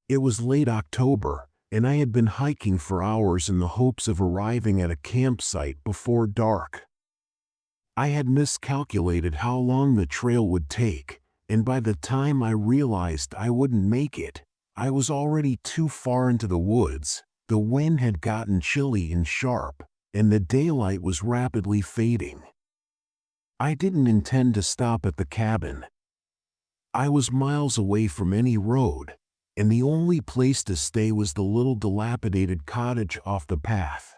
It was late October, and I had been hiking for hours in the hopes of arriving at a campsite before dark. I had miscalculated how long the trail would take, and by the time I realized I wouldn't make it, I was already too far into the woods. The wind had gotten chilly and sharp, and the daylight was rapidly fading. I didn't intend to stop at the cabin. I was miles away from any road, and the only place to stay was the little dilapidated cottage off the path.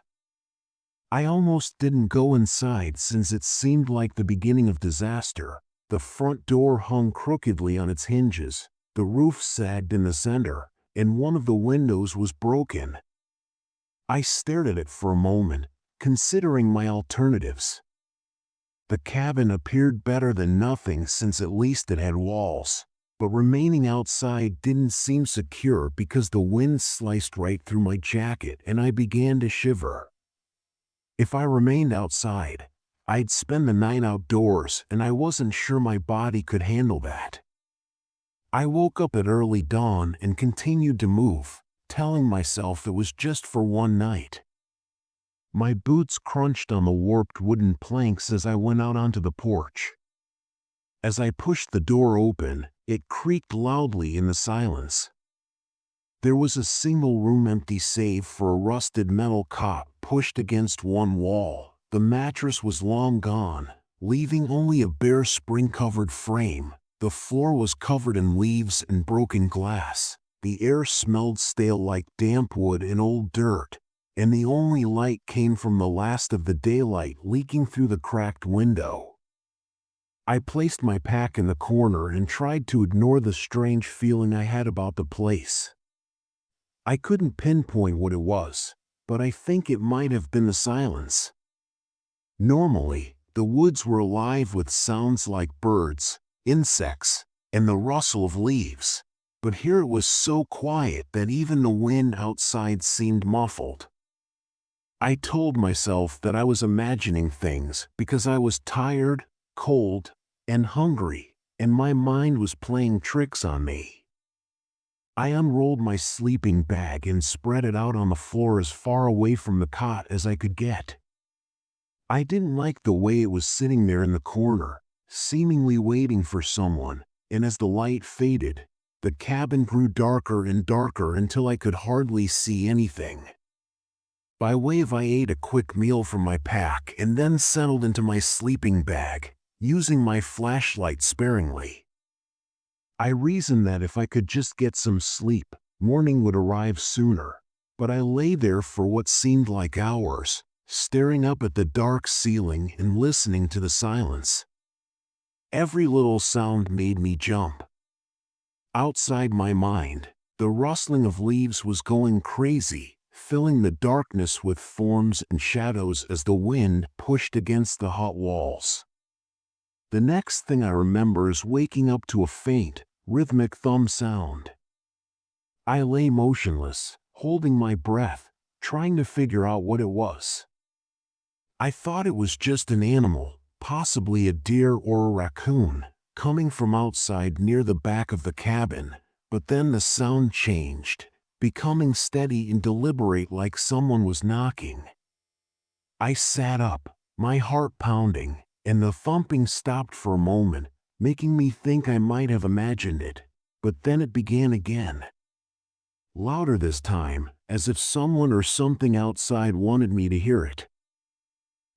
I almost didn't go inside since it seemed like the beginning of disaster. The front door hung crookedly on its hinges, the roof sagged in the center, and one of the windows was broken. I stared at it for a moment, considering my alternatives. The cabin appeared better than nothing since at least it had walls, but remaining outside didn't seem secure because the wind sliced right through my jacket and I began to shiver. If I remained outside, I'd spend the night outdoors, and I wasn't sure my body could handle that. I woke up at early dawn and continued to move, telling myself it was just for one night. My boots crunched on the warped wooden planks as I went out onto the porch. As I pushed the door open, it creaked loudly in the silence. There was a single room empty save for a rusted metal cot pushed against one wall. The mattress was long gone, leaving only a bare spring-covered frame. The floor was covered in leaves and broken glass. The air smelled stale like damp wood and old dirt, and the only light came from the last of the daylight leaking through the cracked window. I placed my pack in the corner and tried to ignore the strange feeling I had about the place. I couldn't pinpoint what it was, but I think it might have been the silence. Normally, the woods were alive with sounds like birds, insects, and the rustle of leaves, but here it was so quiet that even the wind outside seemed muffled. I told myself that I was imagining things because I was tired, cold, and hungry, and my mind was playing tricks on me. I unrolled my sleeping bag and spread it out on the floor as far away from the cot as I could get. I didn't like the way it was sitting there in the corner, seemingly waiting for someone, and as the light faded, the cabin grew darker and darker until I could hardly see anything. By way of I ate a quick meal from my pack and then settled into my sleeping bag, using my flashlight sparingly. I reasoned that if I could just get some sleep, morning would arrive sooner, but I lay there for what seemed like hours, staring up at the dark ceiling and listening to the silence. Every little sound made me jump. Outside my mind, the rustling of leaves was going crazy, filling the darkness with forms and shadows as the wind pushed against the hot walls. The next thing I remember is waking up to a faint, rhythmic thump sound. I lay motionless, holding my breath, trying to figure out what it was. I thought it was just an animal, possibly a deer or a raccoon, coming from outside near the back of the cabin, but then the sound changed, becoming steady and deliberate like someone was knocking. I sat up, my heart pounding, and the thumping stopped for a moment, making me think I might have imagined it, but then it began again. Louder this time, as if someone or something outside wanted me to hear it.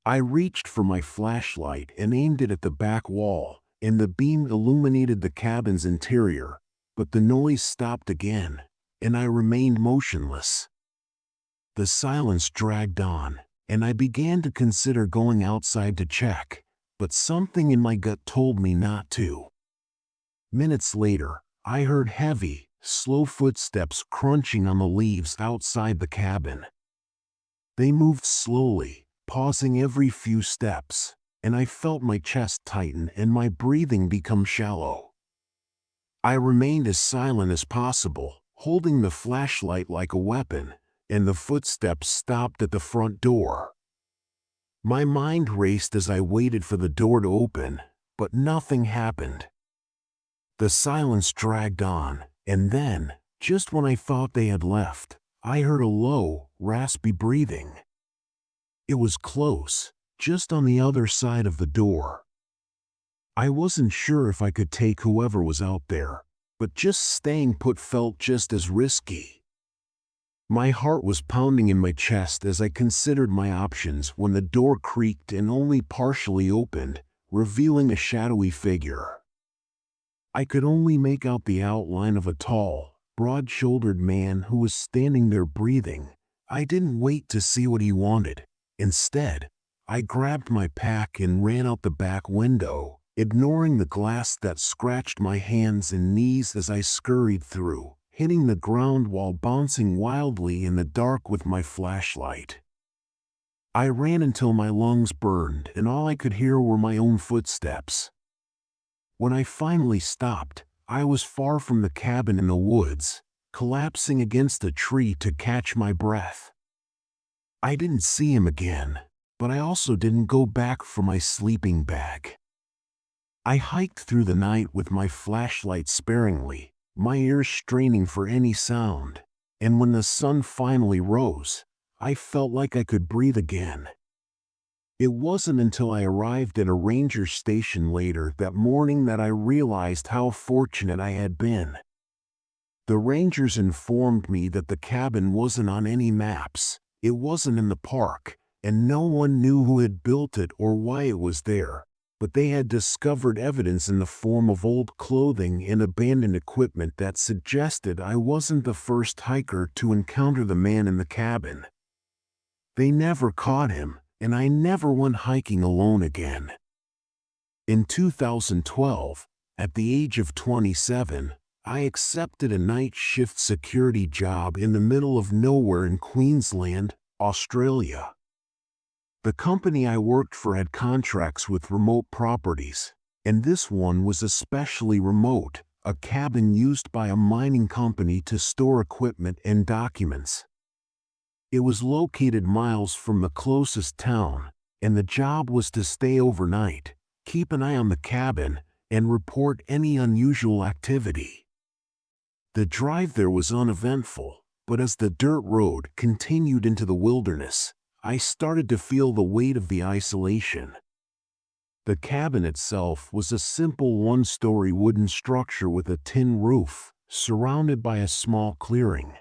I reached for my flashlight and aimed it at the back wall, and the beam illuminated the cabin's interior, but the noise stopped again, and I remained motionless. The silence dragged on, and I began to consider going outside to check, but something in my gut told me not to. Minutes later, I heard heavy, slow footsteps crunching on the leaves outside the cabin. They moved slowly, pausing every few steps, and I felt my chest tighten and my breathing become shallow. I remained as silent as possible, holding the flashlight like a weapon, and the footsteps stopped at the front door. My mind raced as I waited for the door to open, but nothing happened. The silence dragged on, and then, Just when I thought they had left, I heard a low, raspy breathing. It was close, just on the other side of the door. I wasn't sure if I could take whoever was out there, but just staying put felt just as risky. My heart was pounding in my chest as I considered my options when the door creaked and only partially opened, revealing a shadowy figure. I could only make out the outline of a tall, broad-shouldered man who was standing there breathing. I didn't wait to see what he wanted. Instead, I grabbed my pack and ran out the back window, ignoring the glass that scratched my hands and knees as I scurried through, hitting the ground while bouncing wildly in the dark with my flashlight. I ran until my lungs burned and all I could hear were my own footsteps. When I finally stopped, I was far from the cabin in the woods, collapsing against a tree to catch my breath. I didn't see him again, but I also didn't go back for my sleeping bag. I hiked through the night with my flashlight sparingly, my ears straining for any sound, and when the sun finally rose, I felt like I could breathe again. It wasn't until I arrived at a ranger station later that morning that I realized how fortunate I had been. The rangers informed me that the cabin wasn't on any maps, it wasn't in the park, and no one knew who had built it or why it was there, but they had discovered evidence in the form of old clothing and abandoned equipment that suggested I wasn't the first hiker to encounter the man in the cabin. They never caught him, and I never went hiking alone again. In 2012, at the age of 27, I accepted a night shift security job in the middle of nowhere in Queensland, Australia. The company I worked for had contracts with remote properties, and this one was especially remote, a cabin used by a mining company to store equipment and documents. It was located miles from the closest town, and the job was to stay overnight, keep an eye on the cabin, and report any unusual activity. The drive there was uneventful, but as the dirt road continued into the wilderness, I started to feel the weight of the isolation. The cabin itself was a simple one-story wooden structure with a tin roof, surrounded by a small clearing.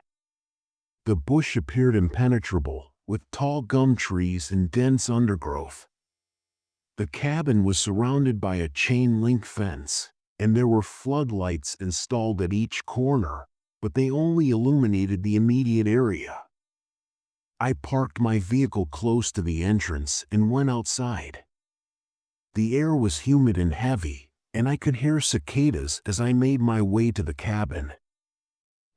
The bush appeared impenetrable, with tall gum trees and dense undergrowth. The cabin was surrounded by a chain-link fence, and there were floodlights installed at each corner, but they only illuminated the immediate area. I parked my vehicle close to the entrance and went outside. The air was humid and heavy, and I could hear cicadas as I made my way to the cabin.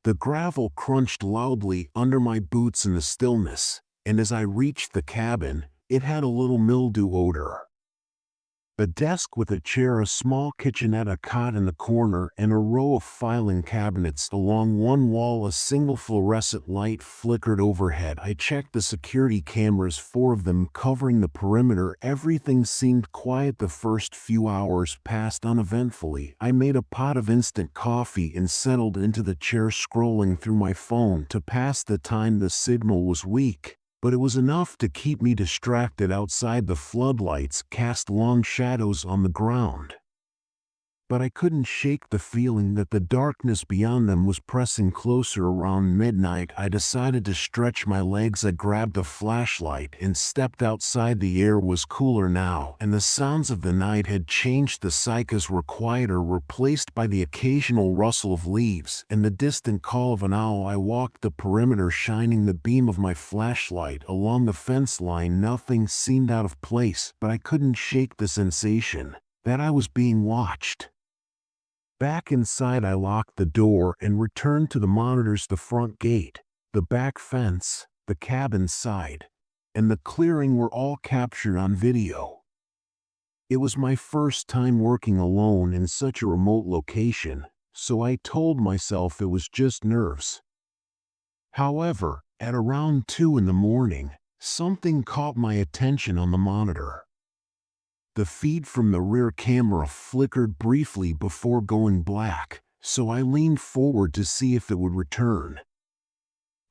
The gravel crunched loudly under my boots in the stillness, and as I reached the cabin, it had a little mildew odor. A desk with a chair, a small kitchenette, a cot in the corner, and a row of filing cabinets along one wall. A single fluorescent light flickered overhead. I checked the security cameras, 4 of them covering the perimeter. Everything seemed quiet. The first few hours passed uneventfully. I made a pot of instant coffee and settled into the chair, scrolling through my phone to pass the time. The signal was weak, but it was enough to keep me distracted. Outside, the floodlights cast long shadows on the ground. But I couldn't shake the feeling that the darkness beyond them was pressing closer. Around midnight, I decided to stretch my legs. I grabbed a flashlight and stepped outside. The air was cooler now, and the sounds of the night had changed. The cicadas were quieter, replaced by the occasional rustle of leaves and the distant call of an owl. I walked the perimeter, shining the beam of my flashlight along the fence line. Nothing seemed out of place, but I couldn't shake the sensation that I was being watched. Back inside, I locked the door and returned to the monitors. The front gate, the back fence, the cabin side, and the clearing were all captured on video. It was my first time working alone in such a remote location, so I told myself it was just nerves. However, at around 2 in the morning, something caught my attention on the monitor. The feed from the rear camera flickered briefly before going black, so I leaned forward to see if it would return.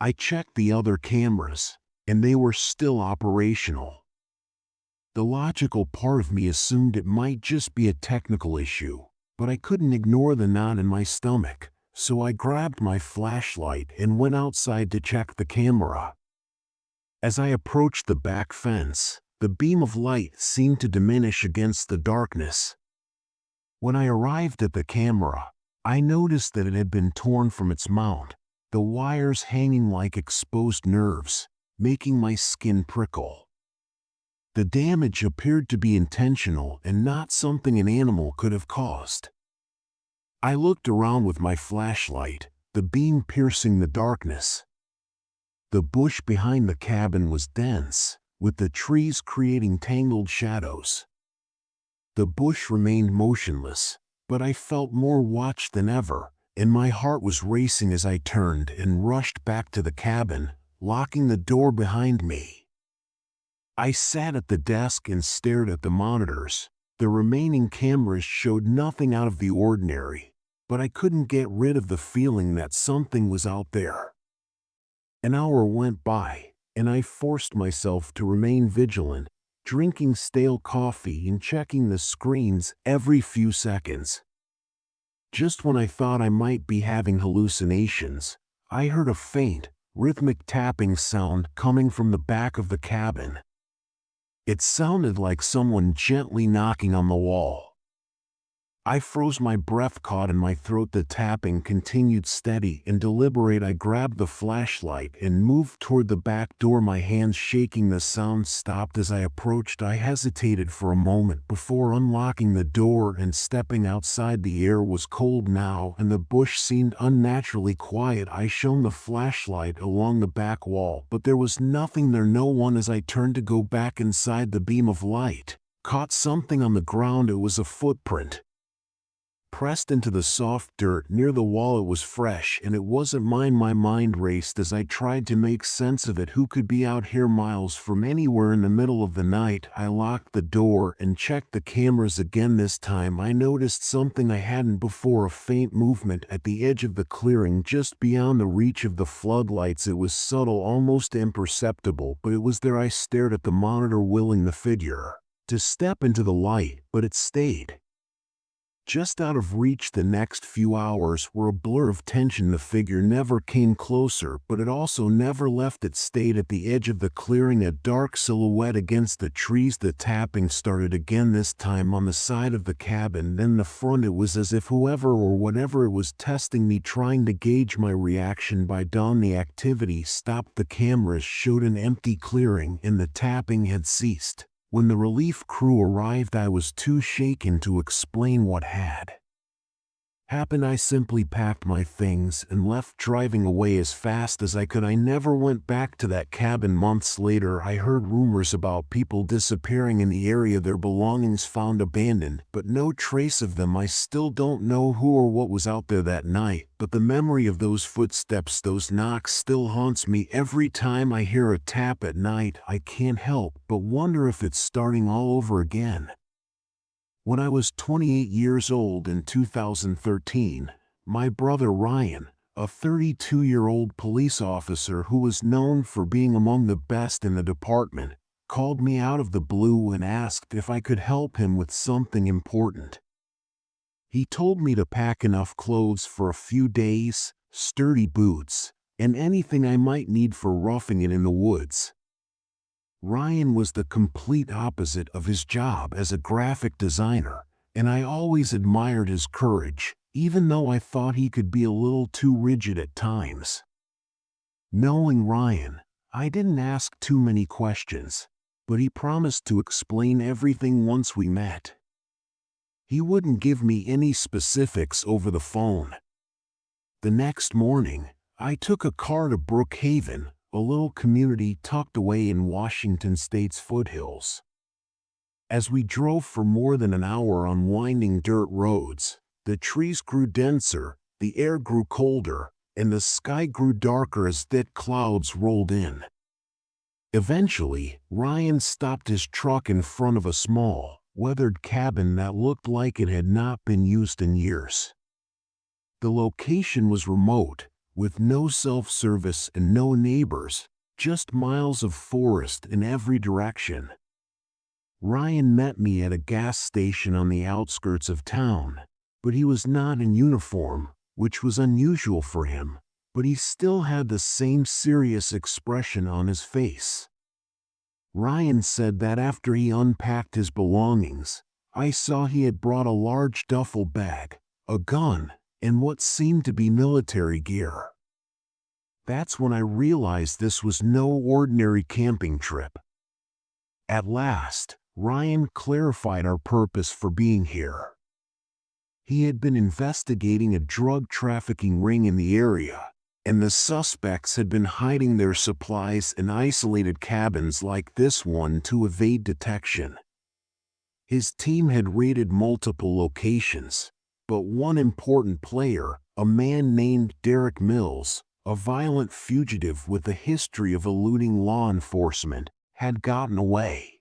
I checked the other cameras, and they were still operational. The logical part of me assumed it might just be a technical issue, but I couldn't ignore the knot in my stomach, so I grabbed my flashlight and went outside to check the camera. As I approached the back fence, the beam of light seemed to diminish against the darkness. When I arrived at the camera, I noticed that it had been torn from its mount, the wires hanging like exposed nerves, making my skin prickle. The damage appeared to be intentional and not something an animal could have caused. I looked around with my flashlight, the beam piercing the darkness. The bush behind the cabin was dense, with the trees creating tangled shadows. The bush remained motionless, but I felt more watched than ever, and my heart was racing as I turned and rushed back to the cabin, locking the door behind me. I sat at the desk and stared at the monitors. The remaining cameras showed nothing out of the ordinary, but I couldn't get rid of the feeling that something was out there. An hour went by, and I forced myself to remain vigilant, drinking stale coffee and checking the screens every few seconds. Just when I thought I might be having hallucinations, I heard a faint, rhythmic tapping sound coming from the back of the cabin. It sounded like someone gently knocking on the wall. I froze, my breath caught in my throat. The tapping continued steady and deliberate. I grabbed the flashlight and moved toward the back door, my hands shaking. The sound stopped as I approached. I hesitated for a moment before unlocking the door and stepping outside. The air was cold now, and the bush seemed unnaturally quiet. I shone the flashlight along the back wall, but there was nothing there. No one. As I turned to go back inside, the beam of light caught something on the ground. It was a footprint, pressed into the soft dirt near the wall. It was fresh, and it wasn't mine. My mind raced as I tried to make sense of it. Who could be out here miles from anywhere in the middle of the night? I locked the door and checked the cameras again. This time I noticed something I hadn't before, a faint movement at the edge of the clearing just beyond the reach of the floodlights. It was subtle, almost imperceptible, but it was there. I stared at the monitor, willing the figure to step into the light, but it stayed just out of reach. The next few hours were a blur of tension. The figure never came closer, but it also never left. It stayed at the edge of the clearing, a dark silhouette against the trees. The tapping started again, this time on the side of the cabin, then the front. It was as if whoever or whatever it was testing me, trying to gauge my reaction. By dawn, the activity stopped. The cameras showed an empty clearing, and the tapping had ceased. When the relief crew arrived, I was too shaken to explain what had happened. I simply packed my things and left, driving away as fast as I could. I never went back to that cabin. Months later, I heard rumors about people disappearing in the area, their belongings found abandoned, but no trace of them. I still don't know who or what was out there that night, but the memory of those footsteps, those knocks, still haunts me. Every time I hear a tap at night, I can't help but wonder if it's starting all over again. When I was 28 years old in 2013, my brother Ryan, a 32-year-old police officer who was known for being among the best in the department, called me out of the blue and asked if I could help him with something important. He told me to pack enough clothes for a few days, sturdy boots, and anything I might need for roughing it in the woods. Ryan was the complete opposite of his job as a graphic designer, and I always admired his courage, even though I thought he could be a little too rigid at times. Knowing Ryan, I didn't ask too many questions, but he promised to explain everything once we met. He wouldn't give me any specifics over the phone. The next morning, I took a car to Brookhaven, a little community tucked away in Washington State's foothills. As we drove for more than an hour on winding dirt roads, the trees grew denser, the air grew colder, and the sky grew darker as thick clouds rolled in. Eventually, Ryan stopped his truck in front of a small, weathered cabin that looked like it had not been used in years. The location was remote, with no self-service and no neighbors, just miles of forest in every direction. Ryan met me at a gas station on the outskirts of town, but he was not in uniform, which was unusual for him, but he still had the same serious expression on his face. Ryan said that after he unpacked his belongings, I saw he had brought a large duffel bag, a gun, and what seemed to be military gear. That's when I realized this was no ordinary camping trip. At last, Ryan clarified our purpose for being here. He had been investigating a drug trafficking ring in the area, and the suspects had been hiding their supplies in isolated cabins like this one to evade detection. His team had raided multiple locations, but one important player, a man named Derek Mills, a violent fugitive with a history of eluding law enforcement, had gotten away.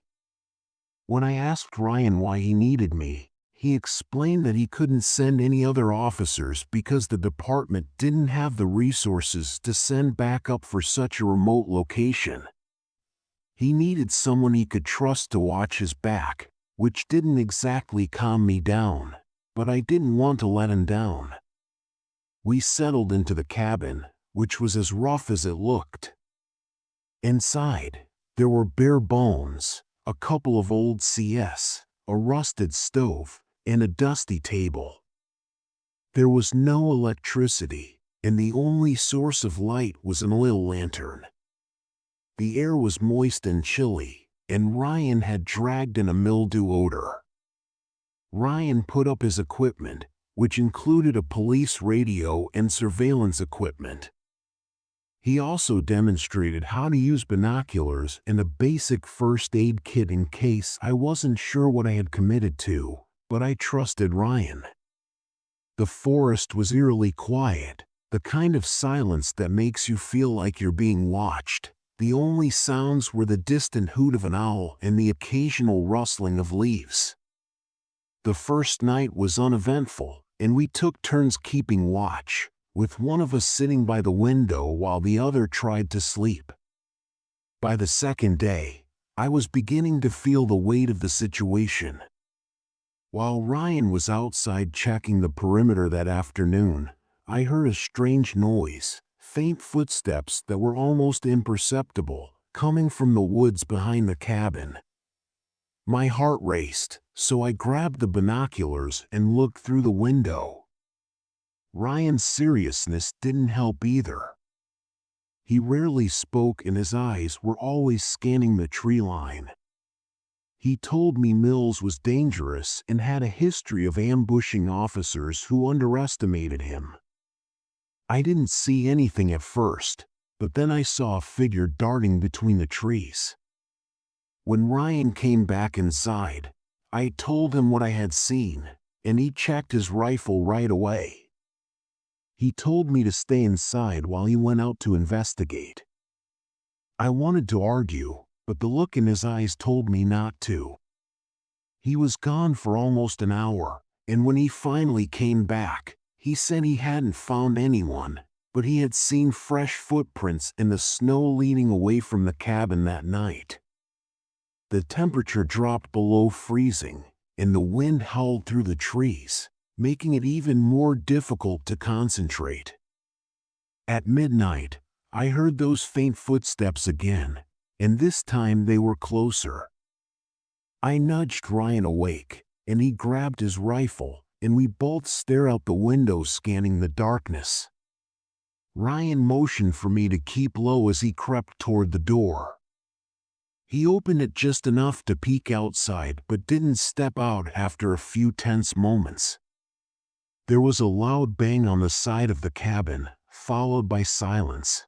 When I asked Ryan why he needed me, he explained that he couldn't send any other officers because the department didn't have the resources to send backup for such a remote location. He needed someone he could trust to watch his back, which didn't exactly calm me down, but I didn't want to let him down. We settled into the cabin, which was as rough as it looked. Inside, there were bare bones, a couple of old CS, a rusted stove, and a dusty table. There was no electricity, and the only source of light was an oil lantern. The air was moist and chilly, and Ryan had dragged in a mildew odor. Ryan put up his equipment, which included a police radio and surveillance equipment. He also demonstrated how to use binoculars and a basic first aid kit in case I wasn't sure what I had committed to, but I trusted Ryan. The forest was eerily quiet, the kind of silence that makes you feel like you're being watched. The only sounds were the distant hoot of an owl and the occasional rustling of leaves. The first night was uneventful, and we took turns keeping watch, with one of us sitting by the window while the other tried to sleep. By the second day, I was beginning to feel the weight of the situation. While Ryan was outside checking the perimeter that afternoon, I heard a strange noise, faint footsteps that were almost imperceptible, coming from the woods behind the cabin. My heart raced, so I grabbed the binoculars and looked through the window. Ryan's seriousness didn't help either. He rarely spoke and his eyes were always scanning the tree line. He told me Mills was dangerous and had a history of ambushing officers who underestimated him. I didn't see anything at first, but then I saw a figure darting between the trees. When Ryan came back inside, I told him what I had seen, and he checked his rifle right away. He told me to stay inside while he went out to investigate. I wanted to argue, but the look in his eyes told me not to. He was gone for almost an hour, and when he finally came back, he said he hadn't found anyone, but he had seen fresh footprints in the snow leading away from the cabin that night. The temperature dropped below freezing, and the wind howled through the trees, making it even more difficult to concentrate. At midnight, I heard those faint footsteps again, and this time they were closer. I nudged Ryan awake, and he grabbed his rifle, and we both stared out the window scanning the darkness. Ryan motioned for me to keep low as he crept toward the door. He opened it just enough to peek outside but didn't step out after a few tense moments. There was a loud bang on the side of the cabin, followed by silence.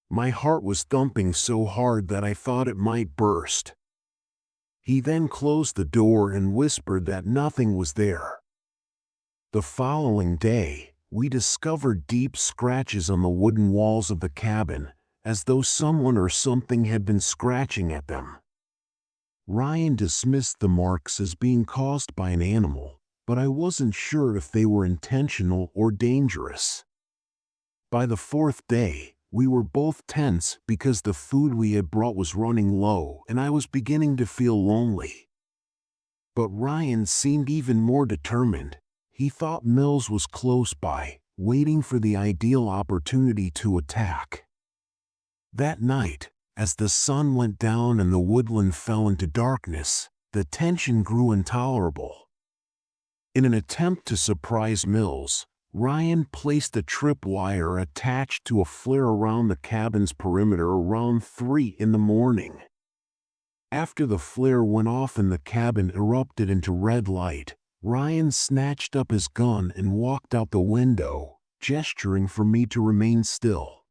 My heart was thumping so hard that I thought it might burst. He then closed the door and whispered that nothing was there. The following day, we discovered deep scratches on the wooden walls of the cabin, as though someone or something had been scratching at them. Ryan dismissed the marks as being caused by an animal, but I wasn't sure if they were intentional or dangerous. By the fourth day, we were both tense because the food we had brought was running low and I was beginning to feel lonely. But Ryan seemed even more determined. He thought Mills was close by, waiting for the ideal opportunity to attack. That night, as the sun went down and the woodland fell into darkness, the tension grew intolerable. In an attempt to surprise Mills, Ryan placed a tripwire attached to a flare around the cabin's perimeter around 3 in the morning. After the flare went off and the cabin erupted into red light, Ryan snatched up his gun and walked out the window, gesturing for me to remain still.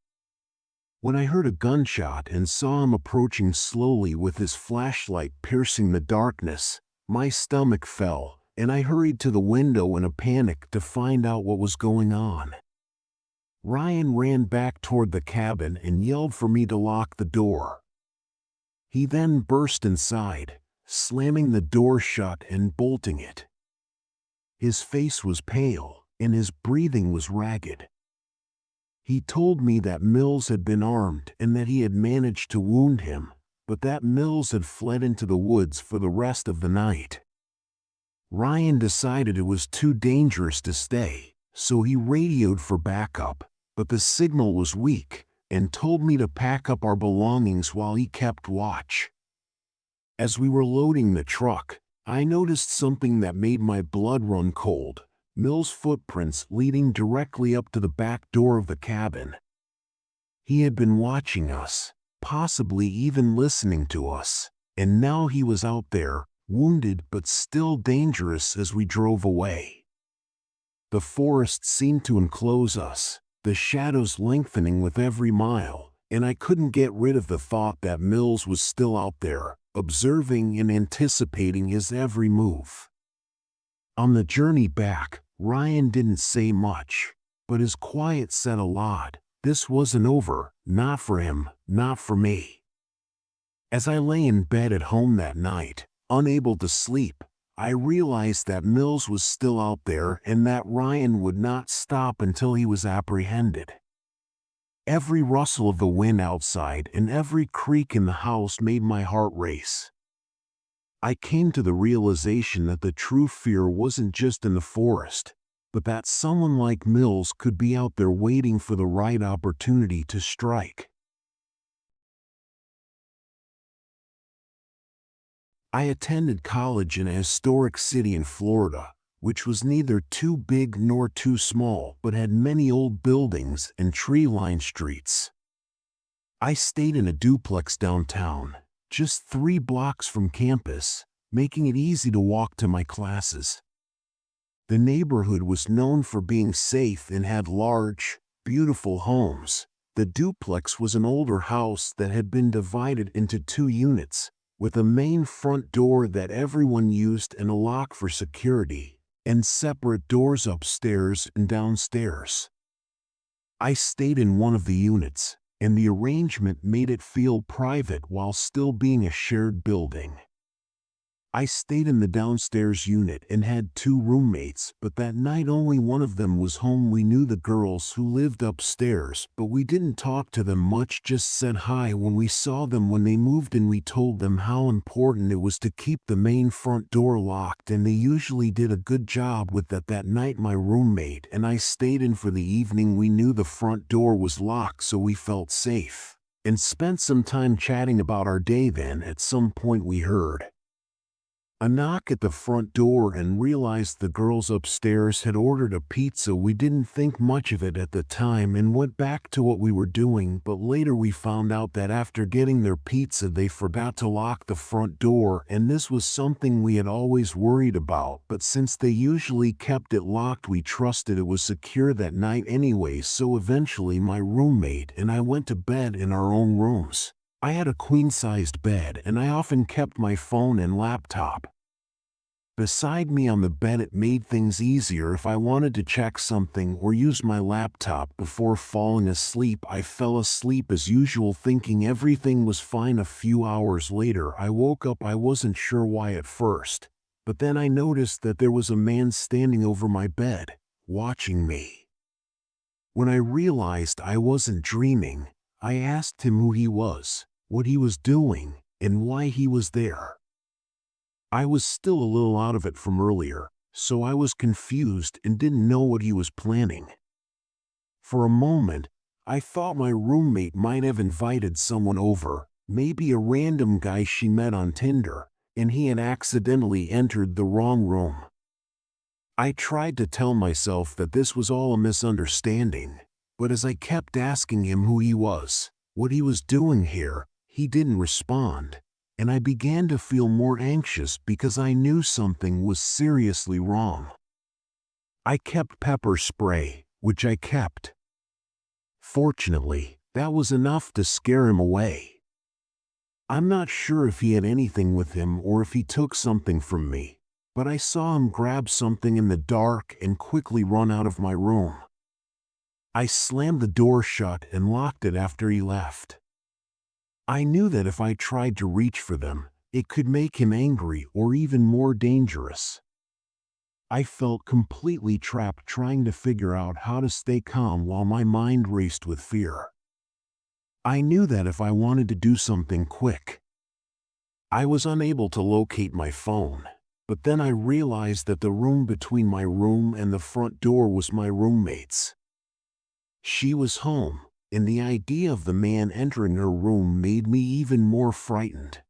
When I heard a gunshot and saw him approaching slowly with his flashlight piercing the darkness, my stomach fell, and I hurried to the window in a panic to find out what was going on. Ryan ran back toward the cabin and yelled for me to lock the door. He then burst inside, slamming the door shut and bolting it. His face was pale, and his breathing was ragged. He told me that Mills had been armed and that he had managed to wound him, but that Mills had fled into the woods for the rest of the night. Ryan decided it was too dangerous to stay, so he radioed for backup, but the signal was weak, and told me to pack up our belongings while he kept watch. As we were loading the truck, I noticed something that made my blood run cold: Mills' footprints leading directly up to the back door of the cabin. He had been watching us, possibly even listening to us, and now he was out there, wounded but still dangerous as we drove away. The forest seemed to enclose us, the shadows lengthening with every mile, and I couldn't get rid of the thought that Mills was still out there, observing and anticipating his every move. On the journey back, Ryan didn't say much, but his quiet said a lot. This wasn't over, not for him, not for me. As I lay in bed at home that night, unable to sleep, I realized that Mills was still out there and that Ryan would not stop until he was apprehended. Every rustle of the wind outside and every creak in the house made my heart race. I came to the realization that the true fear wasn't just in the forest, but that someone like Mills could be out there waiting for the right opportunity to strike. I attended college in a historic city in Florida, which was neither too big nor too small but had many old buildings and tree-lined streets. I stayed in a duplex downtown, just 3 blocks from campus, making it easy to walk to my classes. The neighborhood was known for being safe and had large, beautiful homes. The duplex was an older house that had been divided into 2 units, with a main front door that everyone used and a lock for security, and separate doors upstairs and downstairs. I stayed in one of the units, and the arrangement made it feel private while still being a shared building. I stayed in the downstairs unit and had 2 roommates, but that night only one of them was home. We knew the girls who lived upstairs, but we didn't talk to them much, just said hi when we saw them when they moved in. We told them how important it was to keep the main front door locked, and they usually did a good job with that. That night my roommate and I stayed in for the evening. We knew the front door was locked, so we felt safe, and spent some time chatting about our day. Then at some point we heard a knock at the front door and realized the girls upstairs had ordered a pizza. We didn't think much of it at the time and went back to what we were doing, but later we found out that after getting their pizza they forgot to lock the front door, and this was something we had always worried about, but since they usually kept it locked we trusted it was secure that night anyway. So eventually my roommate and I went to bed in our own rooms. I had a queen-sized bed and I often kept my phone and laptop beside me on the bed. It made things easier if I wanted to check something or use my laptop before falling asleep. I fell asleep as usual, thinking everything was fine. A few hours later I woke up. I wasn't sure why at first, but then I noticed that there was a man standing over my bed, watching me. When I realized I wasn't dreaming, I asked him who he was, what he was doing, and why he was there. I was still a little out of it from earlier, so I was confused and didn't know what he was planning. For a moment, I thought my roommate might have invited someone over, maybe a random guy she met on Tinder, and he had accidentally entered the wrong room. I tried to tell myself that this was all a misunderstanding, but as I kept asking him who he was, what he was doing here, he didn't respond, and I began to feel more anxious because I knew something was seriously wrong. I kept pepper spray, which I kept. Fortunately, that was enough to scare him away. I'm not sure if he had anything with him or if he took something from me, but I saw him grab something in the dark and quickly run out of my room. I slammed the door shut and locked it after he left. I knew that if I tried to reach for them, it could make him angry or even more dangerous. I felt completely trapped trying to figure out how to stay calm while my mind raced with fear. I knew that if I wanted to do something quick, I was unable to locate my phone, but then I realized that the room between my room and the front door was my roommate's. She was home, and the idea of the man entering her room made me even more frightened.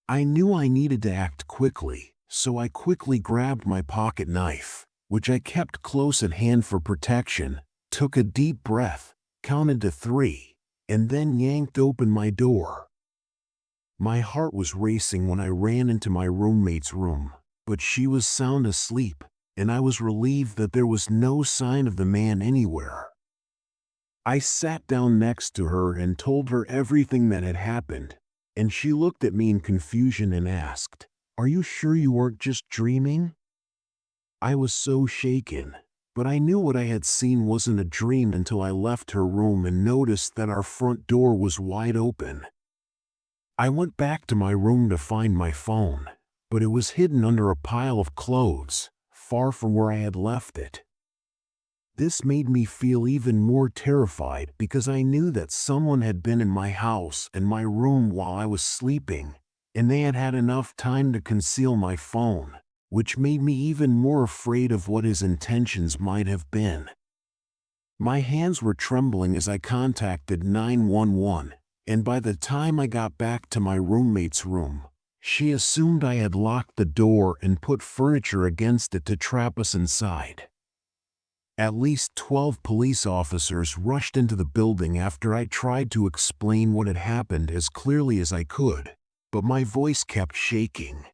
I knew I needed to act quickly, so I quickly grabbed my pocket knife, which I kept close at hand for protection, took a deep breath, counted to 3, and then yanked open my door. My heart was racing when I ran into my roommate's room, but she was sound asleep, and I was relieved that there was no sign of the man anywhere. I sat down next to her and told her everything that had happened, and she looked at me in confusion and asked, "Are you sure you weren't just dreaming?" I was so shaken, but I knew what I had seen wasn't a dream until I left her room and noticed that our front door was wide open. I went back to my room to find my phone, but it was hidden under a pile of clothes, far from where I had left it. This made me feel even more terrified because I knew that someone had been in my house and my room while I was sleeping, and they had had enough time to conceal my phone, which made me even more afraid of what his intentions might have been. My hands were trembling as I contacted 911, and by the time I got back to my roommate's room, she assumed I had locked the door and put furniture against it to trap us inside. At least 12 police officers rushed into the building after I tried to explain what had happened as clearly as I could, but my voice kept shaking.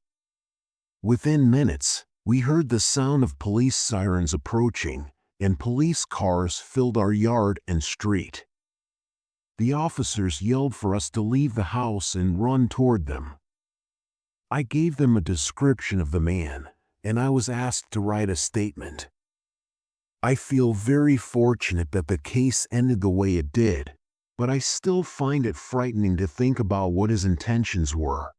Within minutes, we heard the sound of police sirens approaching, and police cars filled our yard and street. The officers yelled for us to leave the house and run toward them. I gave them a description of the man, and I was asked to write a statement. I feel very fortunate that the case ended the way it did, but I still find it frightening to think about what his intentions were.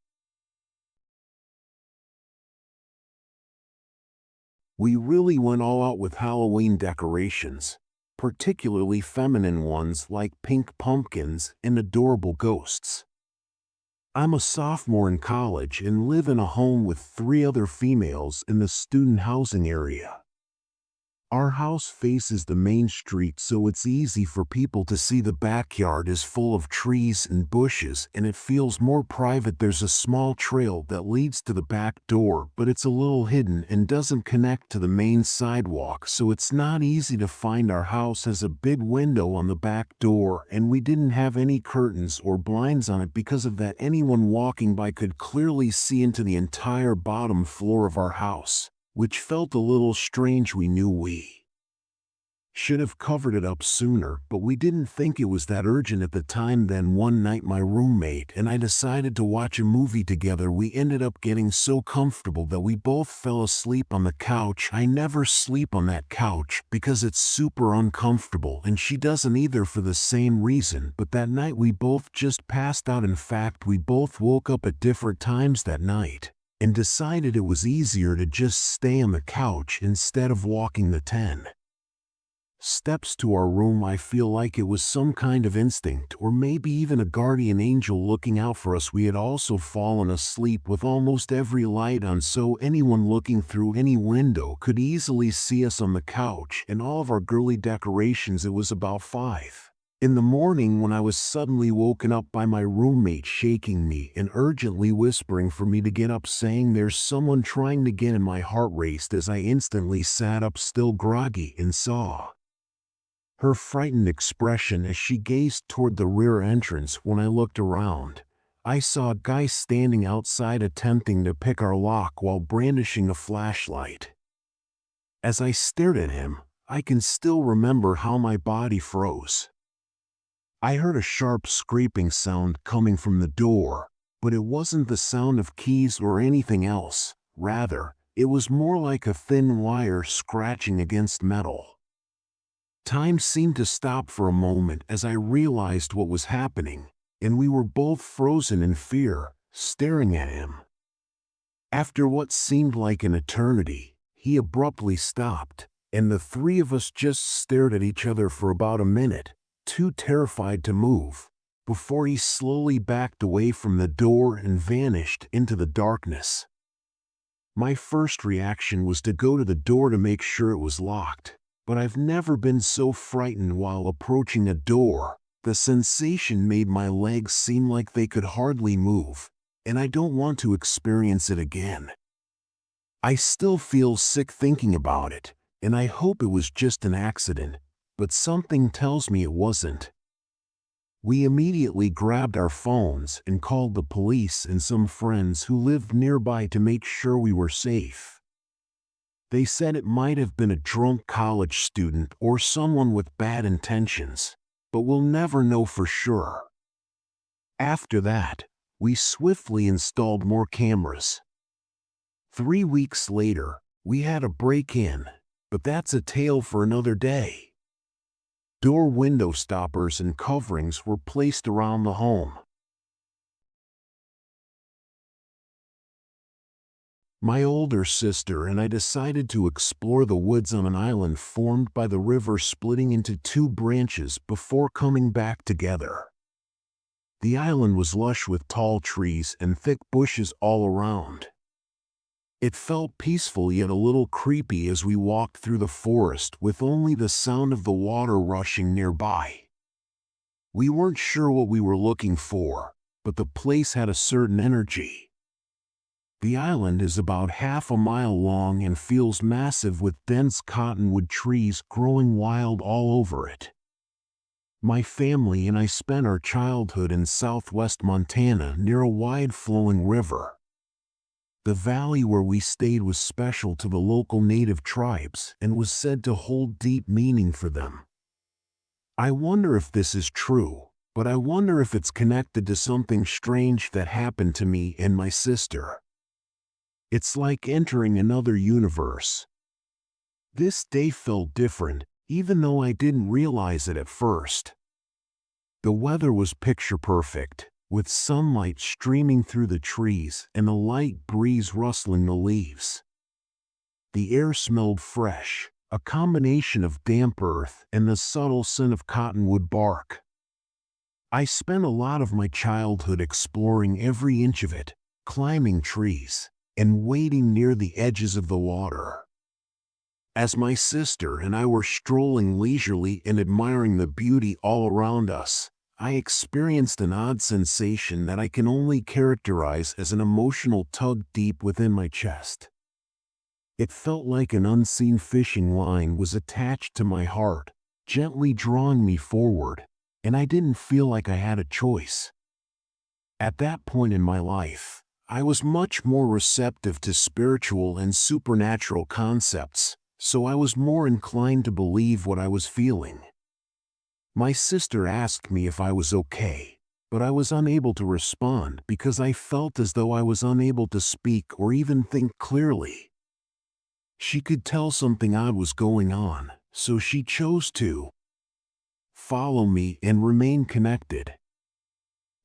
We really went all out with Halloween decorations, particularly feminine ones like pink pumpkins and adorable ghosts. I'm a sophomore in college and live in a home with 3 other females in the student housing area. Our house faces the main street, so it's easy for people to see the backyard is full of trees and bushes, and it feels more private. There's a small trail that leads to the back door, but it's a little hidden and doesn't connect to the main sidewalk, so it's not easy to find. Our house has a big window on the back door, and we didn't have any curtains or blinds on it. Because of that, anyone walking by could clearly see into the entire bottom floor of our house, which felt a little strange. We knew we should have covered it up sooner, but we didn't think it was that urgent at the time. Then one night my roommate and I decided to watch a movie together. We ended up getting so comfortable that we both fell asleep on the couch. I never sleep on that couch because it's super uncomfortable, and she doesn't either for the same reason, but that night we both just passed out. In fact, we both woke up at different times that night, and decided it was easier to just stay on the couch instead of walking the 10 steps to our room. I feel like it was some kind of instinct, or maybe even a guardian angel looking out for us. We had also fallen asleep with almost every light on, so anyone looking through any window could easily see us on the couch and all of our girly decorations. It was about 5 in the morning when I was suddenly woken up by my roommate shaking me and urgently whispering for me to get up, saying there's someone trying to get in. My heart raced as I instantly sat up, still groggy, and saw her frightened expression as she gazed toward the rear entrance. When I looked around, I saw a guy standing outside attempting to pick our lock while brandishing a flashlight. As I stared at him, I can still remember how my body froze. I heard a sharp scraping sound coming from the door, but it wasn't the sound of keys or anything else. Rather, it was more like a thin wire scratching against metal. Time seemed to stop for a moment as I realized what was happening, and we were both frozen in fear, staring at him. After what seemed like an eternity, he abruptly stopped, and the three of us just stared at each other for about a minute, too terrified to move, before he slowly backed away from the door and vanished into the darkness. My first reaction was to go to the door to make sure it was locked. But I've never been so frightened while approaching a door. The sensation made my legs seem like they could hardly move, and I don't want to experience it again. I still feel sick thinking about it, and I hope it was just an accident, but something tells me it wasn't. We immediately grabbed our phones and called the police and some friends who lived nearby to make sure we were safe. They said it might have been a drunk college student or someone with bad intentions, but we'll never know for sure. After that, we swiftly installed more cameras. 3 weeks later, we had a break-in, but that's a tale for another day. Door window stoppers and coverings were placed around the home. My older sister and I decided to explore the woods on an island formed by the river splitting into 2 branches before coming back together. The island was lush with tall trees and thick bushes all around. It felt peaceful yet a little creepy as we walked through the forest with only the sound of the water rushing nearby. We weren't sure what we were looking for, but the place had a certain energy. The island is about half a mile long and feels massive with dense cottonwood trees growing wild all over it. My family and I spent our childhood in southwest Montana near a wide-flowing river. The valley where we stayed was special to the local native tribes and was said to hold deep meaning for them. I wonder if this is true, but I wonder if it's connected to something strange that happened to me and my sister. It's like entering another universe. This day felt different, even though I didn't realize it at first. The weather was picture perfect, with sunlight streaming through the trees and a light breeze rustling the leaves. The air smelled fresh, a combination of damp earth and the subtle scent of cottonwood bark. I spent a lot of my childhood exploring every inch of it, climbing trees, and wading near the edges of the water. As my sister and I were strolling leisurely and admiring the beauty all around us, I experienced an odd sensation that I can only characterize as an emotional tug deep within my chest. It felt like an unseen fishing line was attached to my heart, gently drawing me forward, and I didn't feel like I had a choice. At that point in my life, I was much more receptive to spiritual and supernatural concepts, so I was more inclined to believe what I was feeling. My sister asked me if I was okay, but I was unable to respond because I felt as though I was unable to speak or even think clearly. She could tell something odd was going on, so she chose to follow me and remain connected.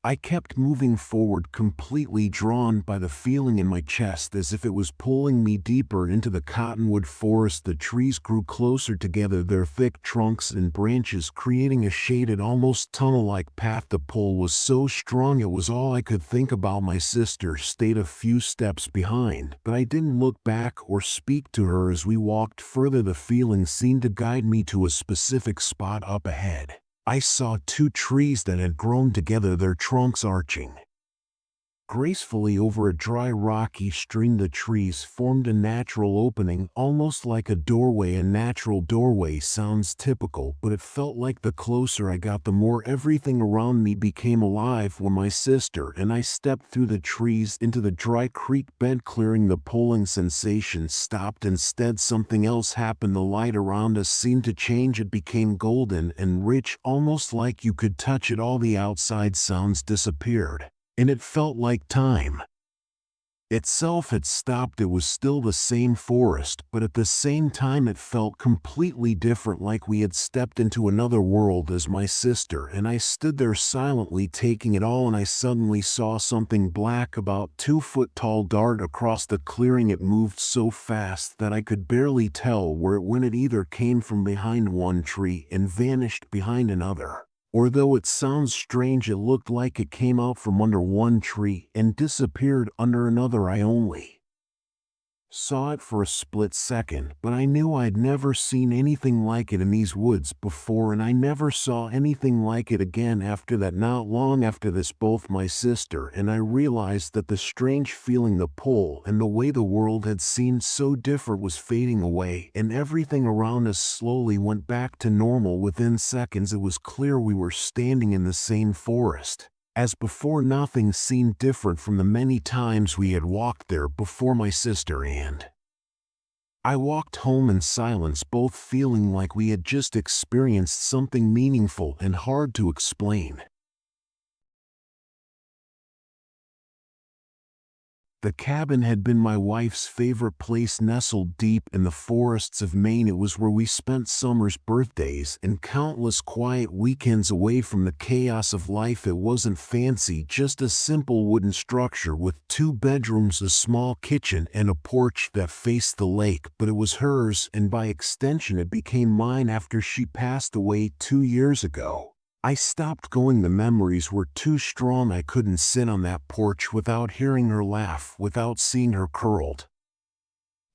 I kept moving forward, completely drawn by the feeling in my chest as if it was pulling me deeper into the cottonwood forest. The trees grew closer together, their thick trunks and branches creating a shaded, almost tunnel-like path. The pull was so strong it was all I could think about. My sister stayed a few steps behind, but I didn't look back or speak to her as we walked further. The feeling seemed to guide me to a specific spot up ahead. I saw two trees that had grown together, their trunks arching gracefully over a dry rocky stream. The trees formed a natural opening, almost like a doorway. A natural doorway sounds typical, but it felt like the closer I got, the more everything around me became alive. When my sister and I stepped through the trees into the dry creek bed clearing, the pulling sensation stopped. Instead, something else happened. The light around us seemed to change. It became golden and rich, almost like you could touch it. All the outside sounds disappeared, and it felt like time itself had stopped. It was still the same forest, but at the same time it felt completely different, like we had stepped into another world. As my sister and I stood there silently taking it all, and I suddenly saw something black, about 2 foot tall, dart across the clearing. It moved so fast that I could barely tell where it went. It either came from behind one tree and vanished behind another, or, though it sounds strange, it looked like it came out from under one tree and disappeared under another. I only saw it for a split second, but I knew I'd never seen anything like it in these woods before, and I never saw anything like it again after that. Not long after this, both my sister and I realized that the strange feeling, the pull, and the way the world had seemed so different was fading away, and everything around us slowly went back to normal. Within seconds, it was clear we were standing in the same forest as before. Nothing seemed different from the many times we had walked there before. My sister and I walked home in silence, both feeling like we had just experienced something meaningful and hard to explain. The cabin had been my wife's favorite place, nestled deep in the forests of Maine. It was where we spent summers, birthdays, and countless quiet weekends away from the chaos of life. It wasn't fancy, just a simple wooden structure with 2 bedrooms, a small kitchen, and a porch that faced the lake. But it was hers, and by extension it became mine after she passed away 2 years ago. I stopped going. The memories were too strong. I couldn't sit on that porch without hearing her laugh, without seeing her curled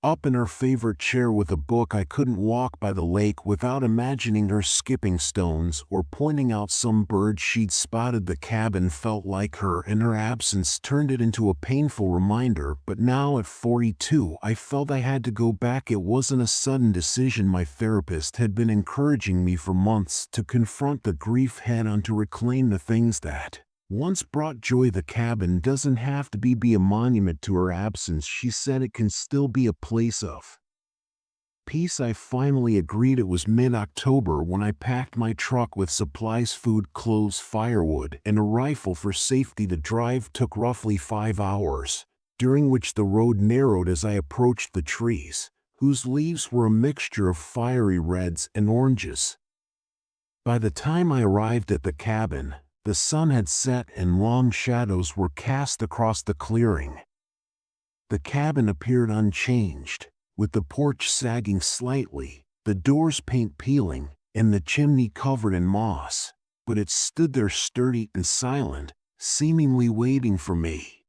up in her favorite chair with a book. I couldn't walk by the lake without imagining her skipping stones or pointing out some bird she'd spotted. The cabin felt like her, and her absence turned it into a painful reminder. But now at 42, I felt I had to go back. It wasn't a sudden decision. My therapist had been encouraging me for months to confront the grief head on, to reclaim the things that once brought joy. The cabin doesn't have to be a monument to her absence, she said. It can still be a place of peace. I finally agreed. It was mid-October when I packed my truck with supplies, food, clothes, firewood, and a rifle for safety. The drive took roughly 5 hours, during which the road narrowed as I approached the trees, whose leaves were a mixture of fiery reds and oranges. By the time I arrived at the cabin, the sun had set and long shadows were cast across the clearing. The cabin appeared unchanged, with the porch sagging slightly, the door's paint peeling, and the chimney covered in moss. But it stood there sturdy and silent, seemingly waiting for me.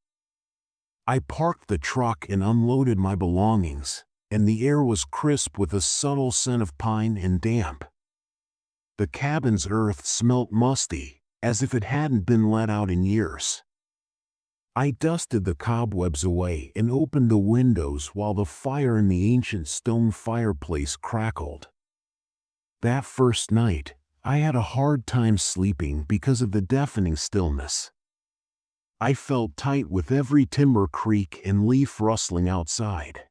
I parked the truck and unloaded my belongings, and the air was crisp with a subtle scent of pine and damp. The cabin's earth smelt musty, as if it hadn't been let out in years. I dusted the cobwebs away and opened the windows while the fire in the ancient stone fireplace crackled. That first night, I had a hard time sleeping because of the deafening stillness. I felt tight with every timber creak and leaf rustling outside.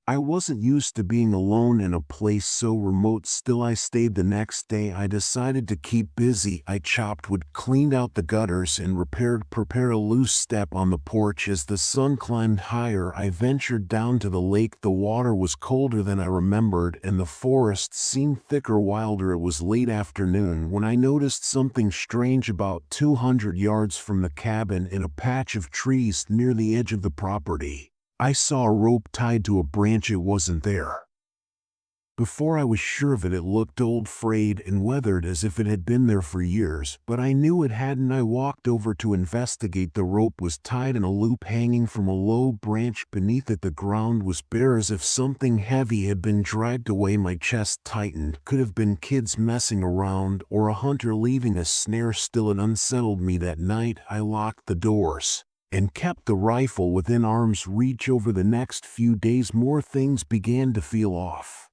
I wasn't used to being alone in a place so remote. Still, I stayed. The next day I decided to keep busy. I chopped wood, cleaned out the gutters, and prepared a loose step on the porch. As the sun climbed higher, I ventured down to the lake. The water was colder than I remembered, and the forest seemed thicker, wilder. It was late afternoon when I noticed something strange. About 200 yards from the cabin, in a patch of trees near the edge of the property, I saw a rope tied to a branch. It wasn't there. Before I was sure of it, it looked old, frayed, and weathered, as if it had been there for years, but I knew it hadn't. I walked over to investigate. The rope was tied in a loop hanging from a low branch. Beneath it, the ground was bare, as if something heavy had been dragged away. My chest tightened. Could have been kids messing around, or a hunter leaving a snare. Still, it unsettled me. That night, I locked the doors and kept the rifle within arm's reach. Over the next few days, more things began to feel off.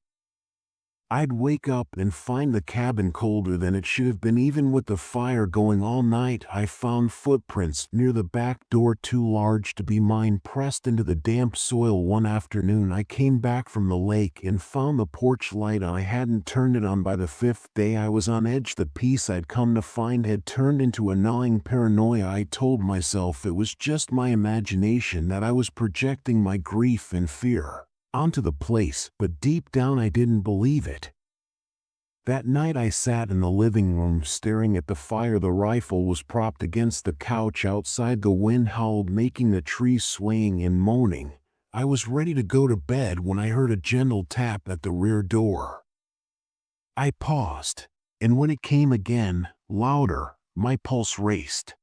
I'd wake up and find the cabin colder than it should have been, even with the fire going all night. I found footprints near the back door, too large to be mine, pressed into the damp soil. One afternoon, I came back from the lake and found the porch light on. I hadn't turned it on. By the fifth day, I was on edge. The peace I'd come to find had turned into a gnawing paranoia. I told myself it was just my imagination, that I was projecting my grief and fear onto the place, but deep down I didn't believe it. That night I sat in the living room staring at the fire. The rifle was propped against the couch outside. The wind howled, making the trees swaying and moaning. I was ready to go to bed when I heard a gentle tap at the rear door. I paused, and when it came again, louder, my pulse raced.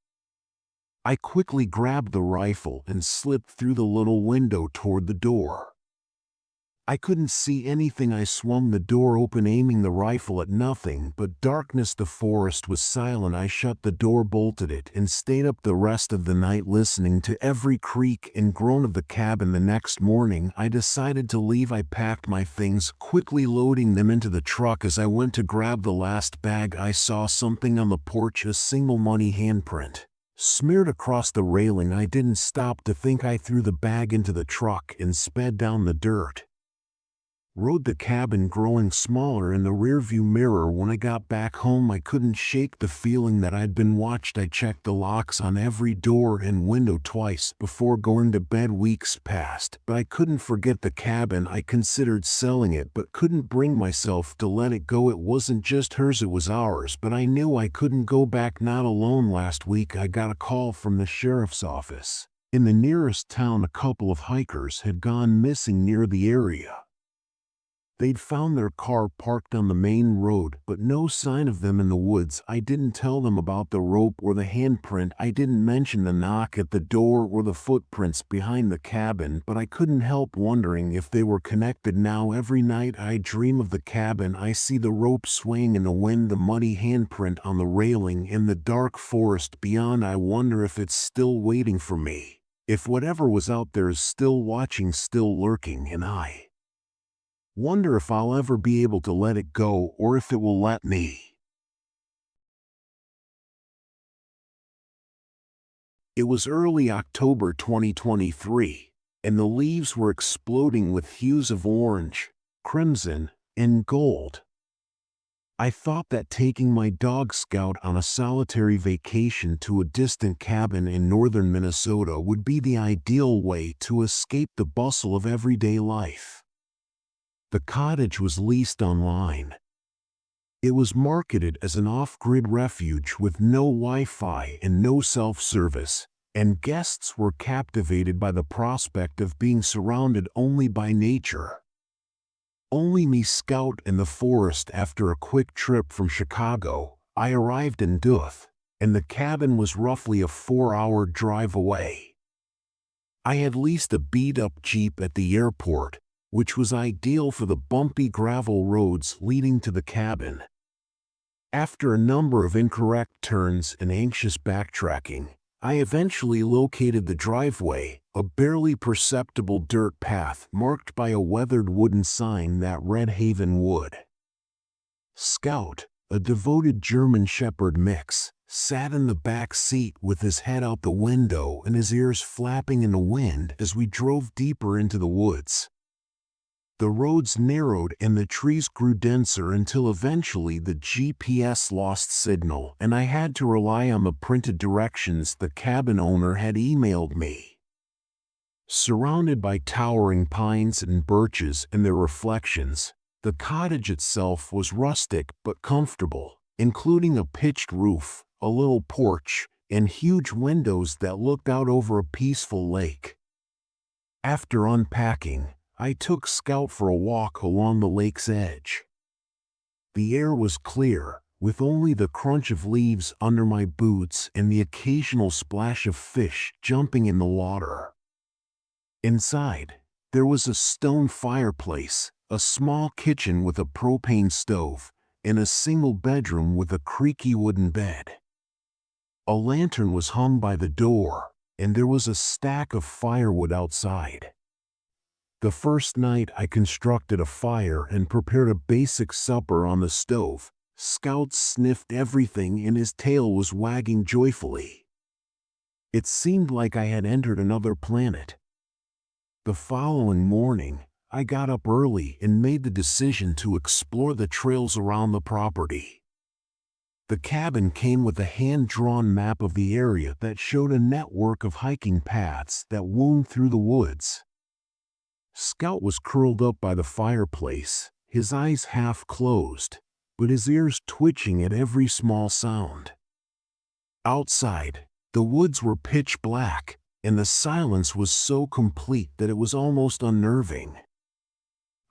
I quickly grabbed the rifle and slipped through the little window toward the door. I couldn't see anything. I swung the door open, aiming the rifle at nothing but darkness. The forest was silent. I shut the door, bolted it, and stayed up the rest of the night listening to every creak and groan of the cabin. The next morning, I decided to leave. I packed my things, quickly loading them into the truck. As I went to grab the last bag, I saw something on the porch, a single muddy handprint smeared across the railing. I didn't stop to think. I threw the bag into the truck and sped down the dirt road, the cabin growing smaller in the rearview mirror. When I got back home, I couldn't shake the feeling that I'd been watched. I checked the locks on every door and window twice before going to bed. Weeks passed, but I couldn't forget the cabin. I considered selling it, but couldn't bring myself to let it go. It wasn't just hers, it was ours, but I knew I couldn't go back, not alone. Last week, I got a call from the sheriff's office in the nearest town. A couple of hikers had gone missing near the area. They'd found their car parked on the main road, but no sign of them in the woods. I didn't tell them about the rope or the handprint. I didn't mention the knock at the door or the footprints behind the cabin, but I couldn't help wondering if they were connected. Now every night I dream of the cabin. I see the rope swaying in the wind, the muddy handprint on the railing, in the dark forest beyond. I wonder if it's still waiting for me, if whatever was out there is still watching, still lurking, and I wonder if I'll ever be able to let it go, or if it will let me. It was early October 2023, and the leaves were exploding with hues of orange, crimson, and gold. I thought that taking my dog Scout on a solitary vacation to a distant cabin in northern Minnesota would be the ideal way to escape the bustle of everyday life. The cottage was leased online. It was marketed as an off-grid refuge with no Wi-Fi and no self-service, and guests were captivated by the prospect of being surrounded only by nature. Only me, Scout, and the forest. After a quick trip from Chicago, I arrived in Duluth, and the cabin was roughly a 4-hour drive away. I had leased a beat-up Jeep at the airport, which was ideal for the bumpy gravel roads leading to the cabin. After a number of incorrect turns and anxious backtracking, I eventually located the driveway, a barely perceptible dirt path marked by a weathered wooden sign that read Haven Wood. Scout, a devoted German Shepherd mix, sat in the back seat with his head out the window and his ears flapping in the wind as we drove deeper into the woods. The roads narrowed and the trees grew denser until eventually the GPS lost signal and I had to rely on the printed directions the cabin owner had emailed me. Surrounded by towering pines and birches and their reflections, the cottage itself was rustic but comfortable, including a pitched roof, a little porch, and huge windows that looked out over a peaceful lake. After unpacking, I took Scout for a walk along the lake's edge. The air was clear, with only the crunch of leaves under my boots and the occasional splash of fish jumping in the water. Inside, there was a stone fireplace, a small kitchen with a propane stove, and a single bedroom with a creaky wooden bed. A lantern was hung by the door, and there was a stack of firewood outside. The first night I constructed a fire and prepared a basic supper on the stove. Scout sniffed everything and his tail was wagging joyfully. It seemed like I had entered another planet. The following morning, I got up early and made the decision to explore the trails around the property. The cabin came with a hand-drawn map of the area that showed a network of hiking paths that wound through the woods. Scout was curled up by the fireplace, his eyes half closed, but his ears twitching at every small sound. Outside, the woods were pitch black, and the silence was so complete that it was almost unnerving.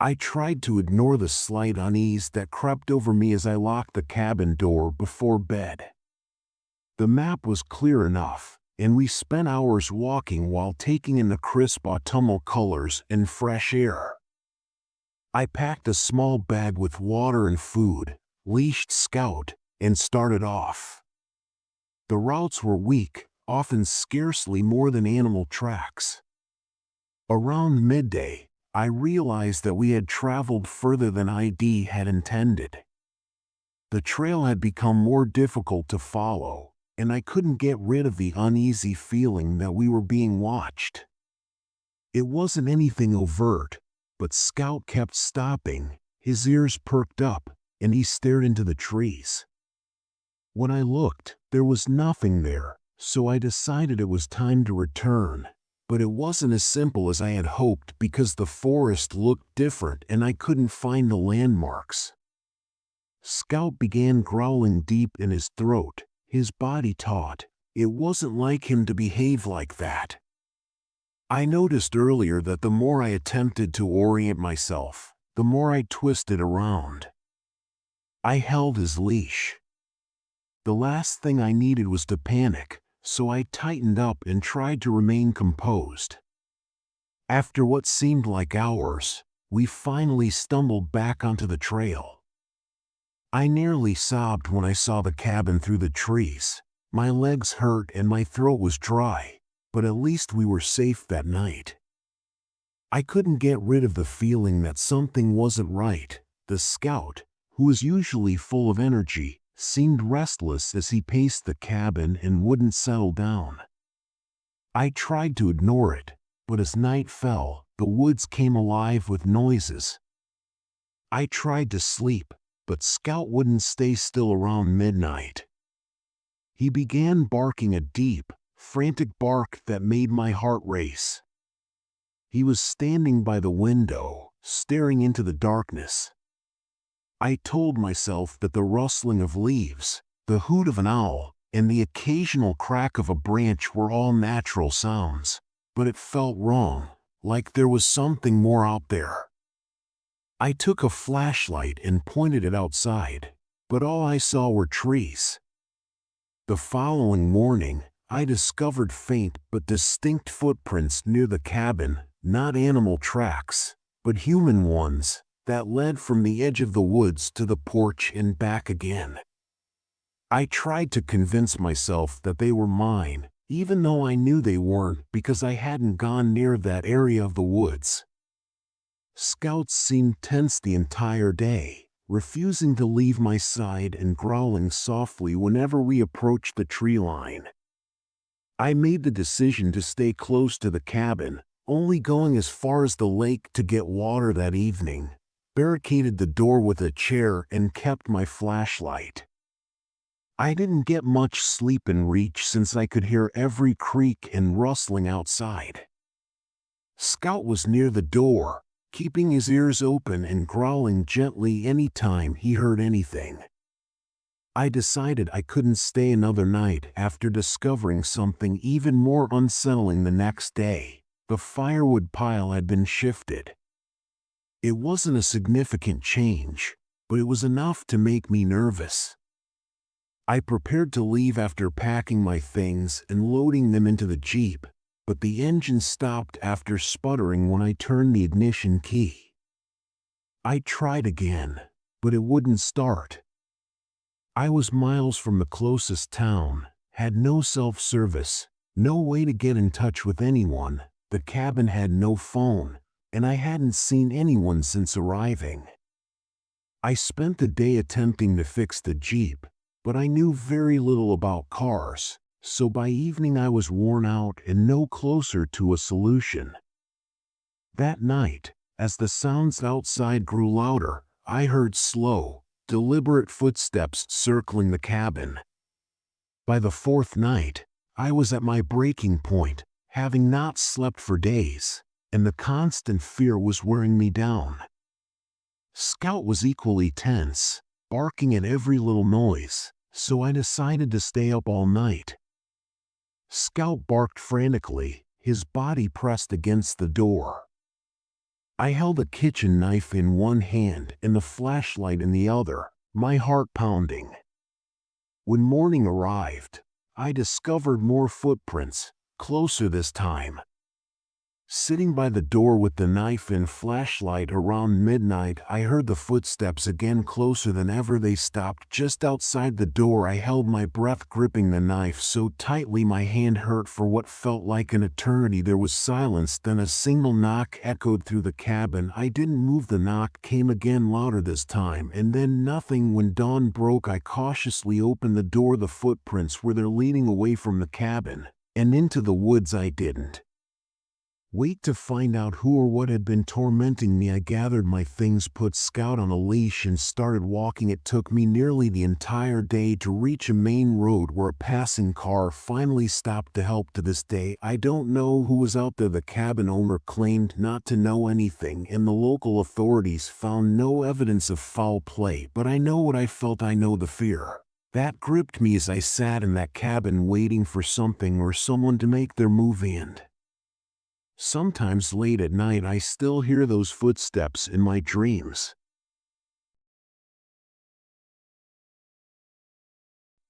I tried to ignore the slight unease that crept over me as I locked the cabin door before bed. The map was clear enough, and we spent hours walking while taking in the crisp autumnal colors and fresh air. I packed a small bag with water and food, leashed Scout, and started off. The routes were weak, often scarcely more than animal tracks. Around midday, I realized that we had traveled further than ID had intended. The trail had become more difficult to follow, and I couldn't get rid of the uneasy feeling that we were being watched. It wasn't anything overt, but Scout kept stopping, his ears perked up, and he stared into the trees. When I looked, there was nothing there, so I decided it was time to return. But it wasn't as simple as I had hoped because the forest looked different and I couldn't find the landmarks. Scout began growling deep in his throat, his body taut. It wasn't like him to behave like that. I noticed earlier that the more I attempted to orient myself, the more I twisted around. I held his leash. The last thing I needed was to panic, so I tightened up and tried to remain composed. After what seemed like hours, we finally stumbled back onto the trail. I nearly sobbed when I saw the cabin through the trees. My legs hurt and my throat was dry, but at least we were safe that night. I couldn't get rid of the feeling that something wasn't right. The Scout, who was usually full of energy, seemed restless as he paced the cabin and wouldn't settle down. I tried to ignore it, but as night fell, the woods came alive with noises. I tried to sleep, but Scout wouldn't stay still around midnight. He began barking a deep, frantic bark that made my heart race. He was standing by the window, staring into the darkness. I told myself that the rustling of leaves, the hoot of an owl, and the occasional crack of a branch were all natural sounds, but it felt wrong, like there was something more out there. I took a flashlight and pointed it outside, but all I saw were trees. The following morning, I discovered faint but distinct footprints near the cabin, not animal tracks, but human ones, that led from the edge of the woods to the porch and back again. I tried to convince myself that they were mine, even though I knew they weren't because I hadn't gone near that area of the woods. Scout seemed tense the entire day, refusing to leave my side and growling softly whenever we approached the tree line. I made the decision to stay close to the cabin, only going as far as the lake to get water that evening, barricaded the door with a chair and kept my flashlight. I didn't get much sleep in reach since I could hear every creak and rustling outside. Scout was near the door, keeping his ears open and growling gently any time he heard anything. I decided I couldn't stay another night after discovering something even more unsettling the next day. The firewood pile had been shifted. It wasn't a significant change, but it was enough to make me nervous. I prepared to leave after packing my things and loading them into the Jeep, but the engine stopped after sputtering when I turned the ignition key. I tried again, but it wouldn't start. I was miles from the closest town, had no self-service, no way to get in touch with anyone, the cabin had no phone, and I hadn't seen anyone since arriving. I spent the day attempting to fix the Jeep, but I knew very little about cars, so by evening I was worn out and no closer to a solution. That night, as the sounds outside grew louder, I heard slow, deliberate footsteps circling the cabin. By the fourth night, I was at my breaking point, having not slept for days, and the constant fear was wearing me down. Scout was equally tense, barking at every little noise, so I decided to stay up all night. Scout barked frantically, his body pressed against the door. I held a kitchen knife in one hand and the flashlight in the other, my heart pounding. When morning arrived, I discovered more footprints, closer this time. Sitting by the door with the knife and flashlight around midnight, I heard the footsteps again, closer than ever. They stopped just outside the door. I held my breath, gripping the knife so tightly my hand hurt for what felt like an eternity. There was silence, then a single knock echoed through the cabin. I didn't move. The knock came again, louder this time, and then nothing. When dawn broke, I cautiously opened the door. The footprints were there, leading away from the cabin and into the woods. I didn't wait to find out who or what had been tormenting me. I gathered my things, put Scout on a leash, and started walking. It took me nearly the entire day to reach a main road where a passing car finally stopped to help. To this day, I don't know who was out there. The cabin owner claimed not to know anything, and the local authorities found no evidence of foul play. But I know what I felt. I know the fear that gripped me as I sat in that cabin waiting for something or someone to make their move in. Sometimes late at night I still hear those footsteps in my dreams.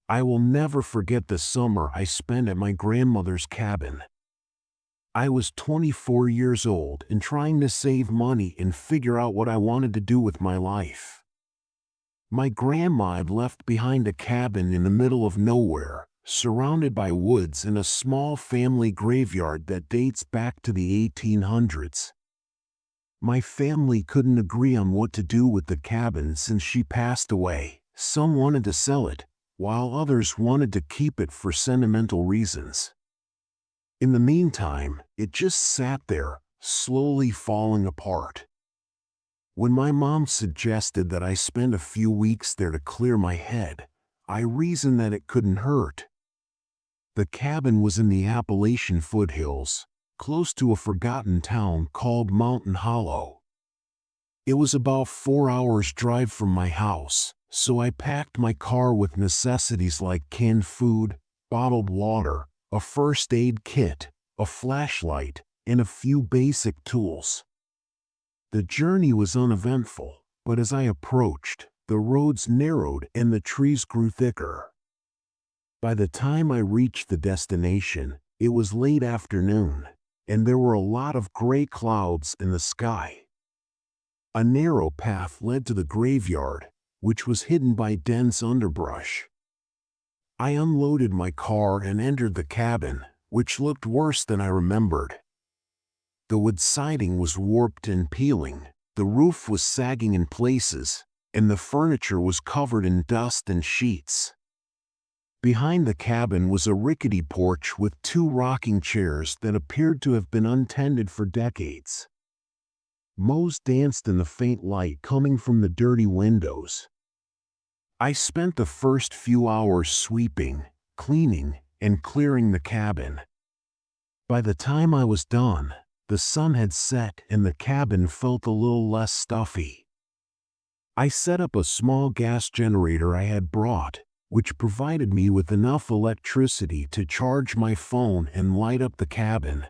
I will never forget the summer I spent at my grandmother's cabin. I was 24 years old and trying to save money and figure out what I wanted to do with my life. My grandma had left behind a cabin in the middle of nowhere, surrounded by woods and a small family graveyard that dates back to the 1800s. My family couldn't agree on what to do with the cabin since she passed away. Some wanted to sell it, while others wanted to keep it for sentimental reasons. In the meantime, it just sat there, slowly falling apart. When my mom suggested that I spend a few weeks there to clear my head, I reasoned that it couldn't hurt. The cabin was in the Appalachian foothills, close to a forgotten town called Mountain Hollow. It was about 4 hours' drive from my house, so I packed my car with necessities like canned food, bottled water, a first aid kit, a flashlight, and a few basic tools. The journey was uneventful, but as I approached, the roads narrowed and the trees grew thicker. By the time I reached the destination, it was late afternoon, and there were a lot of gray clouds in the sky. A narrow path led to the graveyard, which was hidden by dense underbrush. I unloaded my car and entered the cabin, which looked worse than I remembered. The wood siding was warped and peeling, the roof was sagging in places, and the furniture was covered in dust and sheets. Behind the cabin was a rickety porch with 2 rocking chairs that appeared to have been untended for decades. Moles danced in the faint light coming from the dirty windows. I spent the first few hours sweeping, cleaning, and clearing the cabin. By the time I was done, the sun had set and the cabin felt a little less stuffy. I set up a small gas generator I had brought, which provided me with enough electricity to charge my phone and light up the cabin.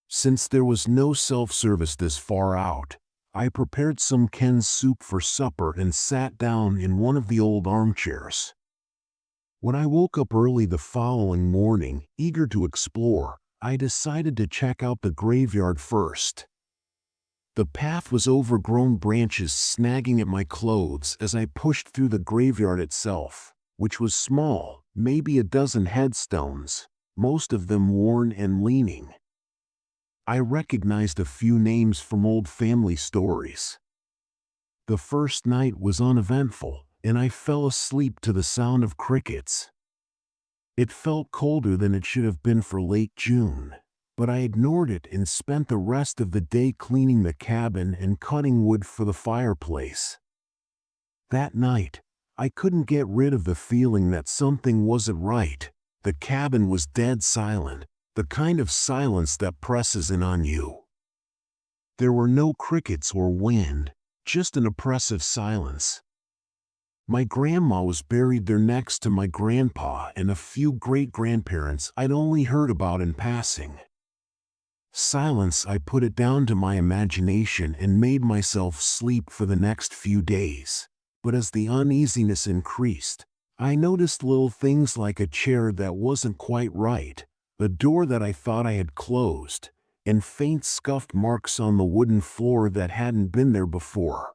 Since there was no self-service this far out, I prepared some canned soup for supper and sat down in one of the old armchairs. When I woke up early the following morning, eager to explore, I decided to check out the graveyard first. The path was overgrown, branches snagging at my clothes as I pushed through the graveyard itself, which was small, maybe a dozen headstones, most of them worn and leaning. I recognized a few names from old family stories. The first night was uneventful, and I fell asleep to the sound of crickets. It felt colder than it should have been for late June, but I ignored it and spent the rest of the day cleaning the cabin and cutting wood for the fireplace. That night, I couldn't get rid of the feeling that something wasn't right. The cabin was dead silent, the kind of silence that presses in on you. There were no crickets or wind, just an oppressive silence. My grandma was buried there next to my grandpa and a few great-grandparents I'd only heard about in passing. Silence. I put it down to my imagination and made myself sleep for the next few days. But as the uneasiness increased, I noticed little things like a chair that wasn't quite right, a door that I thought I had closed, and faint scuffed marks on the wooden floor that hadn't been there before.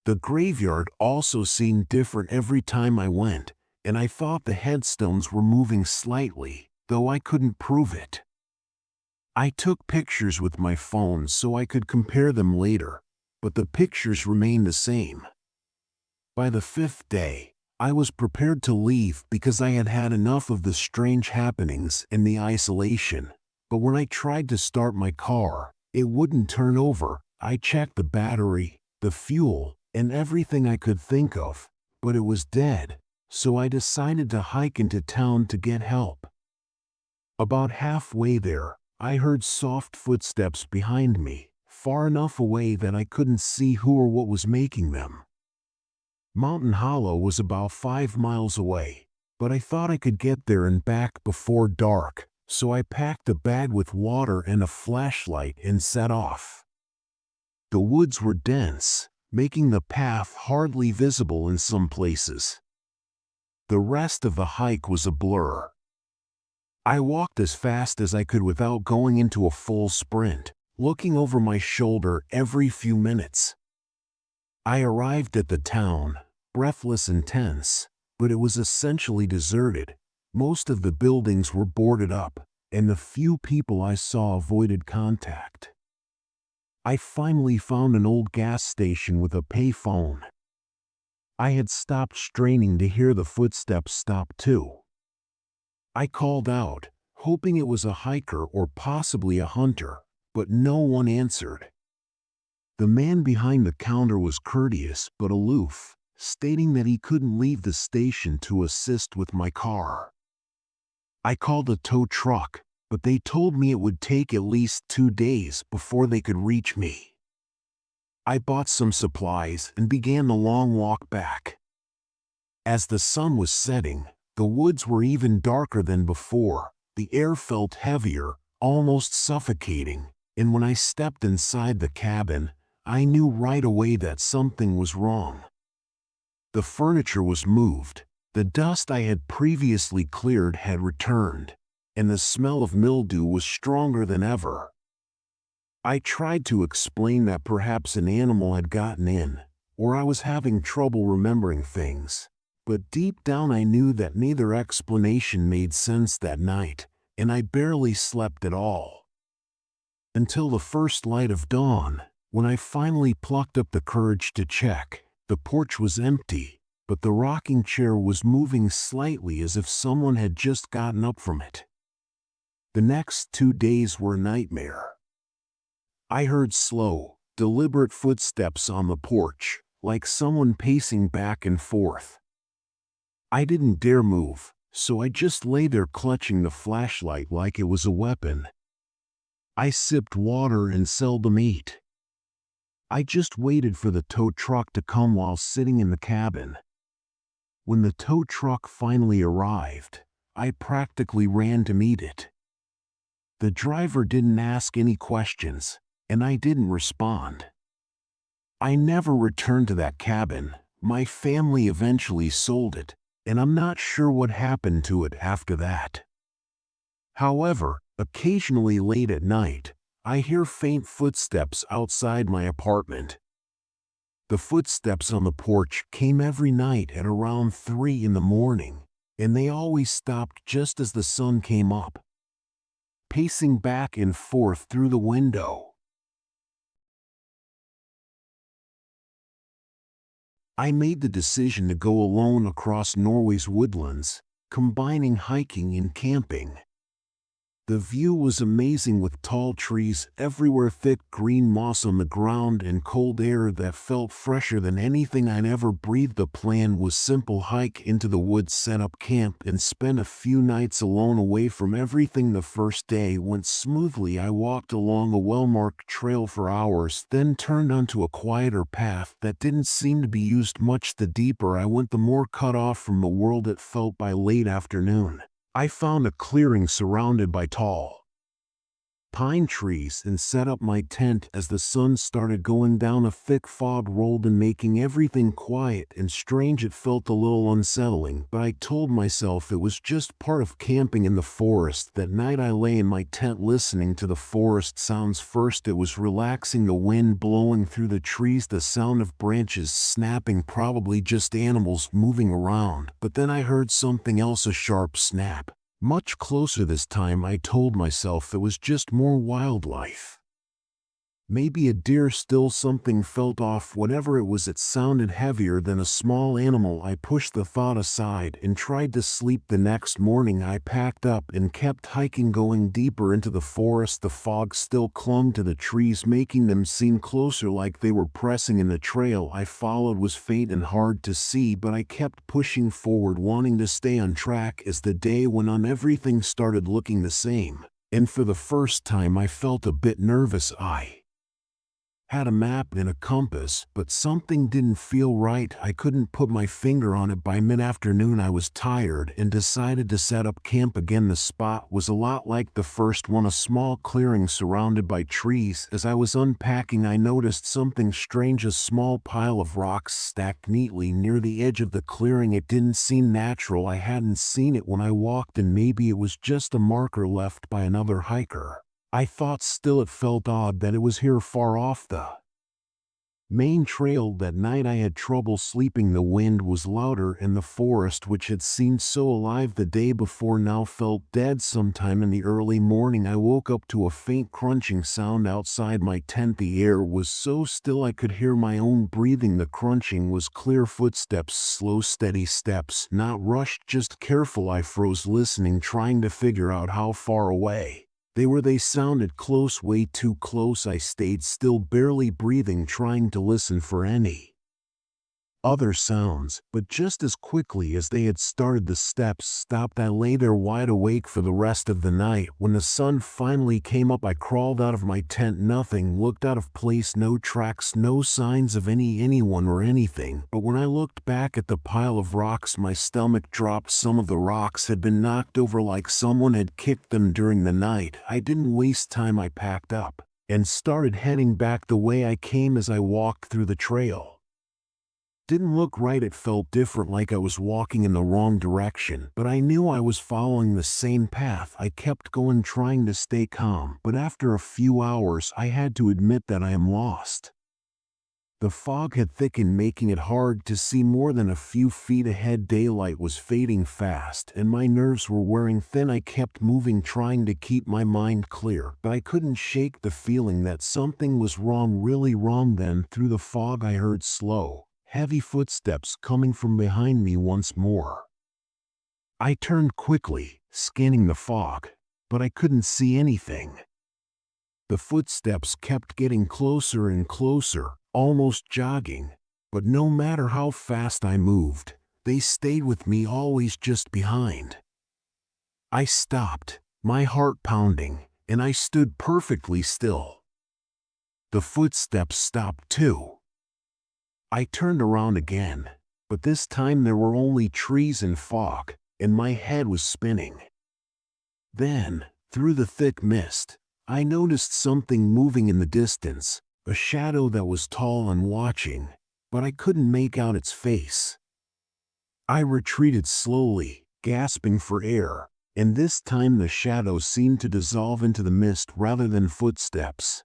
The graveyard also seemed different every time I went, and I thought the headstones were moving slightly, though I couldn't prove it. I took pictures with my phone so I could compare them later, but the pictures remained the same. By the 5th day, I was prepared to leave because I had had enough of the strange happenings and the isolation, but when I tried to start my car, it wouldn't turn over. I checked the battery, the fuel, and everything I could think of, but it was dead, so I decided to hike into town to get help. About halfway there, I heard soft footsteps behind me, far enough away that I couldn't see who or what was making them. Mountain Hollow was about 5 miles away, but I thought I could get there and back before dark, so I packed a bag with water and a flashlight and set off. The woods were dense, making the path hardly visible in some places. The rest of the hike was a blur. I walked as fast as I could without going into a full sprint, looking over my shoulder every few minutes. I arrived at the town, breathless and tense, but it was essentially deserted. Most of the buildings were boarded up, and the few people I saw avoided contact. I finally found an old gas station with a payphone. I had stopped straining to hear the footsteps stop too. I called out, hoping it was a hiker or possibly a hunter, but no one answered. The man behind the counter was courteous but aloof, stating that he couldn't leave the station to assist with my car. I called a tow truck, but they told me it would take at least 2 days before they could reach me. I bought some supplies and began the long walk back. As the sun was setting, the woods were even darker than before. The air felt heavier, almost suffocating, and when I stepped inside the cabin, I knew right away that something was wrong. The furniture was moved, the dust I had previously cleared had returned, and the smell of mildew was stronger than ever. I tried to explain that perhaps an animal had gotten in, or I was having trouble remembering things, but deep down I knew that neither explanation made sense that night, and I barely slept at all. Until the first light of dawn, when I finally plucked up the courage to check. The porch was empty, but the rocking chair was moving slightly as if someone had just gotten up from it. The next 2 days were a nightmare. I heard slow, deliberate footsteps on the porch, like someone pacing back and forth. I didn't dare move, so I just lay there clutching the flashlight like it was a weapon. I sipped water and seldom ate. I just waited for the tow truck to come while sitting in the cabin. When the tow truck finally arrived, I practically ran to meet it. The driver didn't ask any questions, and I didn't respond. I never returned to that cabin. My family eventually sold it, and I'm not sure what happened to it after that. However, occasionally late at night, I hear faint footsteps outside my apartment. The footsteps on the porch came every night at around 3 in the morning, and they always stopped just as the sun came up. Pacing back and forth through the window. I made the decision to go alone across Norway's woodlands, combining hiking and camping. The view was amazing with tall trees everywhere, thick green moss on the ground, and cold air that felt fresher than anything I'd ever breathed. The plan was simple: hike into the woods, set up camp, and spend a few nights alone away from everything. The first day went smoothly. I walked along a well-marked trail for hours, then turned onto a quieter path that didn't seem to be used much. The deeper I went, the more cut off from the world it felt. By late afternoon, I found a clearing surrounded by tall pine trees and set up my tent. As the sun started going down, a thick fog rolled in, making everything quiet and strange. It felt a little unsettling, but I told myself it was just part of camping in the forest. That night I lay in my tent listening to the forest sounds. First it was relaxing, the wind blowing through the trees, the sound of branches snapping, probably just animals moving around. But then I heard something else, a sharp snap. Much closer this time. I told myself it was just more wildlife. Maybe a deer, still something felt off. Whatever it was, it sounded heavier than a small animal. I pushed the thought aside and tried to sleep. The next morning I packed up and kept hiking, going deeper into the forest. The fog still clung to the trees, making them seem closer, like they were pressing in. The trail I followed was faint and hard to see, but I kept pushing forward, wanting to stay on track. As the day went on, everything started looking the same, and for the first time I felt a bit nervous. I had a map and a compass, but something didn't feel right. I couldn't put my finger on it. By mid-afternoon I was tired and decided to set up camp again. The spot was a lot like the first one, a small clearing surrounded by trees. As I was unpacking, I noticed something strange, a small pile of rocks stacked neatly near the edge of the clearing. It didn't seem natural. I hadn't seen it when I walked in. Maybe it was just a marker left by another hiker, I thought. Still, it felt odd that it was here, far off the main trail. That night I had trouble sleeping. The wind was louder, and the forest, which had seemed so alive the day before, now felt dead. Sometime in the early morning I woke up to a faint crunching sound outside my tent. The air was so still I could hear my own breathing. The crunching was clear, footsteps, slow steady steps, not rushed, just careful. I froze, listening, trying to figure out how far away they were. They sounded close, way too close. I stayed still, barely breathing, trying to listen for any other sounds, but just as quickly as they had started, the steps stopped. I lay there wide awake for the rest of the night. When the sun finally came up, I crawled out of my tent. Nothing looked out of place, no tracks, no signs of anyone or anything. But when I looked back at the pile of rocks, my stomach dropped. Some of the rocks had been knocked over, like someone had kicked them during the night. I didn't waste time. I packed up and started heading back the way I came. As I walked through, the trail didn't look right. It felt different, like I was walking in the wrong direction, but I knew I was following the same path. I kept going, trying to stay calm, but after a few hours I had to admit that I am lost. The fog had thickened, making it hard to see more than a few feet ahead. Daylight was fading fast, and my nerves were wearing thin. I kept moving, trying to keep my mind clear, but I couldn't shake the feeling that something was wrong, really wrong. Then, through the fog, I heard slow, heavy footsteps coming from behind me once more. I turned quickly, scanning the fog, but I couldn't see anything. The footsteps kept getting closer and closer, almost jogging, but no matter how fast I moved, they stayed with me, always just behind. I stopped, my heart pounding, and I stood perfectly still. The footsteps stopped too. I turned around again, but this time there were only trees and fog, and my head was spinning. Then, through the thick mist, I noticed something moving in the distance, a shadow that was tall and watching, but I couldn't make out its face. I retreated slowly, gasping for air, and this time the shadow seemed to dissolve into the mist rather than footsteps.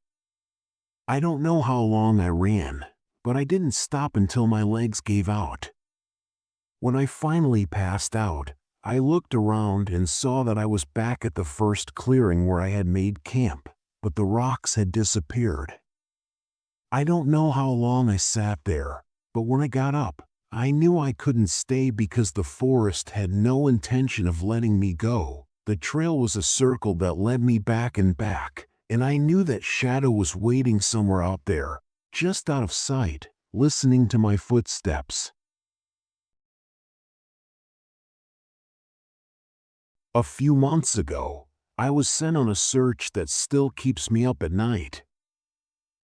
I don't know how long I ran, but I didn't stop until my legs gave out. When I finally passed out, I looked around and saw that I was back at the first clearing where I had made camp, but the rocks had disappeared. I don't know how long I sat there, but when I got up, I knew I couldn't stay because the forest had no intention of letting me go. The trail was a circle that led me back and back, and I knew that shadow was waiting somewhere out there, just out of sight, listening to my footsteps. A few months ago, I was sent on a search that still keeps me up at night.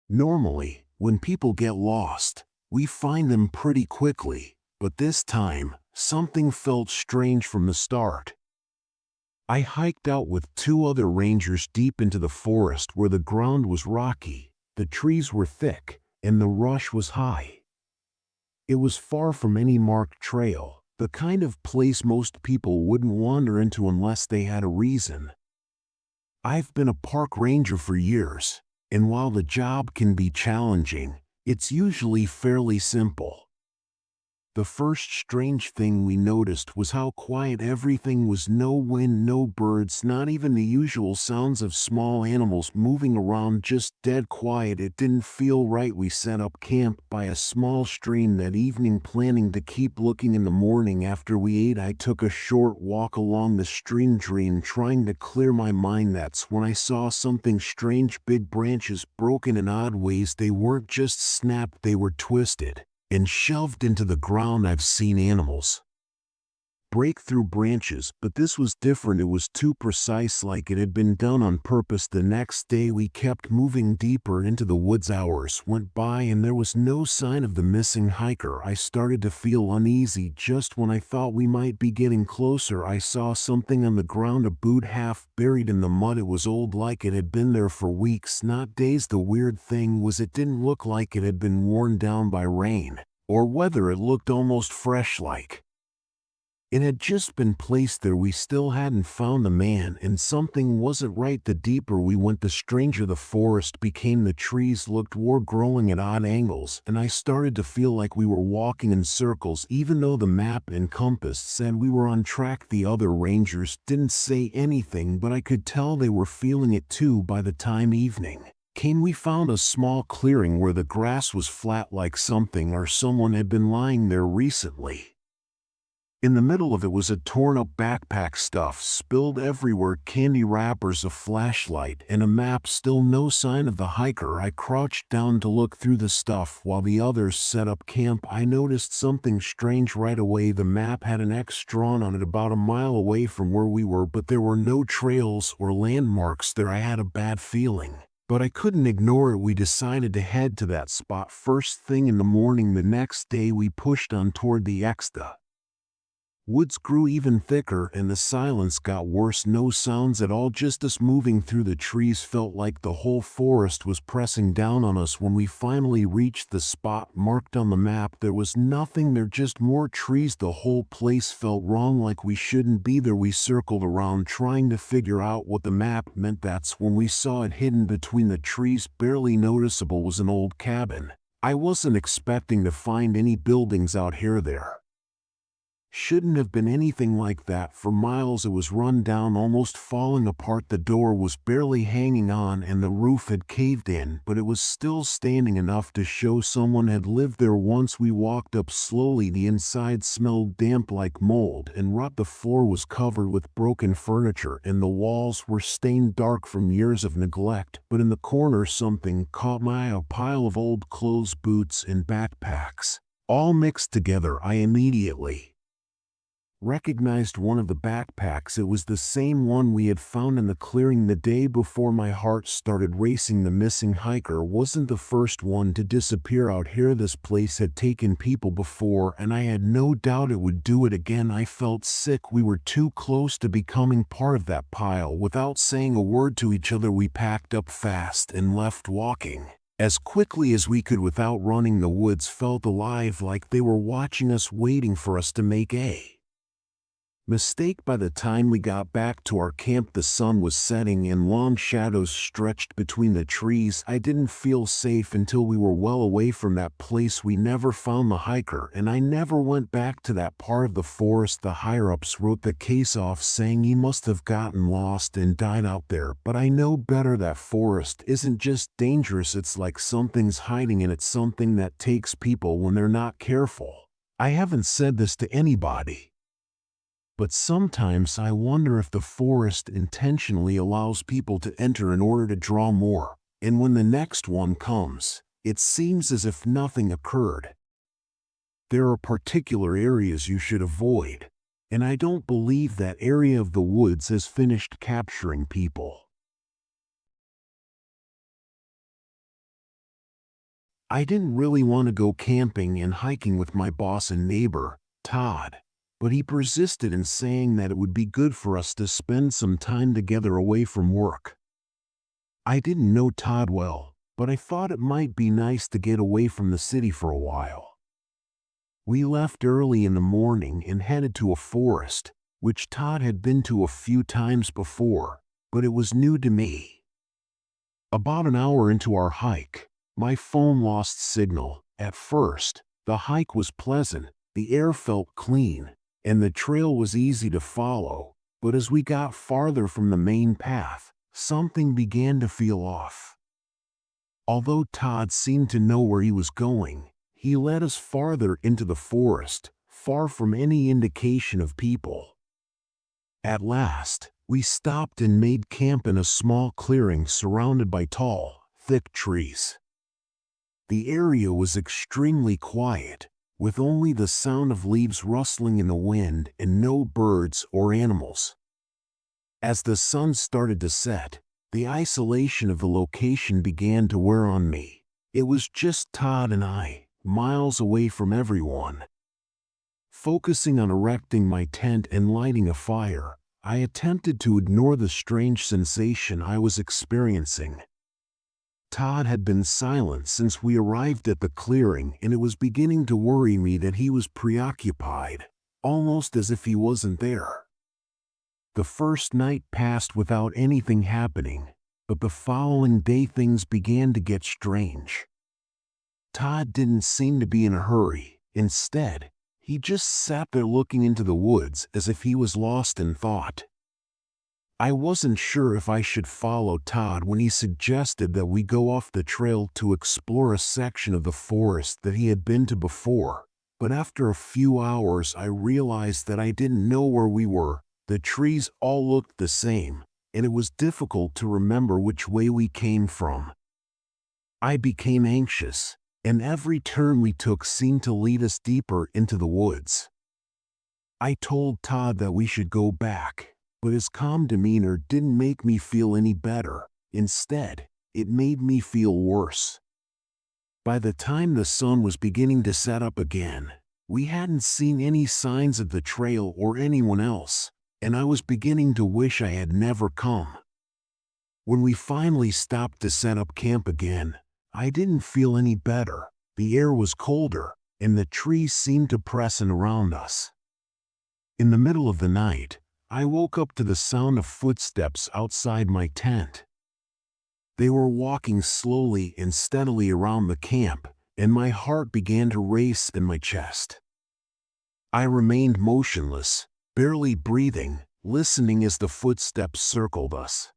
Normally, when people get lost, we find them pretty quickly, but this time, something felt strange from the start. I hiked out with 2 other rangers deep into the forest where the ground was rocky, the trees were thick, and the brush was high. It was far from any marked trail, the kind of place most people wouldn't wander into unless they had a reason. I've been a park ranger for years, and while the job can be challenging, it's usually fairly simple. The first strange thing we noticed was how quiet everything was. No wind, no birds, not even the usual sounds of small animals moving around, just dead quiet. It didn't feel right. We set up camp by a small stream that evening, planning to keep looking in the morning. After we ate, I took a short walk along the stream drain, trying to clear my mind. That's when I saw something strange. Big branches broken in odd ways. They weren't just snapped, they were twisted and shoved into the ground. I've seen animals break through branches, but this was different. It was too precise, like it had been done on purpose. The next day we kept moving deeper into the woods. Hours went by and there was no sign of the missing hiker. I started to feel uneasy. Just when I thought we might be getting closer, I saw something on the ground, a boot half buried in the mud. It was old, like it had been there for weeks, not days. The weird thing was it didn't look like it had been worn down by rain or weather. It looked almost fresh, like it had just been placed there. We still hadn't found the man, and something wasn't right. The deeper we went, the stranger the forest became. The trees looked were growing at odd angles, and I started to feel like we were walking in circles, even though the map and compass said we were on track. The other rangers didn't say anything, but I could tell they were feeling it too. By the time evening came, we found a small clearing where the grass was flat, like something or someone had been lying there recently. In the middle of it was a torn-up backpack, stuff spilled everywhere, candy wrappers, a flashlight, and a map. Still no sign of the hiker. I crouched down to look through the stuff while the others set up camp. I noticed something strange right away. The map had an X drawn on it about a mile away from where we were, but there were no trails or landmarks there. I had a bad feeling, but I couldn't ignore it. We decided to head to that spot first thing in the morning. The next day we pushed on toward the X. The woods grew even thicker and the silence got worse. No sounds at all, just us moving through the trees. Felt like the whole forest was pressing down on us. When we finally reached the spot marked on the map, there was nothing there, just more trees. The whole place felt wrong, like we shouldn't be there. We circled around trying to figure out what the map meant. That's when we saw it hidden between the trees, barely noticeable, was an old cabin. I wasn't expecting to find any buildings out here. There shouldn't have been anything like that. For miles it was run down, almost falling apart. The door was barely hanging on and the roof had caved in, but it was still standing enough to show someone had lived there once. We walked up slowly. The inside smelled damp like mold and rot. The floor was covered with broken furniture and the walls were stained dark from years of neglect. But in the corner something caught my eye, a pile of old clothes, boots, and backpacks, all mixed together. I immediately recognized one of the backpacks. It was the same one we had found in the clearing the day before. My heart started racing. The missing hiker wasn't the first one to disappear out here. This place had taken people before, and I had no doubt it would do it again. I felt sick. We were too close to becoming part of that pile. Without saying a word to each other, we packed up fast and left, walking as quickly as we could without running. The woods felt alive, like they were watching us, waiting for us to make a mistake. By the time we got back to our camp, the sun was setting and long shadows stretched between the trees. I didn't feel safe until we were well away from that place. We never found the hiker, and I never went back to that part of the forest. The higher-ups wrote the case off, saying he must have gotten lost and died out there. But I know better. That forest isn't just dangerous, it's like something's hiding in it, something that takes people when they're not careful. I haven't said this to anybody, but sometimes I wonder if the forest intentionally allows people to enter in order to draw more, and when the next one comes, it seems as if nothing occurred. There are particular areas you should avoid, and I don't believe that area of the woods has finished capturing people. I didn't really want to go camping and hiking with my boss and neighbor, Todd, but he persisted in saying that it would be good for us to spend some time together away from work. I didn't know Todd well, but I thought it might be nice to get away from the city for a while. We left early in the morning and headed to a forest, which Todd had been to a few times before, but it was new to me. About an hour into our hike, my phone lost signal. At first, the hike was pleasant, the air felt clean, and the trail was easy to follow, but as we got farther from the main path, something began to feel off. Although Todd seemed to know where he was going, he led us farther into the forest, far from any indication of people. At last, we stopped and made camp in a small clearing surrounded by tall, thick trees. The area was extremely quiet, with only the sound of leaves rustling in the wind and no birds or animals. As the sun started to set, the isolation of the location began to wear on me. It was just Todd and I, miles away from everyone. Focusing on erecting my tent and lighting a fire, I attempted to ignore the strange sensation I was experiencing. Todd had been silent since we arrived at the clearing, and it was beginning to worry me that he was preoccupied, almost as if he wasn't there. The first night passed without anything happening, but the following day things began to get strange. Todd didn't seem to be in a hurry. Instead, he just sat there looking into the woods as if he was lost in thought. I wasn't sure if I should follow Todd when he suggested that we go off the trail to explore a section of the forest that he had been to before, but after a few hours I realized that I didn't know where we were. The trees all looked the same, and it was difficult to remember which way we came from. I became anxious, and every turn we took seemed to lead us deeper into the woods. I told Todd that we should go back, but his calm demeanor didn't make me feel any better. Instead, it made me feel worse. By the time the sun was beginning to set up again, we hadn't seen any signs of the trail or anyone else, and I was beginning to wish I had never come. When we finally stopped to set up camp again, I didn't feel any better. The air was colder, and the trees seemed to press in around us. In the middle of the night, I woke up to the sound of footsteps outside my tent. They were walking slowly and steadily around the camp, and my heart began to race in my chest. I remained motionless, barely breathing, listening as the footsteps circled us.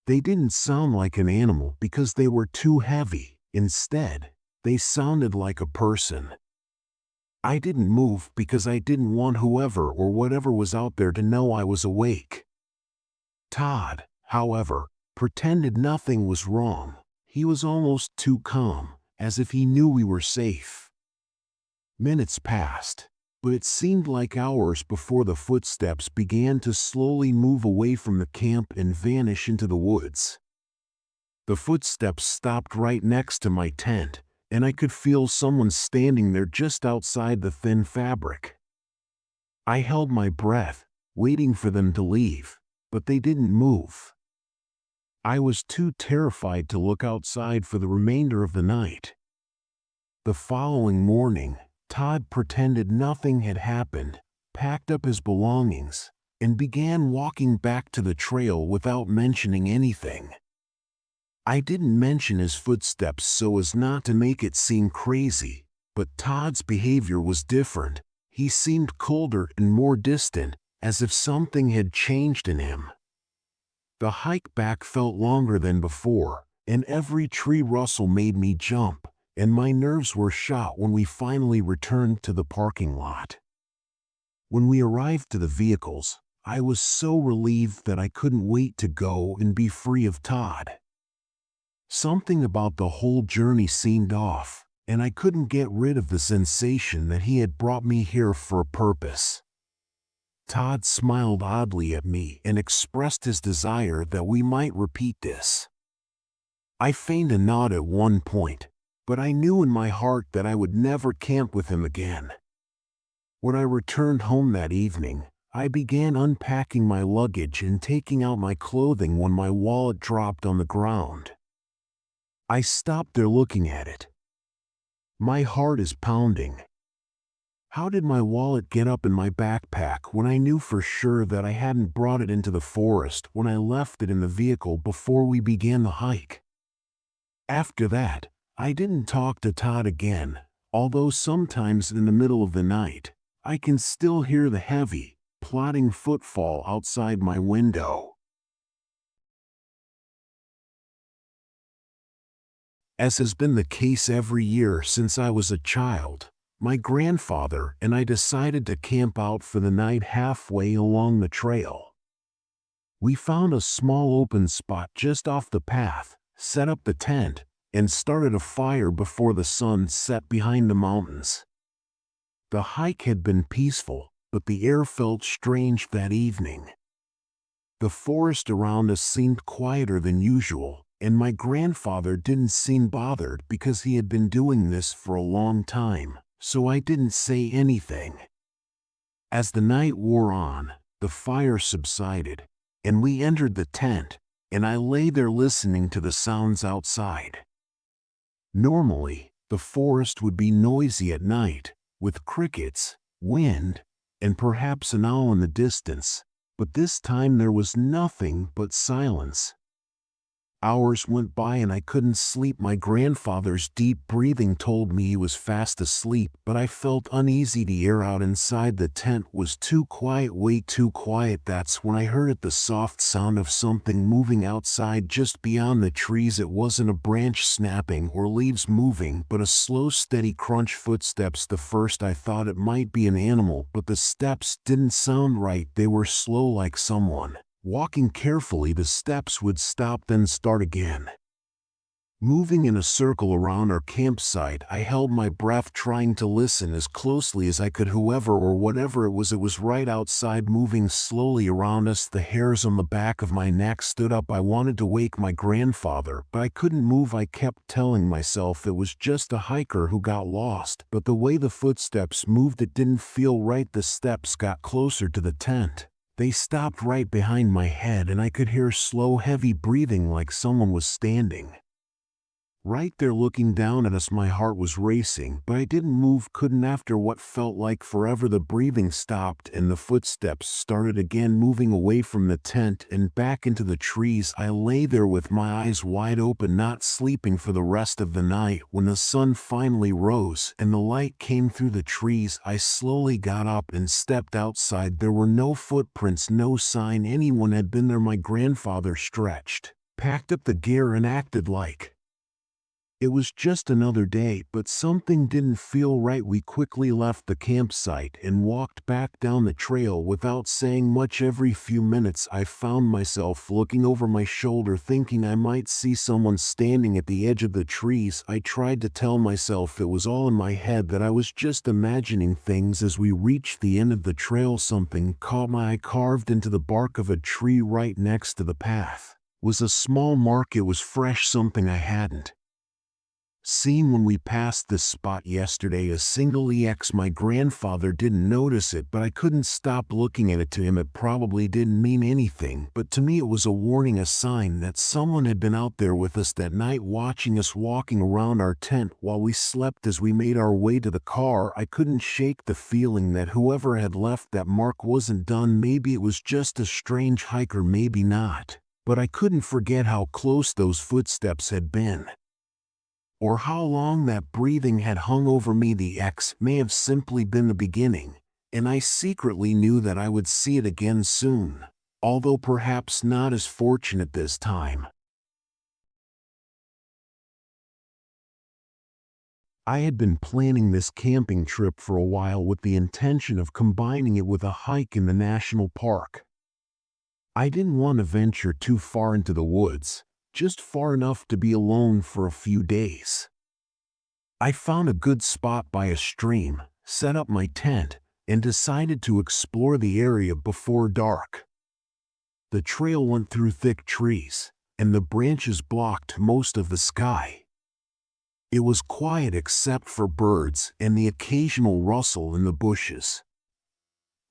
They didn't sound like an animal because they were too heavy. Instead, they sounded like a person. I didn't move because I didn't want whoever or whatever was out there to know I was awake. Todd, however, pretended nothing was wrong. He was almost too calm, as if he knew we were safe. Minutes passed, but it seemed like hours before the footsteps began to slowly move away from the camp and vanish into the woods. The footsteps stopped right next to my tent, and I could feel someone standing there just outside the thin fabric. I held my breath, waiting for them to leave, but they didn't move. I was too terrified to look outside for the remainder of the night. The following morning, Todd pretended nothing had happened, packed up his belongings, and began walking back to the trail without mentioning anything. I didn't mention his footsteps so as not to make it seem crazy, but Todd's behavior was different. He seemed colder and more distant, as if something had changed in him. The hike back felt longer than before, and every tree rustle made me jump, and my nerves were shot when we finally returned to the parking lot. When we arrived to the vehicles, I was so relieved that I couldn't wait to go and be free of Todd. Something about the whole journey seemed off, and I couldn't get rid of the sensation that he had brought me here for a purpose. Todd smiled oddly at me and expressed his desire that we might repeat this. I feigned a nod at one point, but I knew in my heart that I would never camp with him again. When I returned home that evening, I began unpacking my luggage and taking out my clothing when my wallet dropped on the ground. I stopped there looking at it. My heart is pounding. How did my wallet get up in my backpack when I knew for sure that I hadn't brought it into the forest when I left it in the vehicle before we began the hike? After that, I didn't talk to Todd again, although sometimes in the middle of the night, I can still hear the heavy, plodding footfall outside my window. As has been the case every year since I was a child, my grandfather and I decided to camp out for the night halfway along the trail. We found a small open spot just off the path, set up the tent, and started a fire before the sun set behind the mountains. The hike had been peaceful, but the air felt strange that evening. The forest around us seemed quieter than usual, and my grandfather didn't seem bothered because he had been doing this for a long time, so I didn't say anything. As the night wore on, the fire subsided, and we entered the tent, and I lay there listening to the sounds outside. Normally, the forest would be noisy at night, with crickets, wind, and perhaps an owl in the distance, but this time there was nothing but silence. Hours went by and I couldn't sleep. My grandfather's deep breathing told me he was fast asleep, but I felt uneasy. The air out inside the tent was too quiet, way too quiet. That's when I heard the soft sound of something moving outside just beyond the trees. It wasn't a branch snapping or leaves moving, but a slow, steady crunch. Footsteps. The first I thought it might be an animal, but the steps didn't sound right. They were slow, like someone walking carefully. The steps would stop then start again. Moving in a circle around our campsite, I held my breath, trying to listen as closely as I could. Whoever or whatever it was right outside, moving slowly around us. The hairs on the back of my neck stood up. I wanted to wake my grandfather, but I couldn't move. I kept telling myself it was just a hiker who got lost, but the way the footsteps moved, it didn't feel right. The steps got closer to the tent. They stopped right behind my head, and I could hear slow, heavy breathing like someone was standing Right there looking down at us, my heart was racing, but I didn't move, couldn't. After what felt like forever, the breathing stopped and the footsteps started again, moving away from the tent and back into the trees. I lay there with my eyes wide open, not sleeping for the rest of the night. When the sun finally rose and the light came through the trees, I slowly got up and stepped outside. There were no footprints, no sign anyone had been there. My grandfather stretched, packed up the gear, and acted like it was just another day, but something didn't feel right. We quickly left the campsite and walked back down the trail without saying much. Every few minutes I found myself looking over my shoulder, thinking I might see someone standing at the edge of the trees. I tried to tell myself it was all in my head, that I was just imagining things. As we reached the end of the trail, something caught my eye. Carved into the bark of a tree right next to the path was a small mark. It was fresh, something I hadn't seen when we passed this spot yesterday. A single X. My grandfather didn't notice it, but I couldn't stop looking at it. To him it probably didn't mean anything, but to me it was a warning, a sign that someone had been out there with us that night, watching us walking around our tent while we slept. As we made our way to the car, I couldn't shake the feeling that whoever had left that mark wasn't done. Maybe it was just a strange hiker, maybe not, but I couldn't forget how close those footsteps had been, or how long that breathing had hung over me. The X may have simply been the beginning, and I secretly knew that I would see it again soon, although perhaps not as fortunate this time. I had been planning this camping trip for a while with the intention of combining it with a hike in the national park. I didn't want to venture too far into the woods, just far enough to be alone for a few days. I found a good spot by a stream, set up my tent, and decided to explore the area before dark. The trail went through thick trees, and the branches blocked most of the sky. It was quiet except for birds and the occasional rustle in the bushes.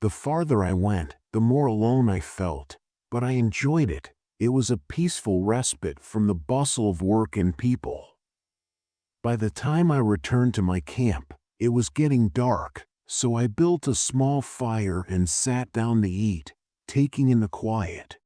The farther I went, the more alone I felt, but I enjoyed it. It was a peaceful respite from the bustle of work and people. By the time I returned to my camp, it was getting dark, so I built a small fire and sat down to eat, taking in the quiet.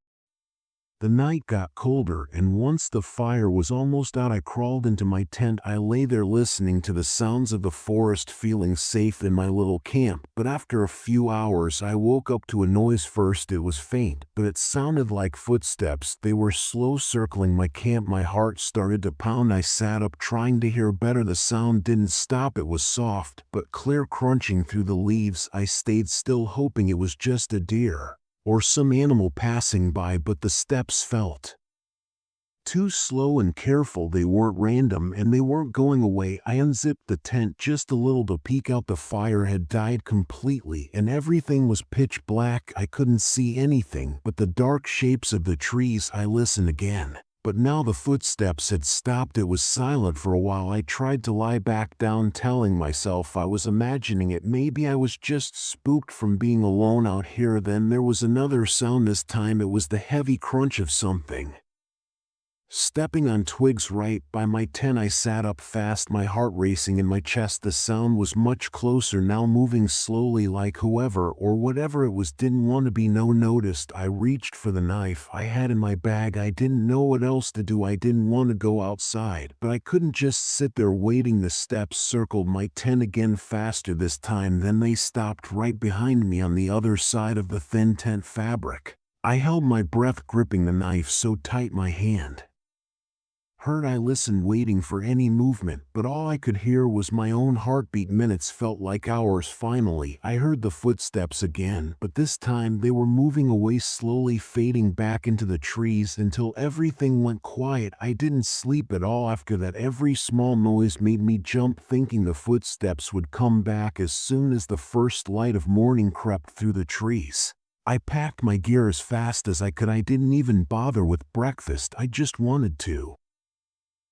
The night got colder, and once the fire was almost out, I crawled into my tent. I lay there listening to the sounds of the forest, feeling safe in my little camp. But after a few hours I woke up to a noise. First it was faint, but it sounded like footsteps. They were slow, circling my camp. My heart started to pound. I sat up, trying to hear better. The sound didn't stop. It was soft but clear, crunching through the leaves. I stayed still, hoping it was just a deer or some animal passing by, but the steps felt too slow and careful. They weren't random, and they weren't going away. I unzipped the tent just a little to peek out. The fire had died completely, and everything was pitch black. I couldn't see anything but the dark shapes of the trees. I listened again, but now the footsteps had stopped. It was silent for a while. I tried to lie back down, telling myself I was imagining it. Maybe I was just spooked from being alone out here. Then there was another sound. This time it was the heavy crunch of something stepping on twigs right by my tent. I sat up fast, my heart racing in my chest. The sound was much closer now, moving slowly, like whoever or whatever it was didn't want to be noticed. I reached for the knife I had in my bag. I didn't know what else to do. I didn't want to go outside, but I couldn't just sit there waiting. The steps circled my tent again, faster this time. Then they stopped right behind me on the other side of the thin tent fabric. I held my breath, gripping the knife so tight my hand hurt. I listened, waiting for any movement, but all I could hear was my own heartbeat. Minutes felt like hours. Finally, I heard the footsteps again, but this time they were moving away, slowly fading back into the trees until everything went quiet. I didn't sleep at all after that. Every small noise made me jump, thinking the footsteps would come back as soon as the first light of morning crept through the trees. I packed my gear as fast as I could. I didn't even bother with breakfast. I just wanted to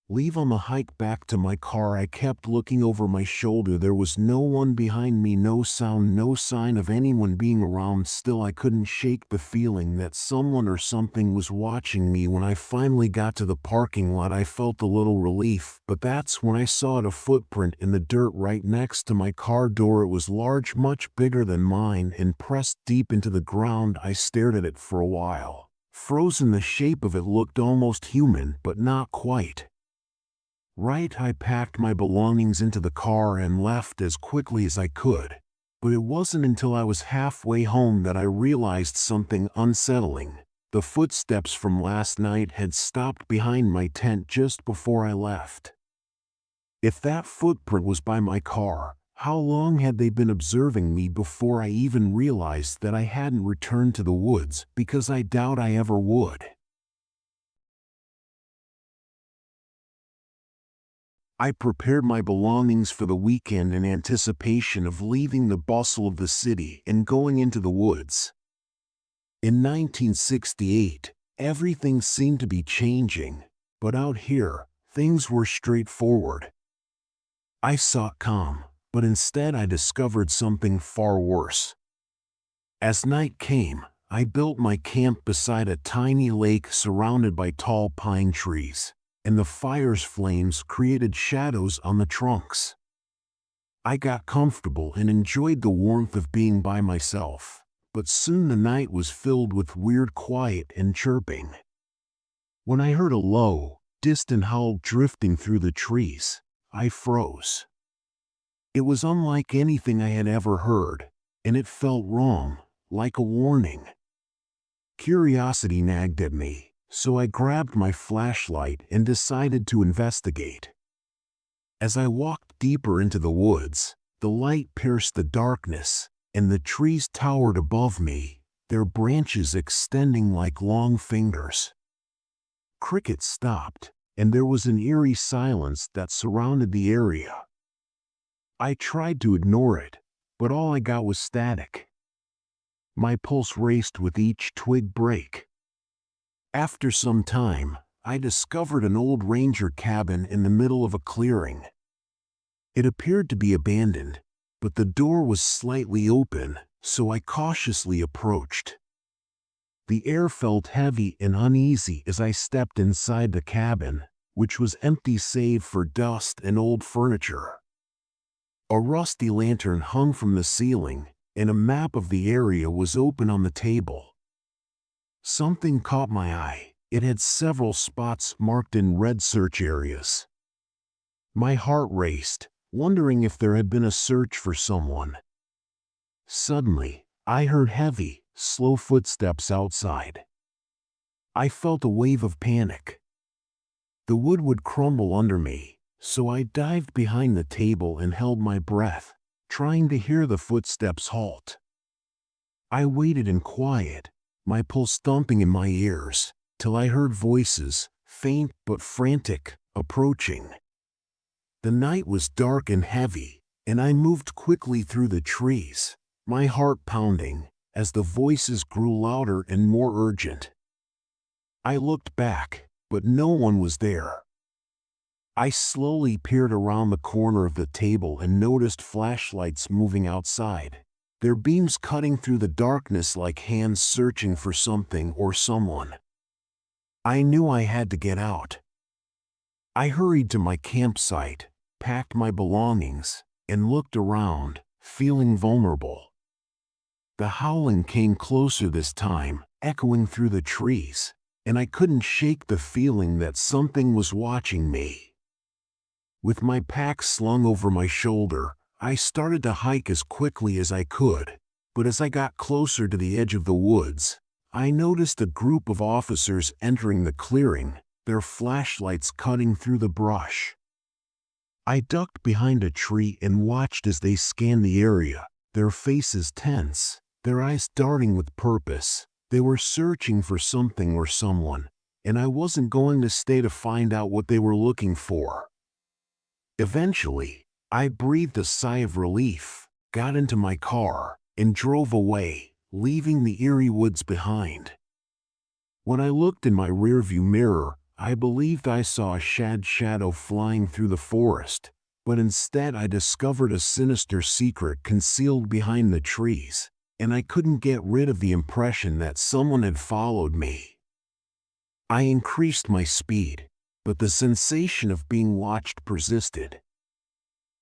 Leave on the hike back to my car. I kept looking over my shoulder. There was no one behind me, no sound, no sign of anyone being around. Still, I couldn't shake the feeling that someone or something was watching me. When I finally got to the parking lot, I felt a little relief, but that's when I saw a footprint in the dirt right next to my car door. It was large, much bigger than mine, and pressed deep into the ground. I stared at it for a while. Frozen, the shape of it looked almost human, but not quite. Right, I packed my belongings into the car and left as quickly as I could. But it wasn't until I was halfway home that I realized something unsettling. The footsteps from last night had stopped behind my tent just before I left. If that footprint was by my car, how long had they been observing me before I even realized that I hadn't returned to the woods? Because I doubt I ever would. I prepared my belongings for the weekend in anticipation of leaving the bustle of the city and going into the woods. In 1968, everything seemed to be changing, but out here, things were straightforward. I sought calm, but instead I discovered something far worse. As night came, I built my camp beside a tiny lake surrounded by tall pine trees, and the fire's flames created shadows on the trunks. I got comfortable and enjoyed the warmth of being by myself, but soon the night was filled with weird quiet and chirping. When I heard a low, distant howl drifting through the trees, I froze. It was unlike anything I had ever heard, and it felt wrong, like a warning. Curiosity nagged at me, so I grabbed my flashlight and decided to investigate. As I walked deeper into the woods, the light pierced the darkness, and the trees towered above me, their branches extending like long fingers. Crickets stopped, and there was an eerie silence that surrounded the area. I tried to ignore it, but all I got was static. My pulse raced with each twig break. After some time, I discovered an old ranger cabin in the middle of a clearing. It appeared to be abandoned, but the door was slightly open, so I cautiously approached. The air felt heavy and uneasy as I stepped inside the cabin, which was empty save for dust and old furniture. A rusty lantern hung from the ceiling, and a map of the area was open on the table. Something caught my eye. It had several spots marked in red search areas. My heart raced, wondering if there had been a search for someone. Suddenly, I heard heavy, slow footsteps outside. I felt a wave of panic. The wood would crumble under me, so I dived behind the table and held my breath, trying to hear the footsteps halt. I waited in quiet, my pulse thumping in my ears, till I heard voices, faint but frantic, approaching. The night was dark and heavy, and I moved quickly through the trees, my heart pounding, as the voices grew louder and more urgent. I looked back, but no one was there. I slowly peered around the corner of the table and noticed flashlights moving outside, their beams cutting through the darkness like hands searching for something or someone. I knew I had to get out. I hurried to my campsite, packed my belongings, and looked around, feeling vulnerable. The howling came closer this time, echoing through the trees, and I couldn't shake the feeling that something was watching me. With my pack slung over my shoulder, I started to hike as quickly as I could, but as I got closer to the edge of the woods, I noticed a group of officers entering the clearing, their flashlights cutting through the brush. I ducked behind a tree and watched as they scanned the area, their faces tense, their eyes darting with purpose. They were searching for something or someone, and I wasn't going to stay to find out what they were looking for. Eventually, I breathed a sigh of relief, got into my car, and drove away, leaving the eerie woods behind. When I looked in my rearview mirror, I believed I saw a shadow flying through the forest, but instead I discovered a sinister secret concealed behind the trees, and I couldn't get rid of the impression that someone had followed me. I increased my speed, but the sensation of being watched persisted.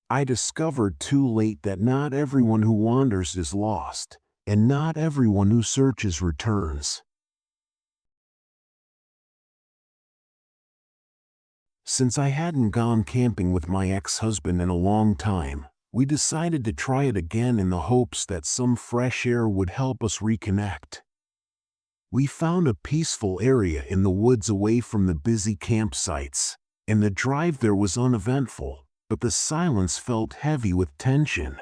I discovered too late that not everyone who wanders is lost, and not everyone who searches returns. Since I hadn't gone camping with my ex-husband in a long time, we decided to try it again in the hopes that some fresh air would help us reconnect. We found a peaceful area in the woods away from the busy campsites, and the drive there was uneventful, but the silence felt heavy with tension.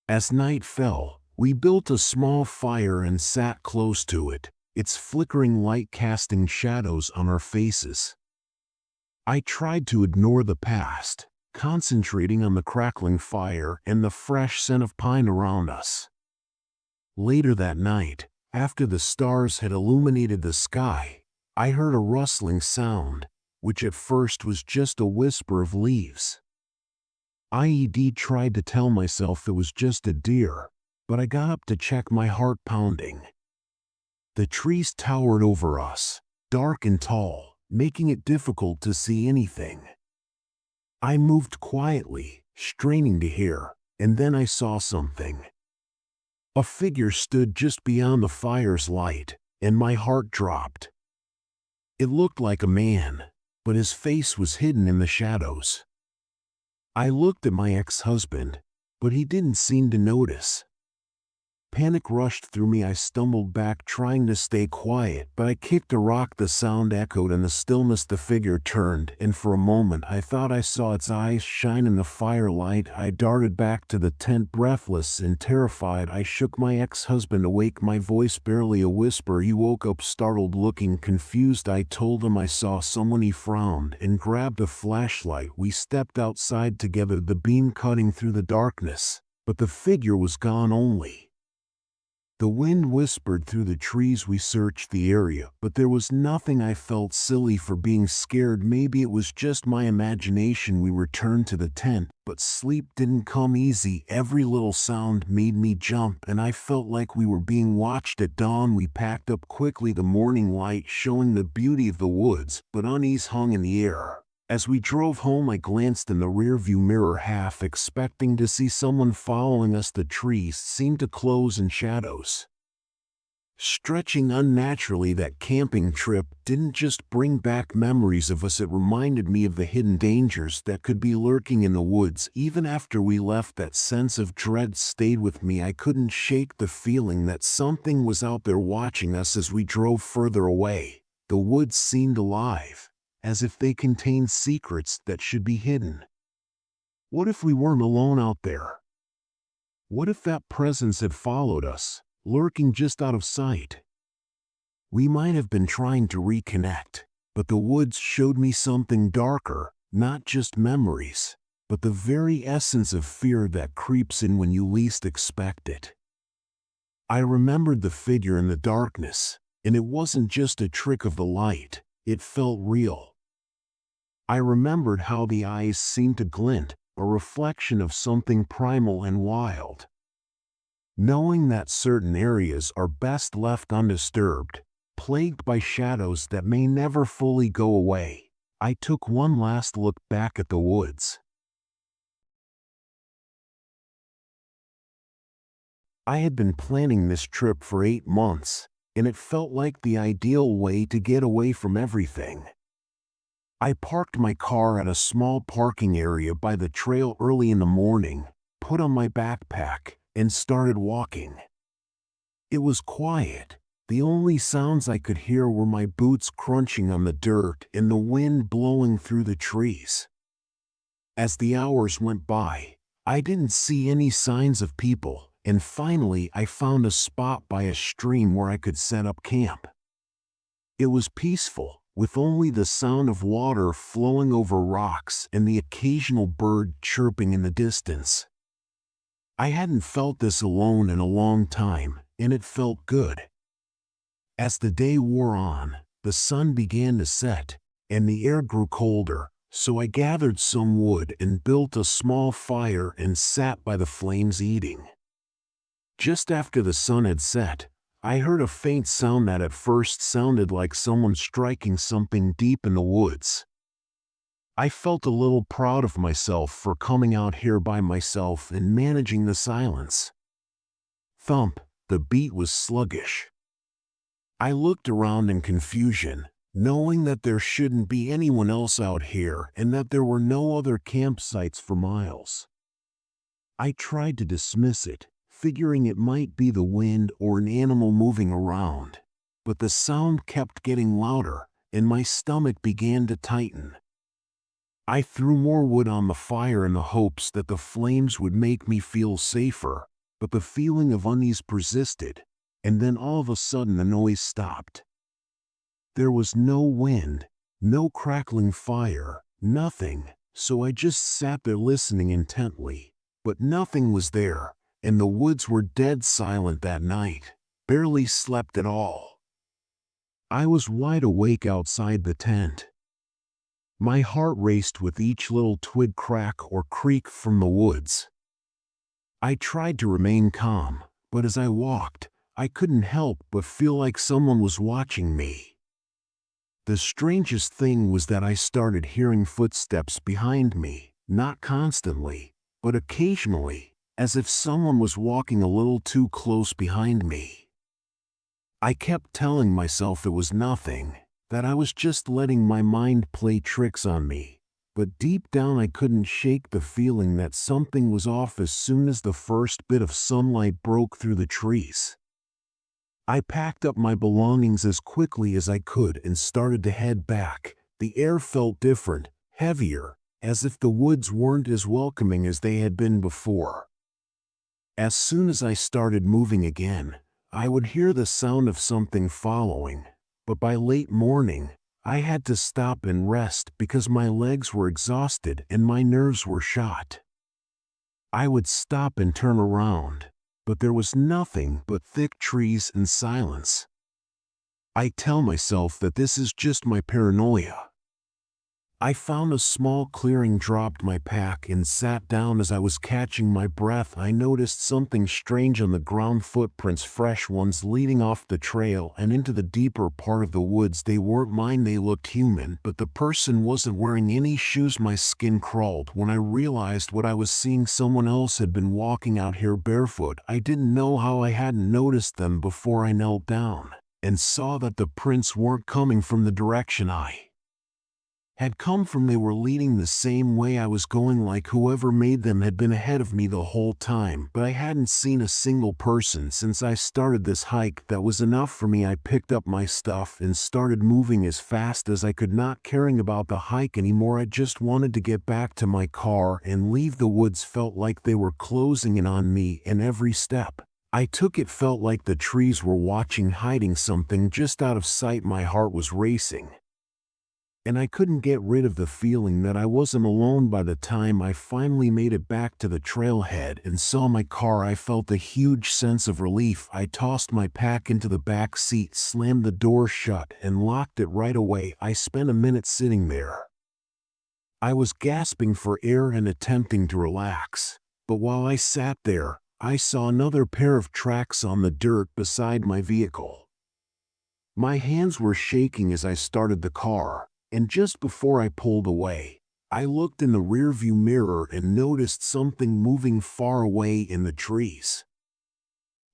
As night fell, we built a small fire and sat close to it, its flickering light casting shadows on our faces. I tried to ignore the past, concentrating on the crackling fire and the fresh scent of pine around us. Later that night, after the stars had illuminated the sky, I heard a rustling sound, which at first was just a whisper of leaves. I tried to tell myself it was just a deer, but I got up to check, my heart pounding. The trees towered over us, dark and tall, making it difficult to see anything. I moved quietly, straining to hear, and then I saw something. A figure stood just beyond the fire's light, and my heart dropped. It looked like a man, but his face was hidden in the shadows. I looked at my ex-husband, but he didn't seem to notice. Panic rushed through me. I stumbled back, trying to stay quiet, but I kicked a rock. The sound echoed in the stillness. The figure turned, and for a moment I thought I saw its eyes shine in the firelight. I darted back to the tent, breathless and terrified. I shook my ex-husband awake, my voice barely a whisper. He woke up, startled, looking confused. I told him I saw someone. He frowned and grabbed a flashlight. We stepped outside together, the beam cutting through the darkness, but the figure was gone. Only the wind whispered through the trees. We searched the area, but there was nothing. I felt silly for being scared. Maybe it was just my imagination. We returned to the tent, but sleep didn't come easy. Every little sound made me jump, and I felt like we were being watched. At dawn, we packed up quickly, the morning light showing the beauty of the woods, but unease hung in the air. As we drove home, I glanced in the rearview mirror, half expecting to see someone following us. The trees seemed to close in shadows, stretching unnaturally. That camping trip didn't just bring back memories of us, it reminded me of the hidden dangers that could be lurking in the woods. Even after we left, that sense of dread stayed with me. I couldn't shake the feeling that something was out there watching us. As we drove further away, the woods seemed alive, as if they contained secrets that should be hidden. What if we weren't alone out there? What if that presence had followed us, lurking just out of sight? We might have been trying to reconnect, but the woods showed me something darker, not just memories, but the very essence of fear that creeps in when you least expect it. I remembered the figure in the darkness, and it wasn't just a trick of the light, it felt real. I remembered how the eyes seemed to glint, a reflection of something primal and wild. Knowing that certain areas are best left undisturbed, plagued by shadows that may never fully go away, I took one last look back at the woods. I had been planning this trip for 8 months, and it felt like the ideal way to get away from everything. I parked my car at a small parking area by the trail early in the morning, put on my backpack, and started walking. It was quiet. The only sounds I could hear were my boots crunching on the dirt and the wind blowing through the trees. As the hours went by, I didn't see any signs of people, and finally I found a spot by a stream where I could set up camp. It was peaceful, with only the sound of water flowing over rocks and the occasional bird chirping in the distance. I hadn't felt this alone in a long time, and it felt good. As the day wore on, the sun began to set, and the air grew colder, so I gathered some wood and built a small fire and sat by the flames eating. Just after the sun had set, I heard a faint sound that at first sounded like someone striking something deep in the woods. I felt a little proud of myself for coming out here by myself and managing the silence. Thump, the beat was sluggish. I looked around in confusion, knowing that there shouldn't be anyone else out here and that there were no other campsites for miles. I tried to dismiss it, figuring it might be the wind or an animal moving around, but the sound kept getting louder, and my stomach began to tighten. I threw more wood on the fire in the hopes that the flames would make me feel safer, but the feeling of unease persisted, and then all of a sudden the noise stopped. There was no wind, no crackling fire, nothing, so I just sat there listening intently, but nothing was there, and the woods were dead silent that night. Barely slept at all. I was wide awake outside the tent. My heart raced with each little twig crack or creak from the woods. I tried to remain calm, but as I walked, I couldn't help but feel like someone was watching me. The strangest thing was that I started hearing footsteps behind me, not constantly, but occasionally, as if someone was walking a little too close behind me. I kept telling myself it was nothing, that I was just letting my mind play tricks on me, but deep down I couldn't shake the feeling that something was off as soon as the first bit of sunlight broke through the trees. I packed up my belongings as quickly as I could and started to head back. The air felt different, heavier, as if the woods weren't as welcoming as they had been before. As soon as I started moving again, I would hear the sound of something following, but by late morning, I had to stop and rest because my legs were exhausted and my nerves were shot. I would stop and turn around, but there was nothing but thick trees and silence. I tell myself that this is just my paranoia. I found a small clearing, dropped my pack, and sat down. As I was catching my breath, I noticed something strange on the ground, footprints, fresh ones leading off the trail and into the deeper part of the woods. They weren't mine, they looked human, but the person wasn't wearing any shoes. My skin crawled when I realized what I was seeing. Someone else had been walking out here barefoot. I didn't know how I hadn't noticed them before. I knelt down and saw that the prints weren't coming from the direction I had come from. They were leading the same way I was going, like whoever made them had been ahead of me the whole time, but I hadn't seen a single person since I started this hike. That was enough for me. I picked up my stuff and started moving as fast as I could, not caring about the hike anymore. I just wanted to get back to my car and leave. The woods felt like they were closing in on me, and every step I took, it felt like the trees were watching, hiding something just out of sight. My heart was racing, and I couldn't get rid of the feeling that I wasn't alone. By the time I finally made it back to the trailhead and saw my car, I felt a huge sense of relief. I tossed my pack into the back seat, slammed the door shut, and locked it right away. I spent a minute sitting there. I was gasping for air and attempting to relax, but while I sat there, I saw another pair of tracks on the dirt beside my vehicle. My hands were shaking as I started the car, and just before I pulled away, I looked in the rearview mirror and noticed something moving far away in the trees.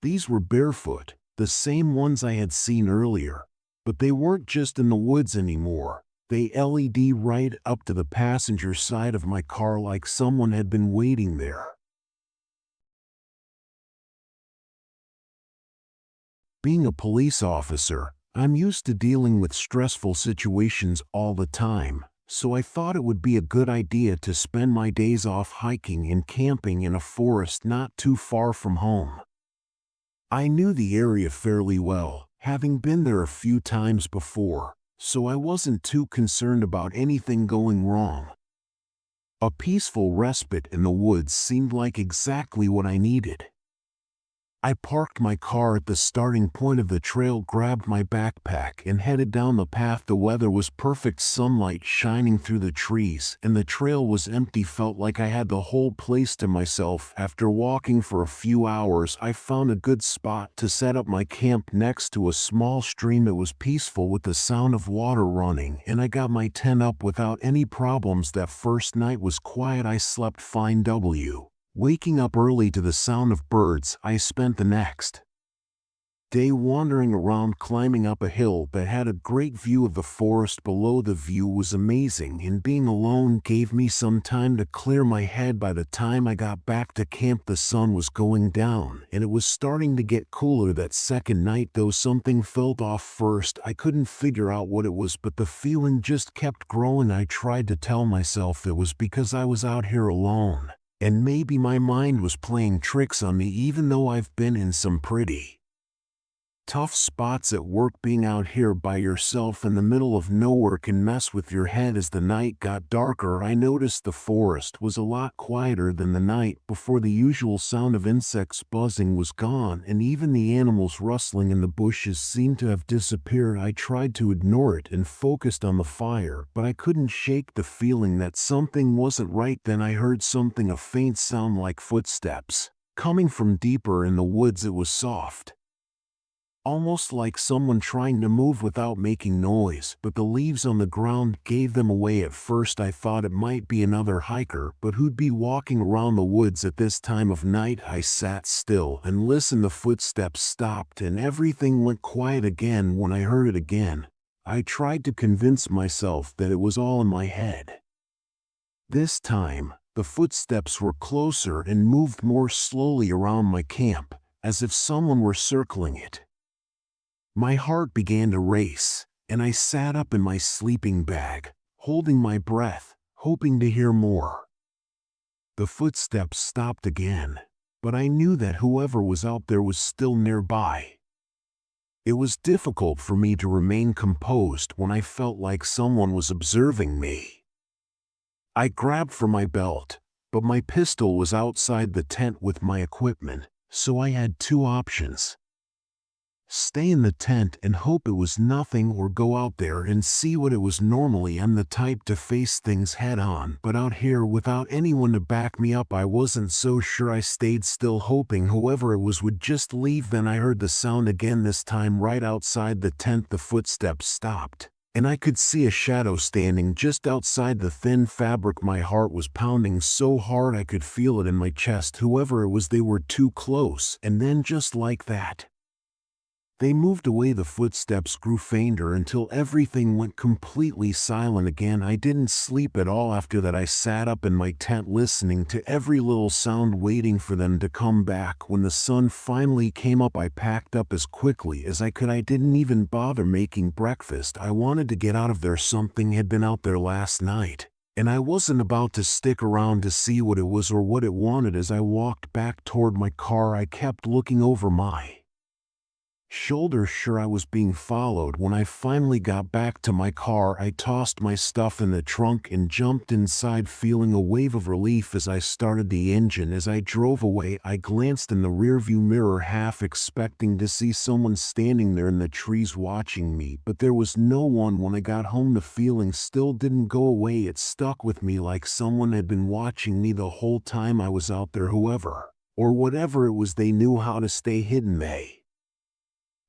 These were barefoot, the same ones I had seen earlier, but they weren't just in the woods anymore. They led right up to the passenger side of my car, like someone had been waiting there. Being a police officer, I'm used to dealing with stressful situations all the time, so I thought it would be a good idea to spend my days off hiking and camping in a forest not too far from home. I knew the area fairly well, having been there a few times before, so I wasn't too concerned about anything going wrong. A peaceful respite in the woods seemed like exactly what I needed. I parked my car at the starting point of the trail, grabbed my backpack, and headed down the path. The weather was perfect, sunlight shining through the trees, and the trail was empty. Felt like I had the whole place to myself. After walking for a few hours, I found a good spot to set up my camp next to a small stream. It was peaceful with the sound of water running, and I got my tent up without any problems. That first night was quiet. I slept fine. Waking up early to the sound of birds, I spent the next day wandering around, climbing up a hill that had a great view of the forest below. The view was amazing, and being alone gave me some time to clear my head. By the time I got back to camp, the sun was going down, and it was starting to get cooler. That second night, though, something felt off. First, I couldn't figure out what it was, but the feeling just kept growing. I tried to tell myself it was because I was out here alone, and maybe my mind was playing tricks on me. Even though I've been in some pretty tough spots at work, being out here by yourself in the middle of nowhere can mess with your head. As the night got darker, I noticed the forest was a lot quieter than the night before. The usual sound of insects buzzing was gone, and even the animals rustling in the bushes seemed to have disappeared. I tried to ignore it and focused on the fire, but I couldn't shake the feeling that something wasn't right. Then I heard something, a faint sound like footsteps, coming from deeper in the woods. It was soft, almost like someone trying to move without making noise, but the leaves on the ground gave them away. At first I thought it might be another hiker, but who'd be walking around the woods at this time of night? I sat still and listened. The footsteps stopped and everything went quiet again. When I heard it again, I tried to convince myself that it was all in my head. This time, the footsteps were closer and moved more slowly around my camp, as if someone were circling it. My heart began to race, and I sat up in my sleeping bag, holding my breath, hoping to hear more. The footsteps stopped again, but I knew that whoever was out there was still nearby. It was difficult for me to remain composed when I felt like someone was observing me. I grabbed for my belt, but my pistol was outside the tent with my equipment, so I had two options: stay in the tent and hope it was nothing, or go out there and see what it was. Normally I'm the type to face things head on, but out here without anyone to back me up, I wasn't so sure. I stayed still, hoping whoever it was would just leave. Then I heard the sound again, this time right outside the tent. The footsteps stopped, and I could see a shadow standing just outside the thin fabric. My heart was pounding so hard I could feel it in my chest. Whoever it was, they were too close, and then just like that, they moved away. The footsteps grew fainter until everything went completely silent again. I didn't sleep at all after that. I sat up in my tent listening to every little sound, waiting for them to come back. When the sun finally came up, I packed up as quickly as I could. I didn't even bother making breakfast. I wanted to get out of there. Something had been out there last night, and I wasn't about to stick around to see what it was or what it wanted. As I walked back toward my car, I kept looking over my shoulder, sure I was being followed. When I finally got back to my car, I tossed my stuff in the trunk and jumped inside, feeling a wave of relief as I started the engine. As I drove away, I glanced in the rearview mirror, half expecting to see someone standing there in the trees watching me, but there was no one. When I got home, the feeling still didn't go away. It stuck with me like someone had been watching me the whole time I was out there. Whoever or whatever it was, they knew how to stay hidden. They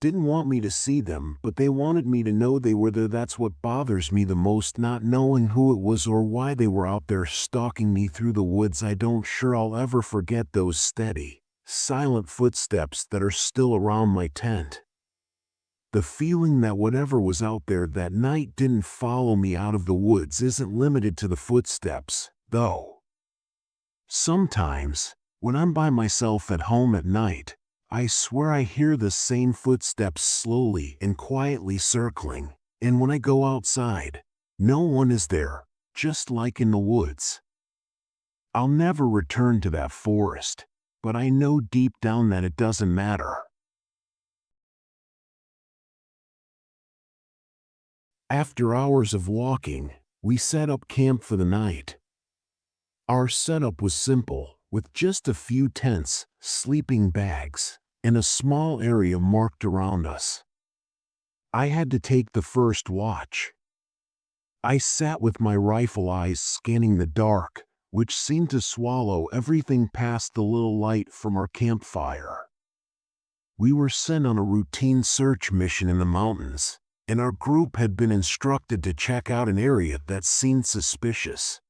didn't want me to see them, but they wanted me to know they were there. That's what bothers me the most, not knowing who it was or why they were out there stalking me through the woods. I don't sure I'll ever forget those steady, silent footsteps that are still around my tent. The feeling that whatever was out there that night didn't follow me out of the woods isn't limited to the footsteps, though. Sometimes, when I'm by myself at home at night, I swear I hear the same footsteps slowly and quietly circling, and when I go outside, no one is there, just like in the woods. I'll never return to that forest, but I know deep down that it doesn't matter. After hours of walking, we set up camp for the night. Our setup was simple, with just a few tents, sleeping bags, and a small area marked around us. I had to take the first watch. I sat with my rifle eyes scanning the dark, which seemed to swallow everything past the little light from our campfire. We were sent on a routine search mission in the mountains, and our group had been instructed to check out an area that seemed suspicious.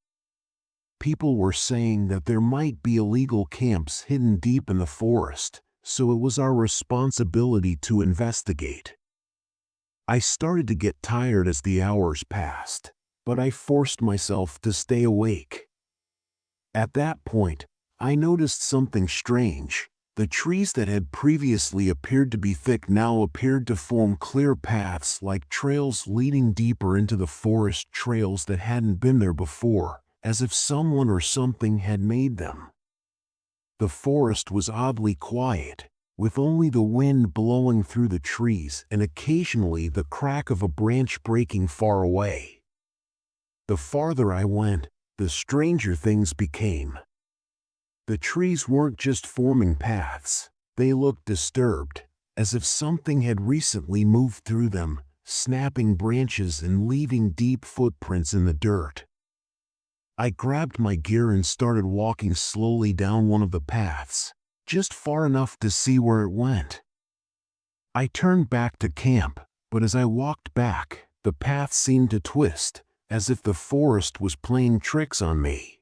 People were saying that there might be illegal camps hidden deep in the forest, so it was our responsibility to investigate. I started to get tired as the hours passed, but I forced myself to stay awake. At that point, I noticed something strange. The trees that had previously appeared to be thick now appeared to form clear paths like trails leading deeper into the forest, trails that hadn't been there before, as if someone or something had made them. The forest was oddly quiet, with only the wind blowing through the trees and occasionally the crack of a branch breaking far away. The farther I went, the stranger things became. The trees weren't just forming paths, they looked disturbed, as if something had recently moved through them, snapping branches and leaving deep footprints in the dirt. I grabbed my gear and started walking slowly down one of the paths, just far enough to see where it went. I turned back to camp, but as I walked back, the path seemed to twist, as if the forest was playing tricks on me.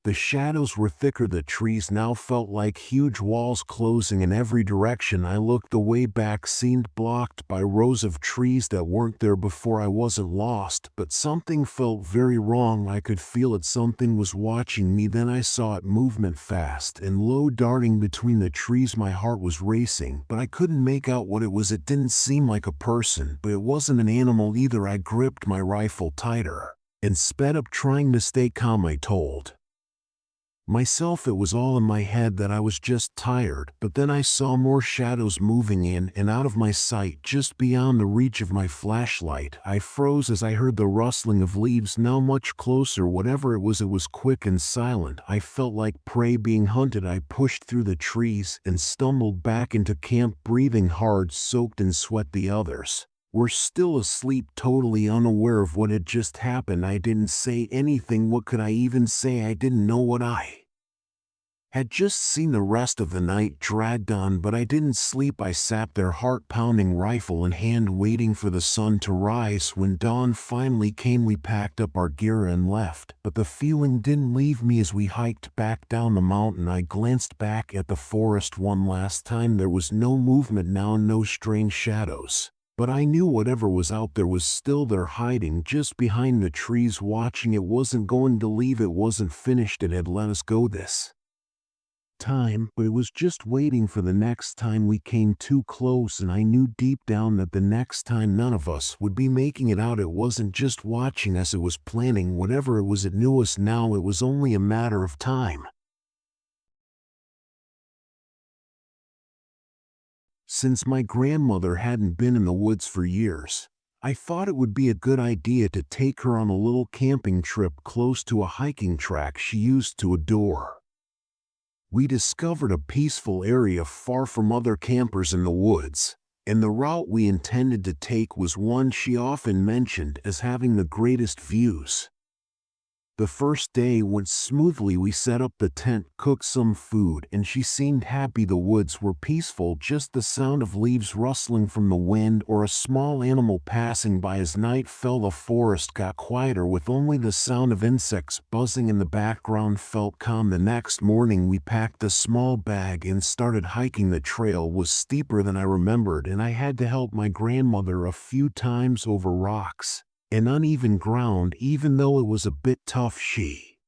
The shadows were thicker, the trees now felt like huge walls closing in every direction I looked. The way back seemed blocked by rows of trees that weren't there before. I wasn't lost, but something felt very wrong. I could feel it, something was watching me. Then I saw it, movement fast and low, darting between the trees. My heart was racing, but I couldn't make out what it was. It didn't seem like a person, but it wasn't an animal either. I gripped my rifle tighter and sped up, trying to stay calm. I told myself it was all in my head, that I was just tired, but then I saw more shadows moving in and out of my sight, just beyond the reach of my flashlight. I froze as I heard the rustling of leaves, now much closer. Whatever it was quick and silent. I felt like prey being hunted. I pushed through the trees and stumbled back into camp, breathing hard, soaked in sweat. The others were still asleep, totally unaware of what had just happened. I didn't say anything. What could I even say? I didn't know what I had just seen. The rest of the night dragged on, but I didn't sleep. I sat there, heart pounding, rifle in hand, waiting for the sun to rise. When dawn finally came, we packed up our gear and left, but the feeling didn't leave me. As we hiked back down the mountain, I glanced back at the forest one last time. There was no movement now, no strange shadows. But I knew whatever was out there was still there, hiding just behind the trees, watching. It wasn't going to leave. It wasn't finished. It had let us go this time, but it was just waiting for the next time. We came too close, and I knew deep down that the next time none of us would be making it out. It wasn't just watching us, it was planning. Whatever it was, it knew us now. It was only a matter of time. Since my grandmother hadn't been in the woods for years, I thought it would be a good idea to take her on a little camping trip close to a hiking track she used to adore. We discovered a peaceful area far from other campers in the woods, and the route we intended to take was one she often mentioned as having the greatest views. The first day went smoothly. We set up the tent, cooked some food, and she seemed happy. The woods were peaceful, just the sound of leaves rustling from the wind or a small animal passing by. As night fell, the forest got quieter, with only the sound of insects buzzing in the background. Felt calm. The next morning we packed a small bag and started hiking. The trail was steeper than I remembered, and I had to help my grandmother a few times over rocks and uneven ground. Even though it was a bit tough, she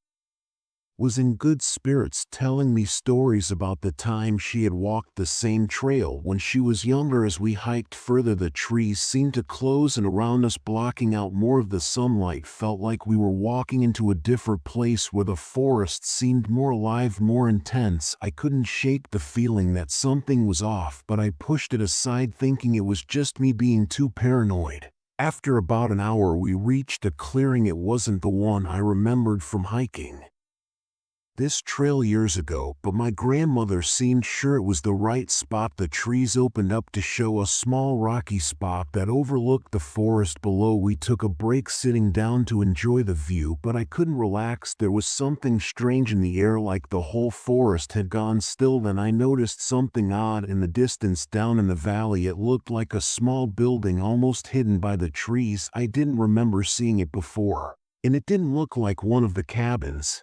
was in good spirits, telling me stories about the time she had walked the same trail when she was younger. As we hiked further, the trees seemed to close in around us, blocking out more of the sunlight. Felt like we were walking into a different place, where the forest seemed more alive, more intense. I couldn't shake the feeling that something was off, but I pushed it aside, thinking it was just me being too paranoid. After about an hour, we reached a clearing. It wasn't the one I remembered from hiking. this trail years ago, but my grandmother seemed sure it was the right spot. The trees opened up to show a small rocky spot that overlooked the forest below. We took a break sitting down to enjoy the view, but I couldn't relax. There was something strange in the air, like the whole forest had gone still. Then I noticed something odd in the distance down in the valley. It looked like a small building almost hidden by the trees. I didn't remember seeing it before, and it didn't look like one of the cabins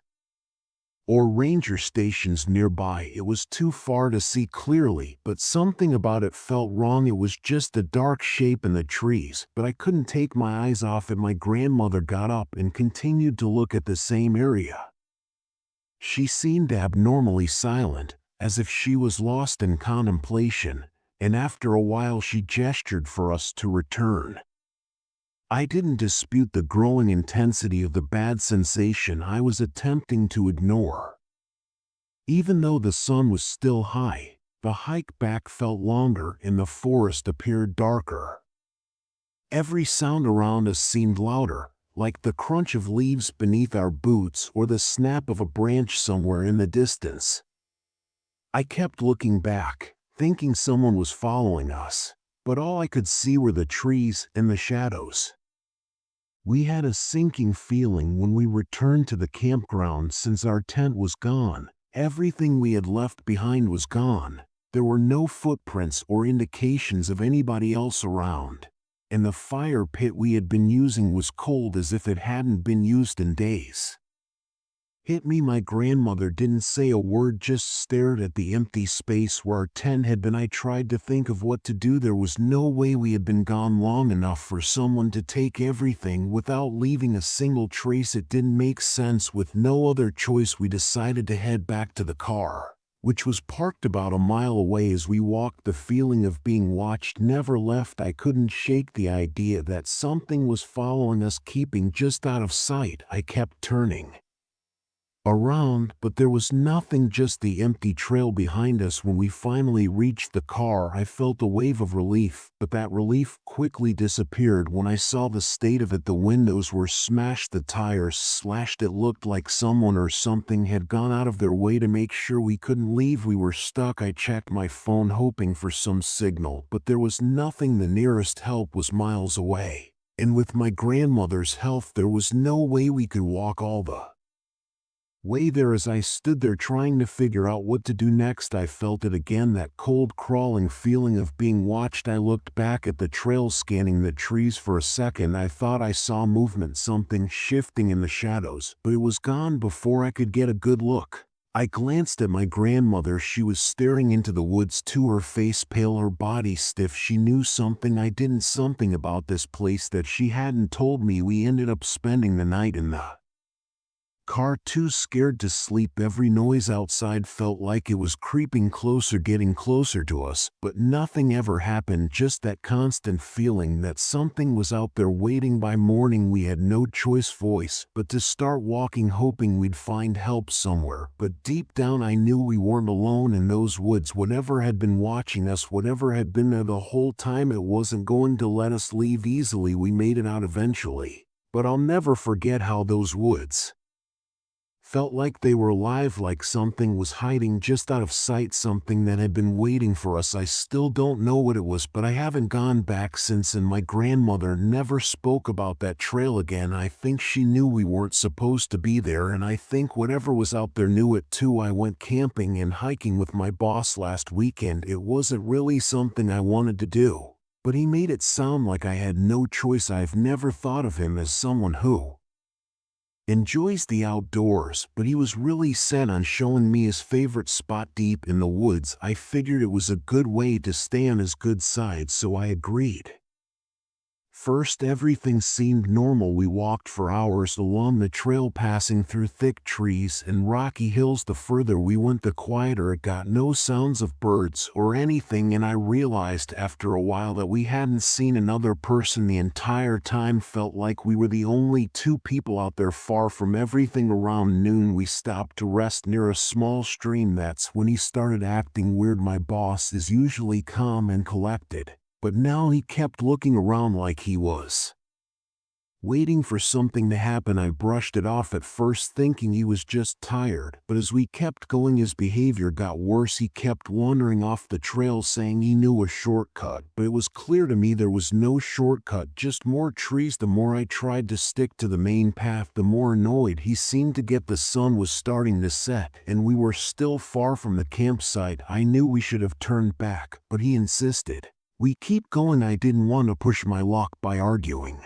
or ranger stations nearby. It was too far to see clearly, but something about it felt wrong. It was just a dark shape in the trees, but I couldn't take my eyes off it. My grandmother got up and continued to look at the same area. She seemed abnormally silent, as if she was lost in contemplation, and after a while she gestured for us to return. I didn't dispute the growing intensity of the bad sensation I was attempting to ignore. Even though the sun was still high, the hike back felt longer and the forest appeared darker. Every sound around us seemed louder, like the crunch of leaves beneath our boots or the snap of a branch somewhere in the distance. I kept looking back, thinking someone was following us, but all I could see were the trees and the shadows. We had a sinking feeling when we returned to the campground. Since our tent was gone, everything we had left behind was gone. There were no footprints or indications of anybody else around, and the fire pit we had been using was cold as if it hadn't been used in days. Hit me. My grandmother didn't say a word, just stared at the empty space where our tent had been. I tried to think of what to do. There was no way we had been gone long enough for someone to take everything without leaving a single trace. It didn't make sense. With no other choice, we decided to head back to the car, which was parked about a mile away. As we walked, the feeling of being watched never left. I couldn't shake the idea that something was following us, keeping just out of sight. I kept turning around, but there was nothing, just the empty trail behind us. When we finally reached the car, I felt a wave of relief, but that relief quickly disappeared when I saw the state of it. The windows were smashed, the tires slashed. It looked like someone or something had gone out of their way to make sure we couldn't leave. We were stuck. I checked my phone hoping for some signal, but there was nothing. The nearest help was miles away, and with my grandmother's health, there was no way we could walk all the way there. As I stood there trying to figure out what to do next, I felt it again, that cold, crawling feeling of being watched. I looked back at the trail, scanning the trees for a second. I thought I saw movement, something shifting in the shadows, but it was gone before I could get a good look. I glanced at my grandmother. She was staring into the woods too, her face pale, her body stiff. She knew something I didn't, something about this place that she hadn't told me. We ended up spending the night in the car, too scared to sleep. Every noise outside felt like it was creeping closer, getting closer to us, but nothing ever happened. Just that constant feeling that something was out there waiting. By morning, we had no choice but to start walking, hoping we'd find help somewhere. But deep down, I knew we weren't alone in those woods. Whatever had been watching us, whatever had been there the whole time, it wasn't going to let us leave easily. We made it out eventually, but I'll never forget how those woods felt like they were alive, like something was hiding just out of sight, something that had been waiting for us. I still don't know what it was, but I haven't gone back since, and my grandmother never spoke about that trail again. I think she knew we weren't supposed to be there, and I think whatever was out there knew it too. I went camping and hiking with my boss last weekend. It wasn't really something I wanted to do, but he made it sound like I had no choice. I've never thought of him as someone who enjoys the outdoors, but he was really set on showing me his favorite spot deep in the woods. I figured it was a good way to stay on his good side, so I agreed. First, everything seemed normal. We walked for hours along the trail, passing through thick trees and rocky hills. The further we went, the quieter it got. No sounds of birds or anything, and I realized after a while that we hadn't seen another person the entire time. Felt like we were the only two people out there, far from everything. Around noon, we stopped to rest near a small stream. That's when he started acting weird. My boss is usually calm and collected, but now he kept looking around like he was Waiting for something to happen, I brushed it off at first, thinking he was just tired, but as we kept going his behavior got worse. He kept wandering off the trail saying he knew a shortcut, but it was clear to me there was no shortcut, just more trees. The more I tried to stick to the main path, the more annoyed he seemed to get. The sun was starting to set, and we were still far from the campsite. I knew we should have turned back, but he insisted we keep going. I didn't want to push my luck by arguing,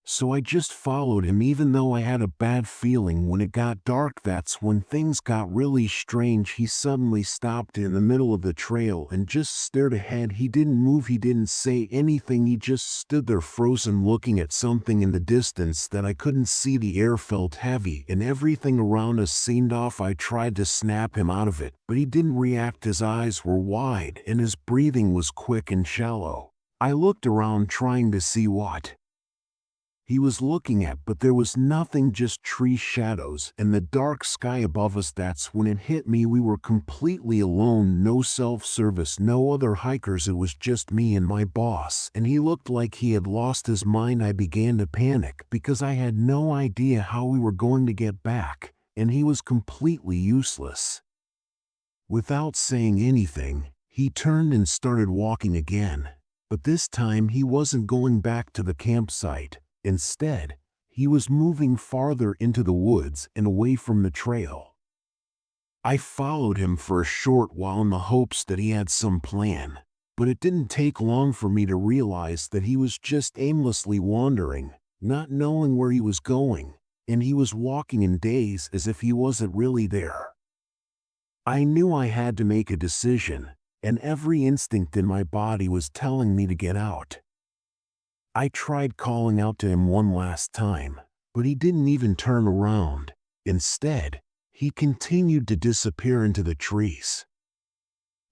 so I just followed him, even though I had a bad feeling. When it got dark, that's when things got really strange. He suddenly stopped in the middle of the trail and just stared ahead. He didn't move, he didn't say anything, he just stood there frozen, looking at something in the distance that I couldn't see. The air felt heavy and everything around us seemed off. I tried to snap him out of it, but he didn't react. His eyes were wide and his breathing was quick and shallow. I looked around trying to see what he was looking at, but there was nothing, just tree shadows and the dark sky above us. That's when it hit me. We were completely alone, no self-service, no other hikers. It was just me and my boss, and he looked like he had lost his mind. I began to panic because I had no idea how we were going to get back, and he was completely useless. Without saying anything, he turned and started walking again, but this time he wasn't going back to the campsite. Instead, he was moving farther into the woods and away from the trail. I followed him for a short while in the hopes that he had some plan, but it didn't take long for me to realize that he was just aimlessly wandering, not knowing where he was going, and he was walking in daze as if he wasn't really there. I knew I had to make a decision, and every instinct in my body was telling me to get out. I tried calling out to him one last time, but he didn't even turn around. Instead, he continued to disappear into the trees.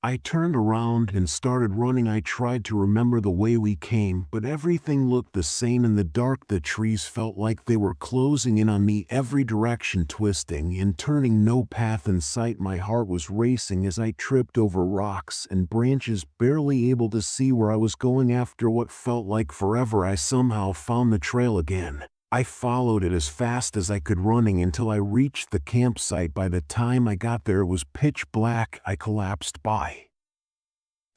I turned around and started running. I tried to remember the way we came, but everything looked the same in the dark. The trees felt like they were closing in on me, every direction, twisting and turning, no path in sight. My heart was racing as I tripped over rocks and branches, barely able to see where I was going. After what felt like forever, I somehow found the trail again. I followed it as fast as I could, running until I reached the campsite. By the time I got there, it was pitch black. I collapsed by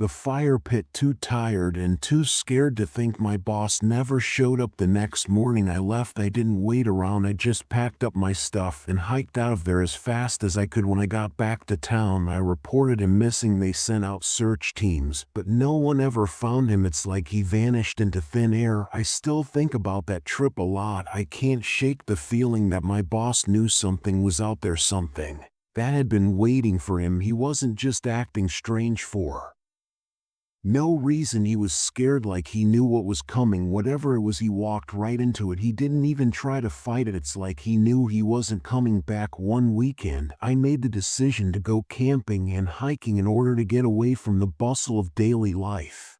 the fire pit, too tired and too scared to think. My boss never showed up the next morning. I left. I didn't wait around. I just packed up my stuff and hiked out of there as fast as I could. When I got back to town, I reported him missing. They sent out search teams, but no one ever found him. It's like he vanished into thin air. I still think about that trip a lot. I can't shake the feeling that my boss knew something was out there, something that had been waiting for him. He wasn't just acting strange for no reason. He was scared, like he knew what was coming. Whatever it was, he walked right into it. He didn't even try to fight it. It's like he knew he wasn't coming back. One weekend, I made the decision to go camping and hiking in order to get away from the bustle of daily life.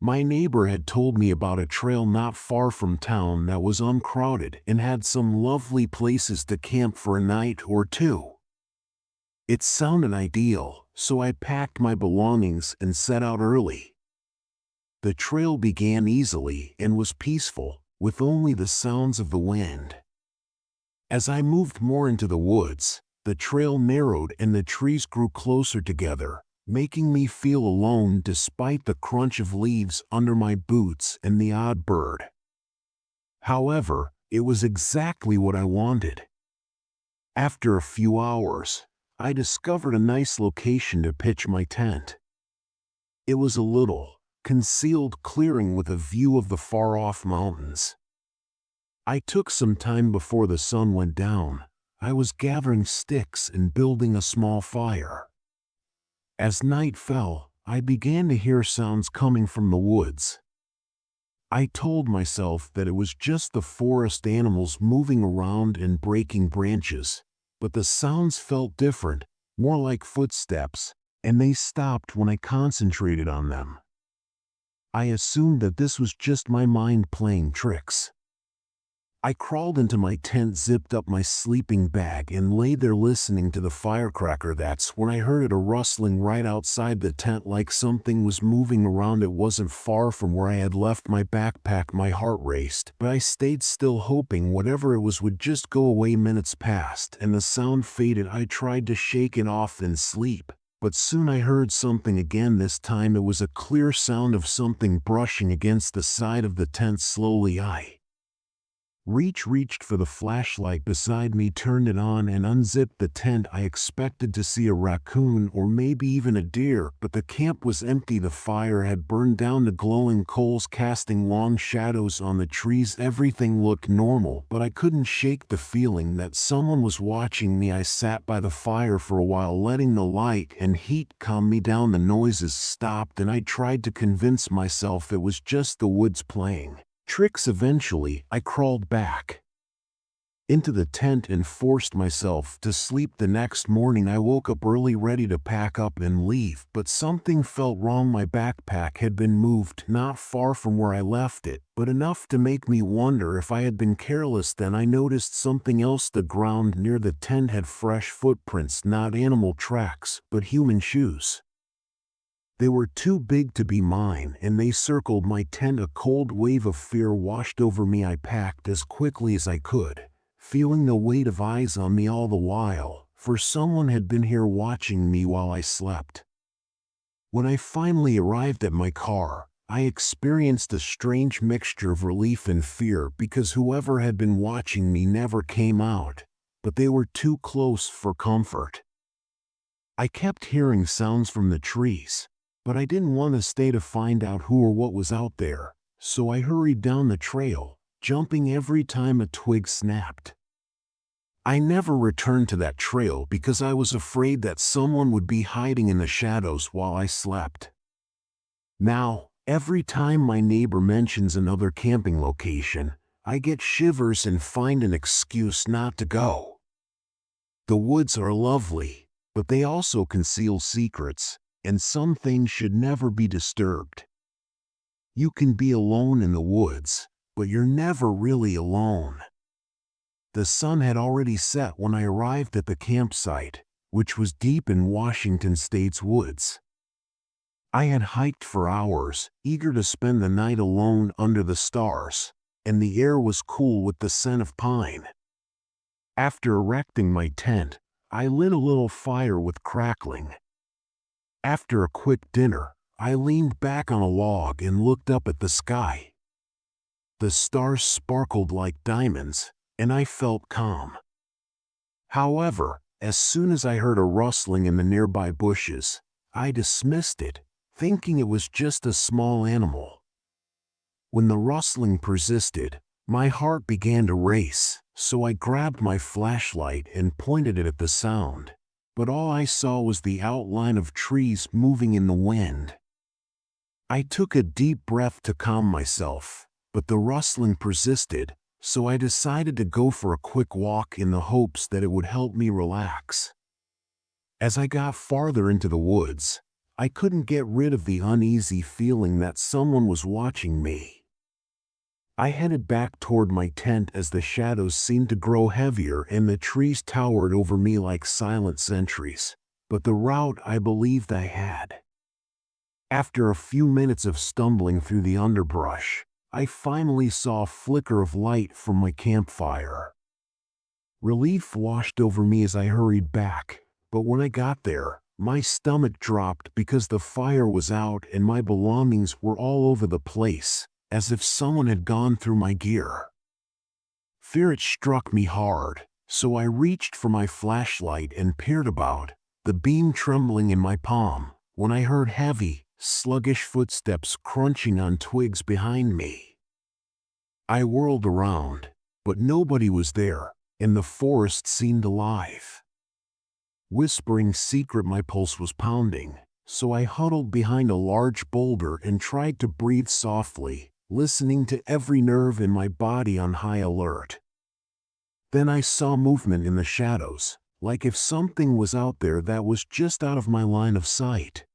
My neighbor had told me about a trail not far from town that was uncrowded and had some lovely places to camp for a night or two. It sounded ideal, so I packed my belongings and set out early. The trail began easily and was peaceful, with only the sounds of the wind. As I moved more into the woods, the trail narrowed and the trees grew closer together, making me feel alone despite the crunch of leaves under my boots and the odd bird. However, it was exactly what I wanted. After a few hours, I discovered a nice location to pitch my tent. It was a little, concealed clearing with a view of the far-off mountains. I took some time before the sun went down. I was gathering sticks and building a small fire. As night fell, I began to hear sounds coming from the woods. I told myself that it was just the forest animals moving around and breaking branches. But the sounds felt different, more like footsteps, and they stopped when I concentrated on them. I assumed that this was just my mind playing tricks. I crawled into my tent, zipped up my sleeping bag, and lay there listening to the firecracker. That's when I heard a rustling right outside the tent, like something was moving around. It wasn't far from where I had left my backpack. My heart raced, but I stayed still, hoping whatever it was would just go away. Minutes passed, and the sound faded. I tried to shake it off and sleep, but soon I heard something again. This time it was a clear sound of something brushing against the side of the tent. Slowly I reached for the flashlight beside me, turned it on, and unzipped the tent. I expected to see a raccoon or maybe even a deer, but the camp was empty. The fire had burned down, the glowing coals casting long shadows on the trees. Everything looked normal, but I couldn't shake the feeling that someone was watching me. I sat by the fire for a while, letting the light and heat calm me down. The noises stopped, and I tried to convince myself it was just the woods playing tricks. Eventually, I crawled back into the tent and forced myself to sleep. The next morning, I woke up early, ready to pack up and leave, but something felt wrong. My backpack had been moved not far from where I left it, but enough to make me wonder if I had been careless. Then I noticed something else. The ground near the tent had fresh footprints, not animal tracks, but human shoes. They were too big to be mine, and they circled my tent. A cold wave of fear washed over me. I packed as quickly as I could, feeling the weight of eyes on me all the while, for someone had been here watching me while I slept. When I finally arrived at my car, I experienced a strange mixture of relief and fear, because whoever had been watching me never came out, but they were too close for comfort. I kept hearing sounds from the trees, but I didn't want to stay to find out who or what was out there, so I hurried down the trail, jumping every time a twig snapped. I never returned to that trail because I was afraid that someone would be hiding in the shadows while I slept. Now, every time my neighbor mentions another camping location, I get shivers and find an excuse not to go. The woods are lovely, but they also conceal secrets, and some things should never be disturbed. You can be alone in the woods, but you're never really alone. The sun had already set when I arrived at the campsite, which was deep in Washington State's woods. I had hiked for hours, eager to spend the night alone under the stars, and the air was cool with the scent of pine. After erecting my tent, I lit a little fire with crackling. After a quick dinner, I leaned back on a log and looked up at the sky. The stars sparkled like diamonds, and I felt calm. However, as soon as I heard a rustling in the nearby bushes, I dismissed it, thinking it was just a small animal. When the rustling persisted, my heart began to race, so I grabbed my flashlight and pointed it at the sound. But all I saw was the outline of trees moving in the wind. I took a deep breath to calm myself, but the rustling persisted, so I decided to go for a quick walk in the hopes that it would help me relax. As I got farther into the woods, I couldn't get rid of the uneasy feeling that someone was watching me. I headed back toward my tent as the shadows seemed to grow heavier and the trees towered over me like silent sentries, but the route I believed I had. After a few minutes of stumbling through the underbrush, I finally saw a flicker of light from my campfire. Relief washed over me as I hurried back, but when I got there, my stomach dropped because the fire was out and my belongings were all over the place, as if someone had gone through my gear. Fear struck me hard, so I reached for my flashlight and peered about, the beam trembling in my palm, when I heard heavy, sluggish footsteps crunching on twigs behind me. I whirled around, but nobody was there, and the forest seemed alive. Whispering secret, my pulse was pounding, so I huddled behind a large boulder and tried to breathe softly, listening to every nerve in my body on high alert. Then I saw movement in the shadows, like if something was out there that was just out of my line of sight.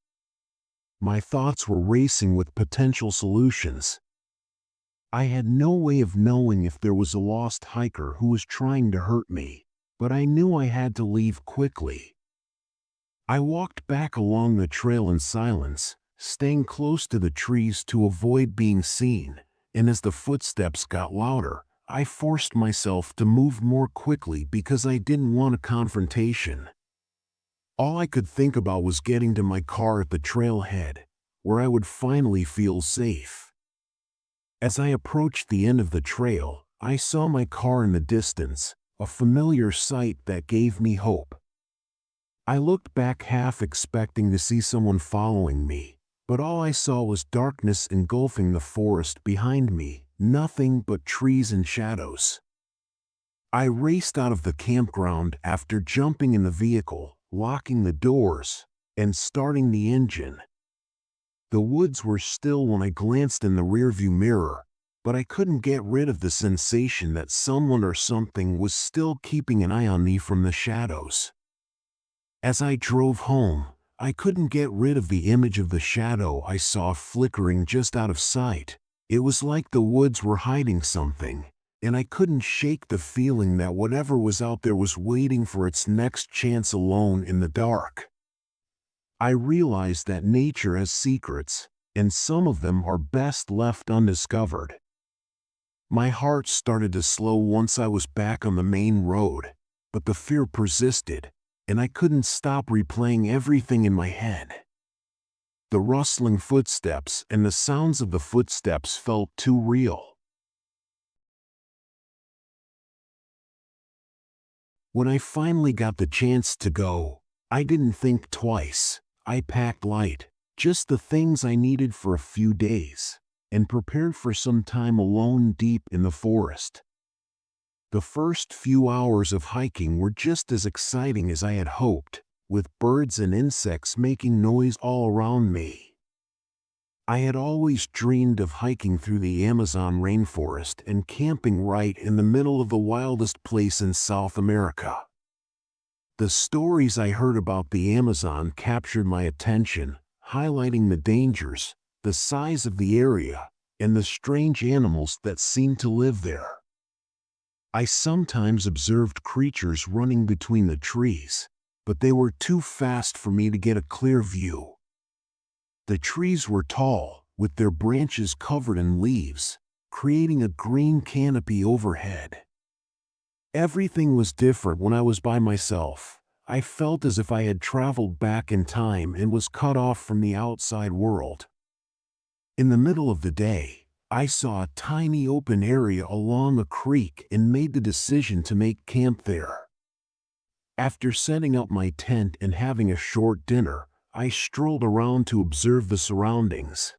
My thoughts were racing with potential solutions. I had no way of knowing if there was a lost hiker who was trying to hurt me, but I knew I had to leave quickly. I walked back along the trail in silence, staying close to the trees to avoid being seen, and as the footsteps got louder, I forced myself to move more quickly because I didn't want a confrontation. All I could think about was getting to my car at the trailhead, where I would finally feel safe. As I approached the end of the trail, I saw my car in the distance, a familiar sight that gave me hope. I looked back half expecting to see someone following me, but all I saw was darkness engulfing the forest behind me, nothing but trees and shadows. I raced out of the campground after jumping in the vehicle, locking the doors, and starting the engine. The woods were still when I glanced in the rearview mirror, but I couldn't get rid of the sensation that someone or something was still keeping an eye on me from the shadows. As I drove home, I couldn't get rid of the image of the shadow I saw flickering just out of sight. It was like the woods were hiding something, and I couldn't shake the feeling that whatever was out there was waiting for its next chance alone in the dark. I realized that nature has secrets, and some of them are best left undiscovered. My heart started to slow once I was back on the main road, but the fear persisted, and I couldn't stop replaying everything in my head. The rustling footsteps and the sounds of the footsteps felt too real. When I finally got the chance to go, I didn't think twice. I packed light, just the things I needed for a few days, and prepared for some time alone deep in the forest. The first few hours of hiking were just as exciting as I had hoped, with birds and insects making noise all around me. I had always dreamed of hiking through the Amazon rainforest and camping right in the middle of the wildest place in South America. The stories I heard about the Amazon captured my attention, highlighting the dangers, the size of the area, and the strange animals that seemed to live there. I sometimes observed creatures running between the trees, but they were too fast for me to get a clear view. The trees were tall, with their branches covered in leaves, creating a green canopy overhead. Everything was different when I was by myself. I felt as if I had traveled back in time and was cut off from the outside world. In the middle of the day, I saw a tiny open area along a creek and made the decision to make camp there. After setting up my tent and having a short dinner, I strolled around to observe the surroundings.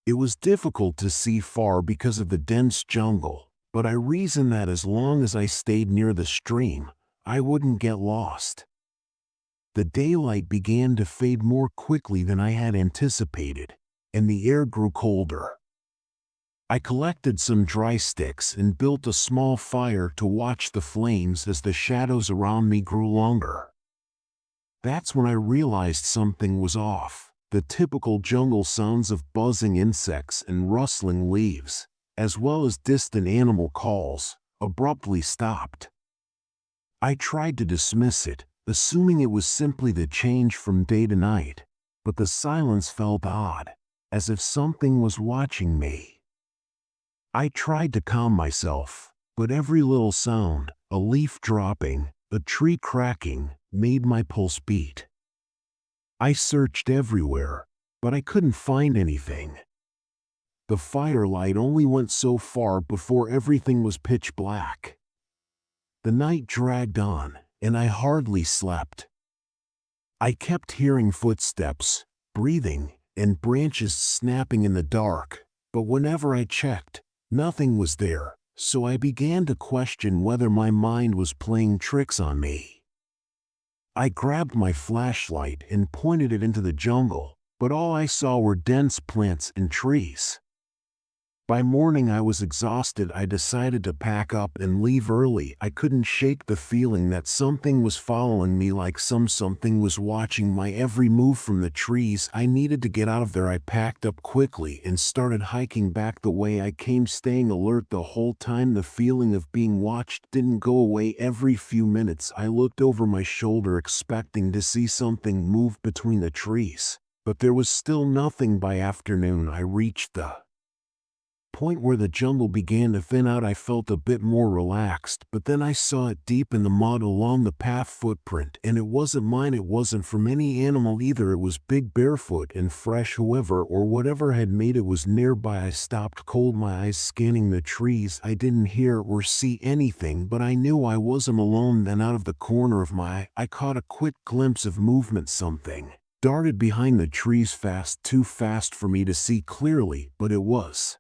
It was difficult to see far because of the dense jungle, but I reasoned that as long as I stayed near the stream, I wouldn't get lost. The daylight began to fade more quickly than I had anticipated, and the air grew colder. I collected some dry sticks and built a small fire to watch the flames as the shadows around me grew longer. That's when I realized something was off. The typical jungle sounds of buzzing insects and rustling leaves, as well as distant animal calls, abruptly stopped. I tried to dismiss it, assuming it was simply the change from day to night, but the silence felt odd, as if something was watching me. I tried to calm myself, but every little sound, a leaf dropping, a tree cracking, made my pulse beat. I searched everywhere, but I couldn't find anything. The firelight only went so far before everything was pitch black. The night dragged on, and I hardly slept. I kept hearing footsteps, breathing, and branches snapping in the dark, but whenever I checked, nothing was there, so I began to question whether my mind was playing tricks on me. I grabbed my flashlight and pointed it into the jungle, but all I saw were dense plants and trees. By morning I was exhausted. I decided to pack up and leave early. I couldn't shake the feeling that something was following me, like something was watching my every move from the trees. I needed to get out of there. I packed up quickly and started hiking back the way I came, staying alert the whole time. The feeling of being watched didn't go away. Every few minutes I looked over my shoulder, expecting to see something move between the trees, but there was still nothing. By afternoon I reached the point where the jungle began to thin out. I felt a bit more relaxed, but then I saw it deep in the mud along the path footprint, and it wasn't mine. It wasn't from any animal either. It was big, barefoot, and fresh. Whoever or whatever had made it was nearby. I stopped cold, my eyes scanning the trees. I didn't hear or see anything, but I knew I wasn't alone. Then out of the corner of my eye, I caught a quick glimpse of movement. Something darted behind the trees, fast, too fast for me to see clearly, but it was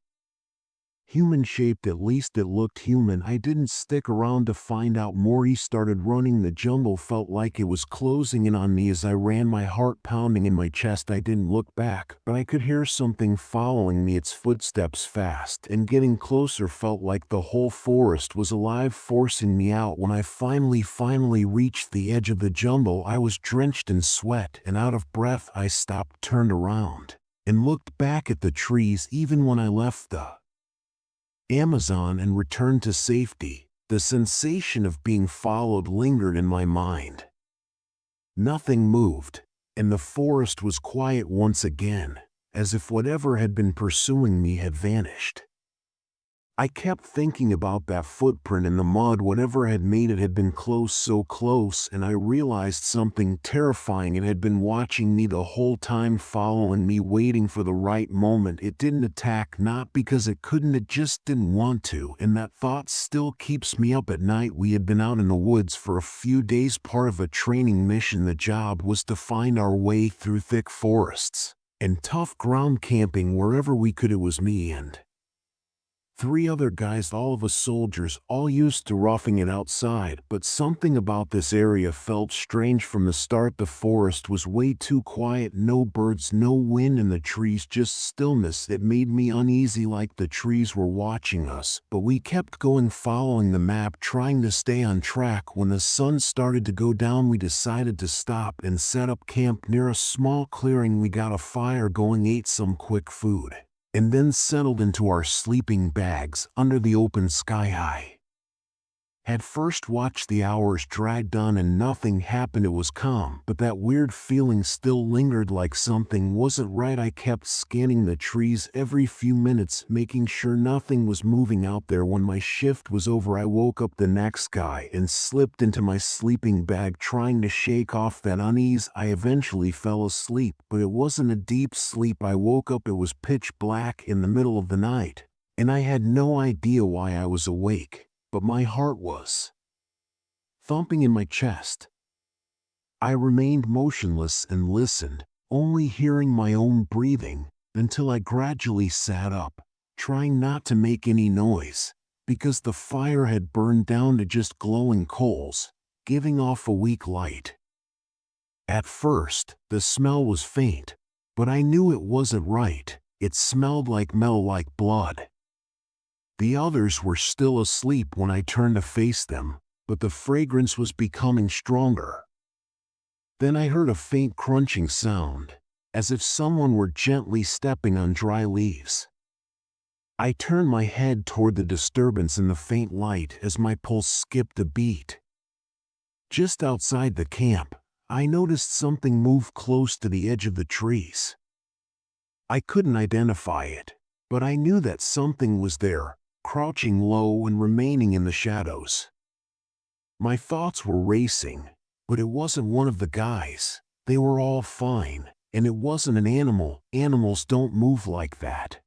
human-shaped. At least it looked human. I didn't stick around to find out more. He started running. The jungle felt like it was closing in on me as I ran, my heart pounding in my chest. I didn't look back, but I could hear something following me, its footsteps fast and getting closer. Felt like the whole forest was alive, forcing me out. When I finally reached the edge of the jungle, I was drenched in sweat and out of breath. I stopped, turned around, and looked back at the trees. Even when I left the Amazon and returned to safety, the sensation of being followed lingered in my mind. Nothing moved, and the forest was quiet once again, as if whatever had been pursuing me had vanished. I kept thinking about that footprint in the mud. Whatever had made it had been close, so close, and I realized something terrifying. It had been watching me the whole time, following me, waiting for the right moment. It didn't attack, not because it couldn't, it just didn't want to, and that thought still keeps me up at night. We had been out in the woods for a few days, part of a training mission. The job was to find our way through thick forests and tough ground, camping wherever we could. It was me and 3 other guys, all of us soldiers, all used to roughing it outside, but something about this area felt strange from the start. The forest was way too quiet, no birds, no wind in the trees, just stillness. It made me uneasy, like the trees were watching us, but we kept going, following the map, trying to stay on track. When the sun started to go down, we decided to stop and set up camp near a small clearing. We got a fire going, ate some quick food, and then settled into our sleeping bags under the open sky. I had first watched the hours drag on and nothing happened. It was calm, but that weird feeling still lingered, like something wasn't right. I kept scanning the trees every few minutes, making sure nothing was moving out there. When my shift was over, I woke up the next guy and slipped into my sleeping bag, trying to shake off that unease. I eventually fell asleep, but it wasn't a deep sleep. I woke up, it was pitch black in the middle of the night, and I had no idea why I was awake, but my heart was thumping in my chest. I remained motionless and listened, only hearing my own breathing, until I gradually sat up, trying not to make any noise, because the fire had burned down to just glowing coals, giving off a weak light. At first, the smell was faint, but I knew it wasn't right. It smelled like blood. The others were still asleep when I turned to face them, but the fragrance was becoming stronger. Then I heard a faint crunching sound, as if someone were gently stepping on dry leaves. I turned my head toward the disturbance in the faint light as my pulse skipped a beat. Just outside the camp, I noticed something move close to the edge of the trees. I couldn't identify it, but I knew that something was there, crouching low and remaining in the shadows. My thoughts were racing, but it wasn't one of the guys. They were all fine, and it wasn't an animal. Animals don't move like that.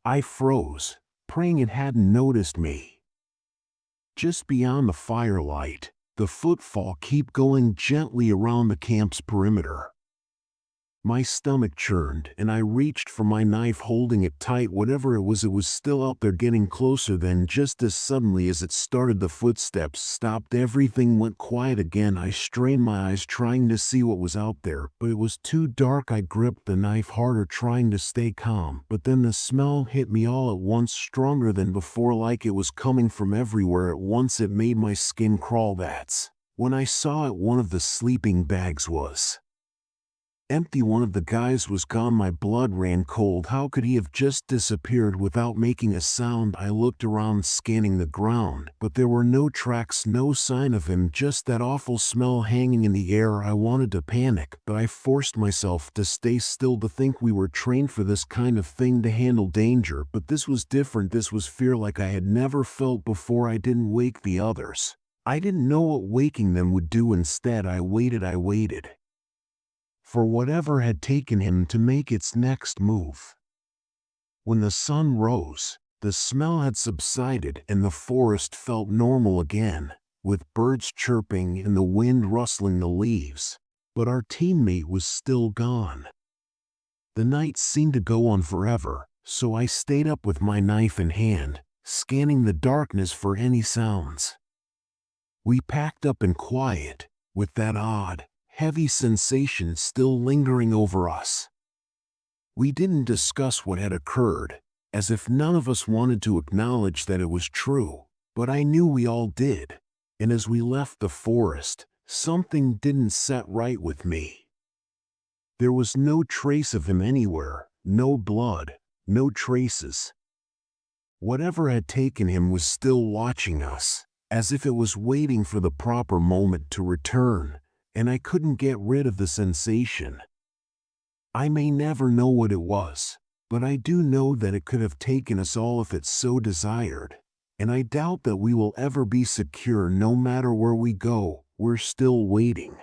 I froze, praying it hadn't noticed me. Just beyond the firelight, the footfall kept going gently around the camp's perimeter. My stomach churned, and I reached for my knife, holding it tight. Whatever it was still out there, getting closer. Then, just as suddenly as it started, the footsteps stopped. Everything went quiet again. I strained my eyes, trying to see what was out there, but it was too dark. I gripped the knife harder, trying to stay calm, but then the smell hit me all at once, stronger than before, like it was coming from everywhere at once. It made my skin crawl. That's when I saw it. One of the sleeping bags was empty. One of the guys was gone. My blood ran cold. How could he have just disappeared without making a sound? I looked around, scanning the ground, but there were no tracks, no sign of him, just that awful smell hanging in the air. I wanted to panic, but I forced myself to stay still, to think we were trained for this kind of thing, to handle danger. But this was different. This was fear like I had never felt before. I didn't wake the others. I didn't know what waking them would do. Instead, I waited for whatever had taken him to make its next move. When the sun rose, the smell had subsided and the forest felt normal again, with birds chirping and the wind rustling the leaves. But our teammate was still gone. The night seemed to go on forever, so I stayed up with my knife in hand, scanning the darkness for any sounds. We packed up in quiet, with that odd, heavy sensation still lingering over us. We didn't discuss what had occurred, as if none of us wanted to acknowledge that it was true, but I knew we all did. And as we left the forest, something didn't set right with me. There was no trace of him anywhere, no blood, no traces. Whatever had taken him was still watching us, as if it was waiting for the proper moment to return. And I couldn't get rid of the sensation. I may never know what it was, but I do know that it could have taken us all if it so desired. And I doubt that we will ever be secure. No matter where we go, we're still waiting.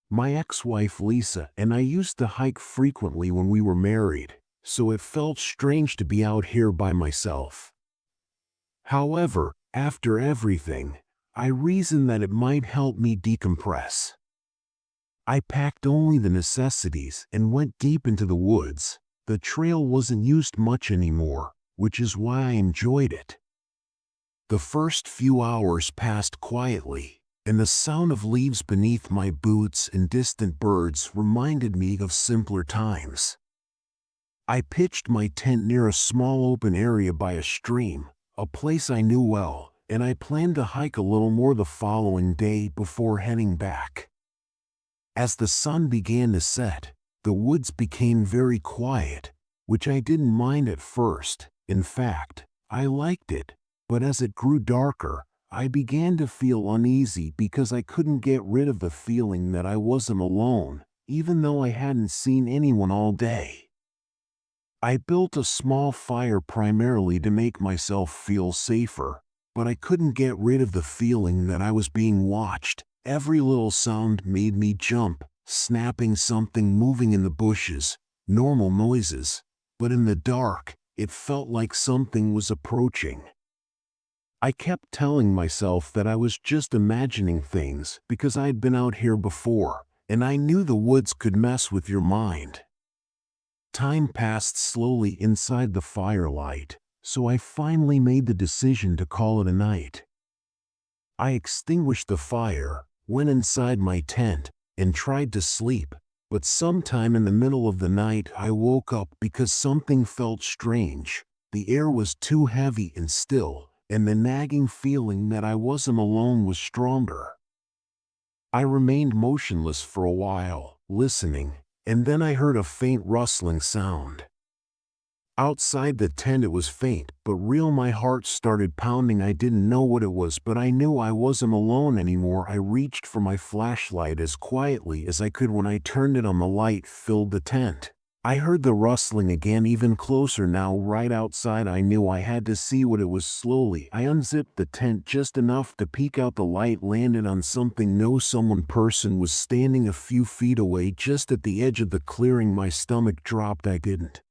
My ex-wife Lisa and I used to hike frequently when we were married, so it felt strange to be out here by myself. However, after everything, I reasoned that it might help me decompress. I packed only the necessities and went deep into the woods. The trail wasn't used much anymore, which is why I enjoyed it. The first few hours passed quietly, and the sound of leaves beneath my boots and distant birds reminded me of simpler times. I pitched my tent near a small open area by a stream, a place I knew well, and I planned to hike a little more the following day before heading back. As the sun began to set, the woods became very quiet, which I didn't mind at first. In fact, I liked it, but as it grew darker, I began to feel uneasy because I couldn't get rid of the feeling that I wasn't alone, even though I hadn't seen anyone all day. I built a small fire primarily to make myself feel safer, but I couldn't get rid of the feeling that I was being watched. Every little sound made me jump, snapping, something moving in the bushes, normal noises, but in the dark, it felt like something was approaching. I kept telling myself that I was just imagining things because I had been out here before, and I knew the woods could mess with your mind. Time passed slowly inside the firelight, so I finally made the decision to call it a night. I extinguished the fire, went inside my tent, and tried to sleep, but sometime in the middle of the night I woke up because something felt strange. The air was too heavy and still, and the nagging feeling that I wasn't alone was stronger. I remained motionless for a while, listening, and then I heard a faint rustling sound. Outside the tent it was faint, but real. My heart started pounding. I didn't know what it was, but I knew I wasn't alone anymore. I reached for my flashlight as quietly as I could. When I turned it on, the light filled the tent. I heard the rustling again, even closer now, right outside. I knew I had to see what it was. Slowly, I unzipped the tent just enough to peek out. The light landed on something. No, person was standing a few feet away, just at the edge of the clearing. My stomach dropped. I didn't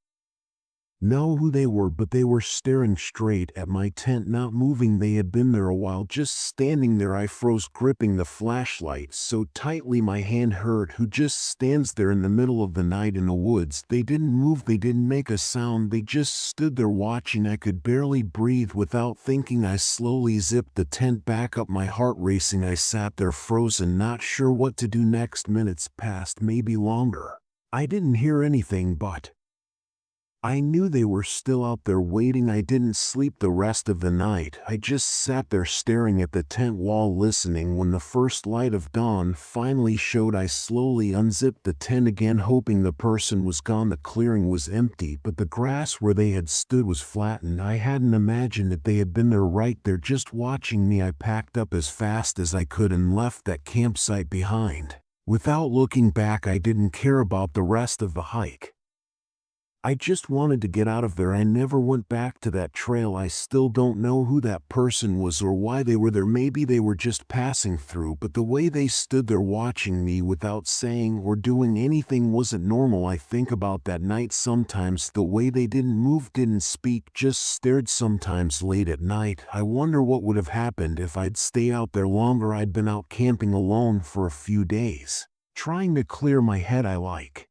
know who they were, but they were staring straight at my tent, not moving. They had been there a while, just standing there. I froze, gripping the flashlight so tightly my hand hurt. Who just stands there in the middle of the night in the woods? They didn't move, they didn't make a sound, they just stood there watching. I could barely breathe. Without thinking, I slowly zipped the tent back up, my heart racing. I sat there frozen, not sure what to do next. Minutes passed, maybe longer. I didn't hear anything, but I knew they were still out there waiting. I didn't sleep the rest of the night. I just sat there staring at the tent wall, listening. When the first light of dawn finally showed, I slowly unzipped the tent again, hoping the person was gone. The clearing was empty, but the grass where they had stood was flattened. I hadn't imagined that they had been there, right there, just watching me. I packed up as fast as I could and left that campsite behind. Without looking back, I didn't care about the rest of the hike. I just wanted to get out of there. I never went back to that trail. I still don't know who that person was or why they were there. Maybe they were just passing through, but the way they stood there watching me without saying or doing anything wasn't normal. I think about that night sometimes, the way they didn't move, didn't speak, just stared. Sometimes late at night, I wonder what would have happened if I'd stay out there longer. I'd been out camping alone for a few days, trying to clear my head. I like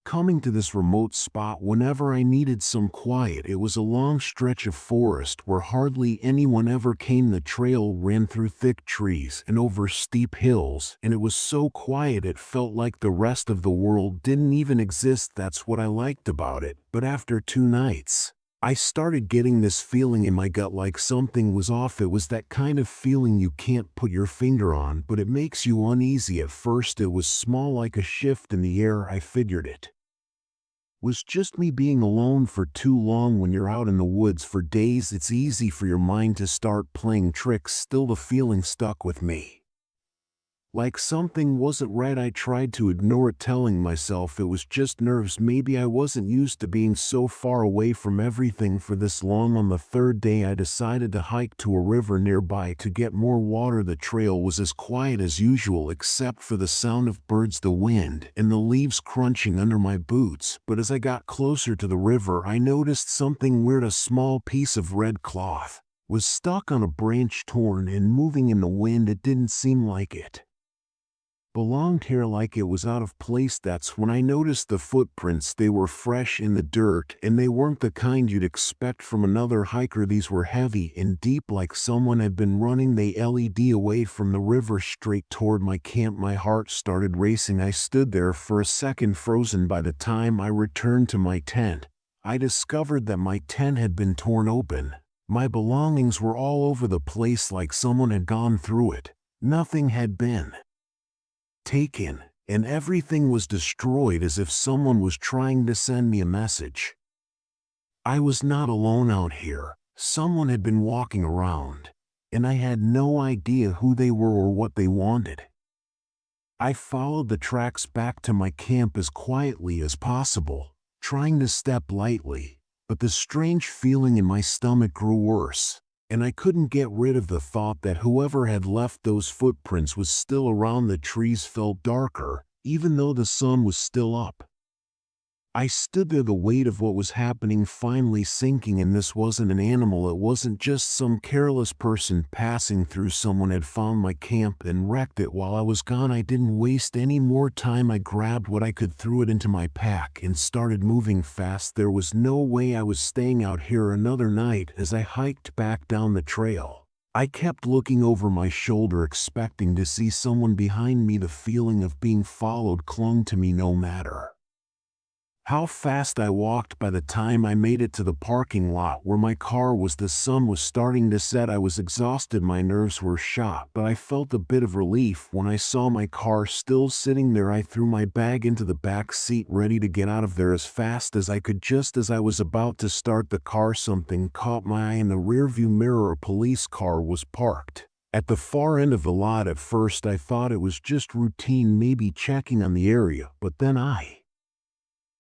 coming to this remote spot whenever I needed some quiet. It was a long stretch of forest where hardly anyone ever came. The trail ran through thick trees and over steep hills, and it was so quiet it felt like the rest of the world didn't even exist. That's what I liked about it. But after 2 nights, I started getting this feeling in my gut, like something was off. It was that kind of feeling you can't put your finger on, but it makes you uneasy. At first it was small, like a shift in the air. I figured it was just me being alone for too long. When you're out in the woods for days, it's easy for your mind to start playing tricks. Still, the feeling stuck with me, like something wasn't right. I tried to ignore it, telling myself it was just nerves. Maybe I wasn't used to being so far away from everything for this long. On the 3rd day, I decided to hike to a river nearby to get more water. The trail was as quiet as usual, except for the sound of birds, the wind, and the leaves crunching under my boots. But as I got closer to the river, I noticed something weird. A small piece of red cloth was stuck on a branch, torn and moving in the wind. It didn't seem like it belonged here, like it was out of place. That's when I noticed the footprints. They were fresh in the dirt, and they weren't the kind you'd expect from another hiker. These were heavy and deep, like someone had been running. They led away from the river straight toward my camp. My heart started racing. I stood there for a second, frozen. By the time I returned to my tent, I discovered that my tent had been torn open. My belongings were all over the place, like someone had gone through it. Nothing had been taken, and everything was destroyed, as if someone was trying to send me a message. I was not alone out here. Someone had been walking around, and I had no idea who they were or what they wanted. I followed the tracks back to my camp as quietly as possible, trying to step lightly, but the strange feeling in my stomach grew worse, and I couldn't get rid of the thought that whoever had left those footprints was still around. The trees felt darker, even though the sun was still up. I stood there, the weight of what was happening finally sinking in. This wasn't an animal. It wasn't just some careless person passing through. Someone had found my camp and wrecked it while I was gone. I didn't waste any more time. I grabbed what I could, threw it into my pack, and started moving fast. There was no way I was staying out here another night. As I hiked back down the trail, I kept looking over my shoulder, expecting to see someone behind me. The feeling of being followed clung to me no matter how fast I walked. By the time I made it to the parking lot where my car was, the sun was starting to set. I was exhausted, my nerves were shot, but I felt a bit of relief when I saw my car still sitting there. I threw my bag into the back seat, ready to get out of there as fast as I could. Just as I was about to start the car, something caught my eye. In the rearview mirror, a police car was parked at the far end of the lot. At first I thought it was just routine, maybe checking on the area, but then I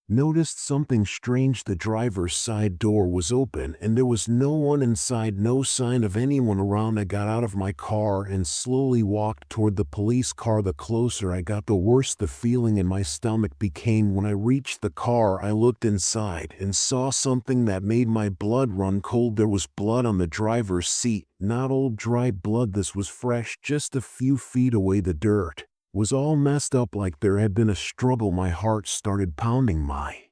Noticed something strange. The driver's side door was open and there was no one inside, no sign of anyone around. I got out of my car and slowly walked toward the police car. The closer I got, the worse the feeling in my stomach became. When I reached the car, I looked inside and saw something that made my blood run cold. There was blood on the driver's seat, not old dry blood. This was fresh, just a few feet away. The dirt was all messed up like there had been a struggle. My heart started pounding, my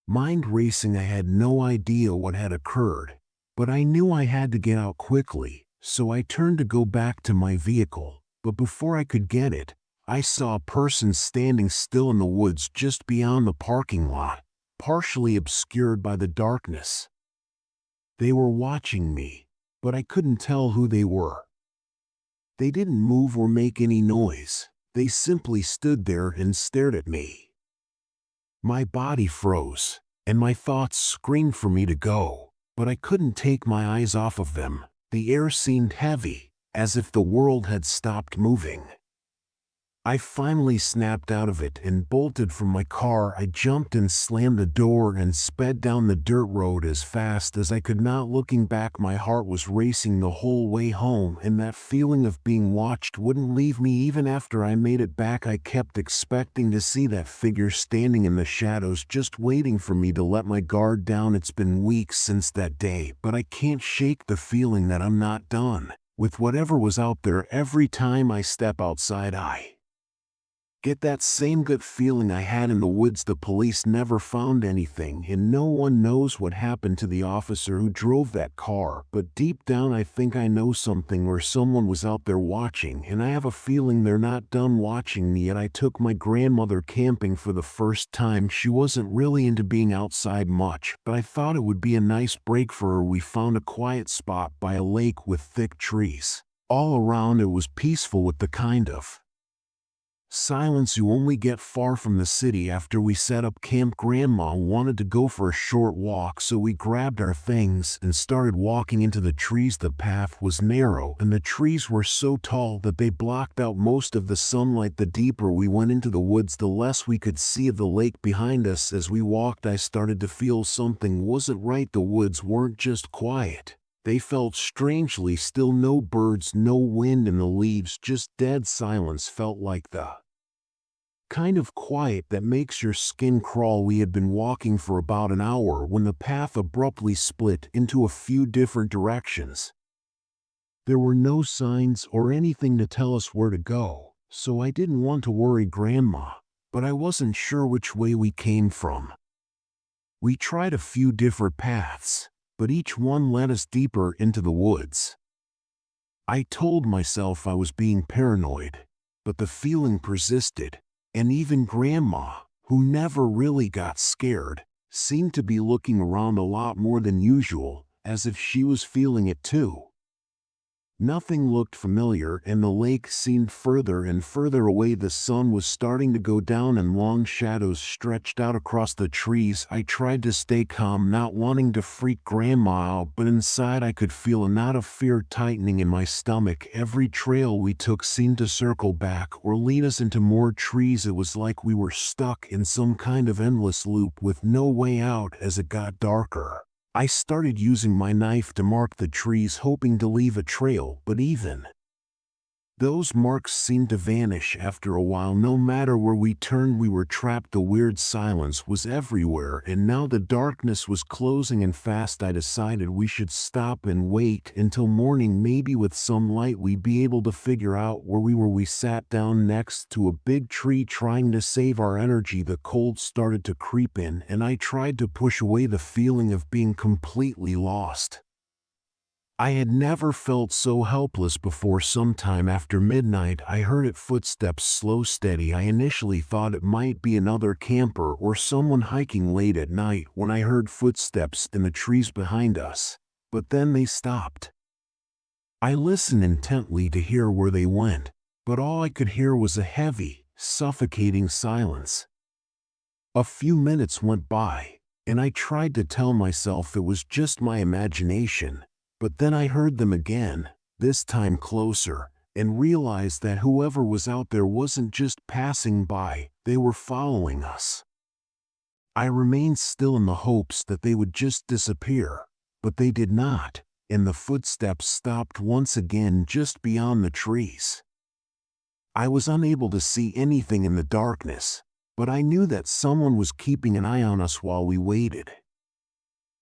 mind racing. I had no idea what had occurred, but I knew I had to get out quickly, so I turned to go back to my vehicle. But before I could get it, I saw a person standing still in the woods just beyond the parking lot, partially obscured by the darkness. They were watching me, but I couldn't tell who they were. They didn't move or make any noise. They simply stood there and stared at me. My body froze, and my thoughts screamed for me to go, but I couldn't take my eyes off of them. The air seemed heavy, as if the world had stopped moving. I finally snapped out of it and bolted from my car. I jumped and slammed the door and sped down the dirt road as fast as I could. Not looking back, my heart was racing the whole way home, and that feeling of being watched wouldn't leave me even after I made it back. I kept expecting to see that figure standing in the shadows, just waiting for me to let my guard down. It's been weeks since that day, but I can't shake the feeling that I'm not done with whatever was out there. Every time I step outside, I get that same gut feeling I had in the woods. The police never found anything, and no one knows what happened to the officer who drove that car. But deep down, I think I know something, or someone was out there watching, and I have a feeling they're not done watching me yet. I took my grandmother camping for the first time. She wasn't really into being outside much, but I thought it would be a nice break for her. We found a quiet spot by a lake with thick trees all around. It was peaceful, with the kind of silence you only get far from the city. After we set up camp, Grandma wanted to go for a short walk, so we grabbed our things and started walking into the trees. The path was narrow and the trees were so tall that they blocked out most of the sunlight. The deeper we went into the woods, the less we could see of the lake behind us. As we walked, I started to feel something wasn't right. The woods weren't just quiet. They felt strangely still. No birds, no wind in the leaves, just dead silence. Felt like the kind of quiet that makes your skin crawl. We had been walking for about an hour when the path abruptly split into a few different directions. There were no signs or anything to tell us where to go, so I didn't want to worry Grandma, but I wasn't sure which way we came from. We tried a few different paths, but each one led us deeper into the woods. I told myself I was being paranoid, but the feeling persisted. And even Grandma, who never really got scared, seemed to be looking around a lot more than usual, as if she was feeling it too. Nothing looked familiar, and the lake seemed further and further away. The sun was starting to go down and long shadows stretched out across the trees. I tried to stay calm, not wanting to freak Grandma out, but inside I could feel a knot of fear tightening in my stomach. Every trail we took seemed to circle back or lead us into more trees. It was like we were stuck in some kind of endless loop with no way out. As it got darker, I started using my knife to mark the trees, hoping to leave a trail, but even those marks seemed to vanish after a while. No matter where we turned, we were trapped. The weird silence was everywhere, and now the darkness was closing in fast. I decided we should stop and wait until morning. Maybe with some light we'd be able to figure out where we were. We sat down next to a big tree, trying to save our energy. The cold started to creep in, and I tried to push away the feeling of being completely lost. I had never felt so helpless before. Sometime after midnight, I heard footsteps, slow, steady. I initially thought it might be another camper or someone hiking late at night when I heard footsteps in the trees behind us, but then they stopped. I listened intently to hear where they went, but all I could hear was a heavy, suffocating silence. A few minutes went by, and I tried to tell myself it was just my imagination. But then I heard them again, this time closer, and realized that whoever was out there wasn't just passing by, they were following us. I remained still in the hopes that they would just disappear, but they did not, and the footsteps stopped once again just beyond the trees. I was unable to see anything in the darkness, but I knew that someone was keeping an eye on us while we waited.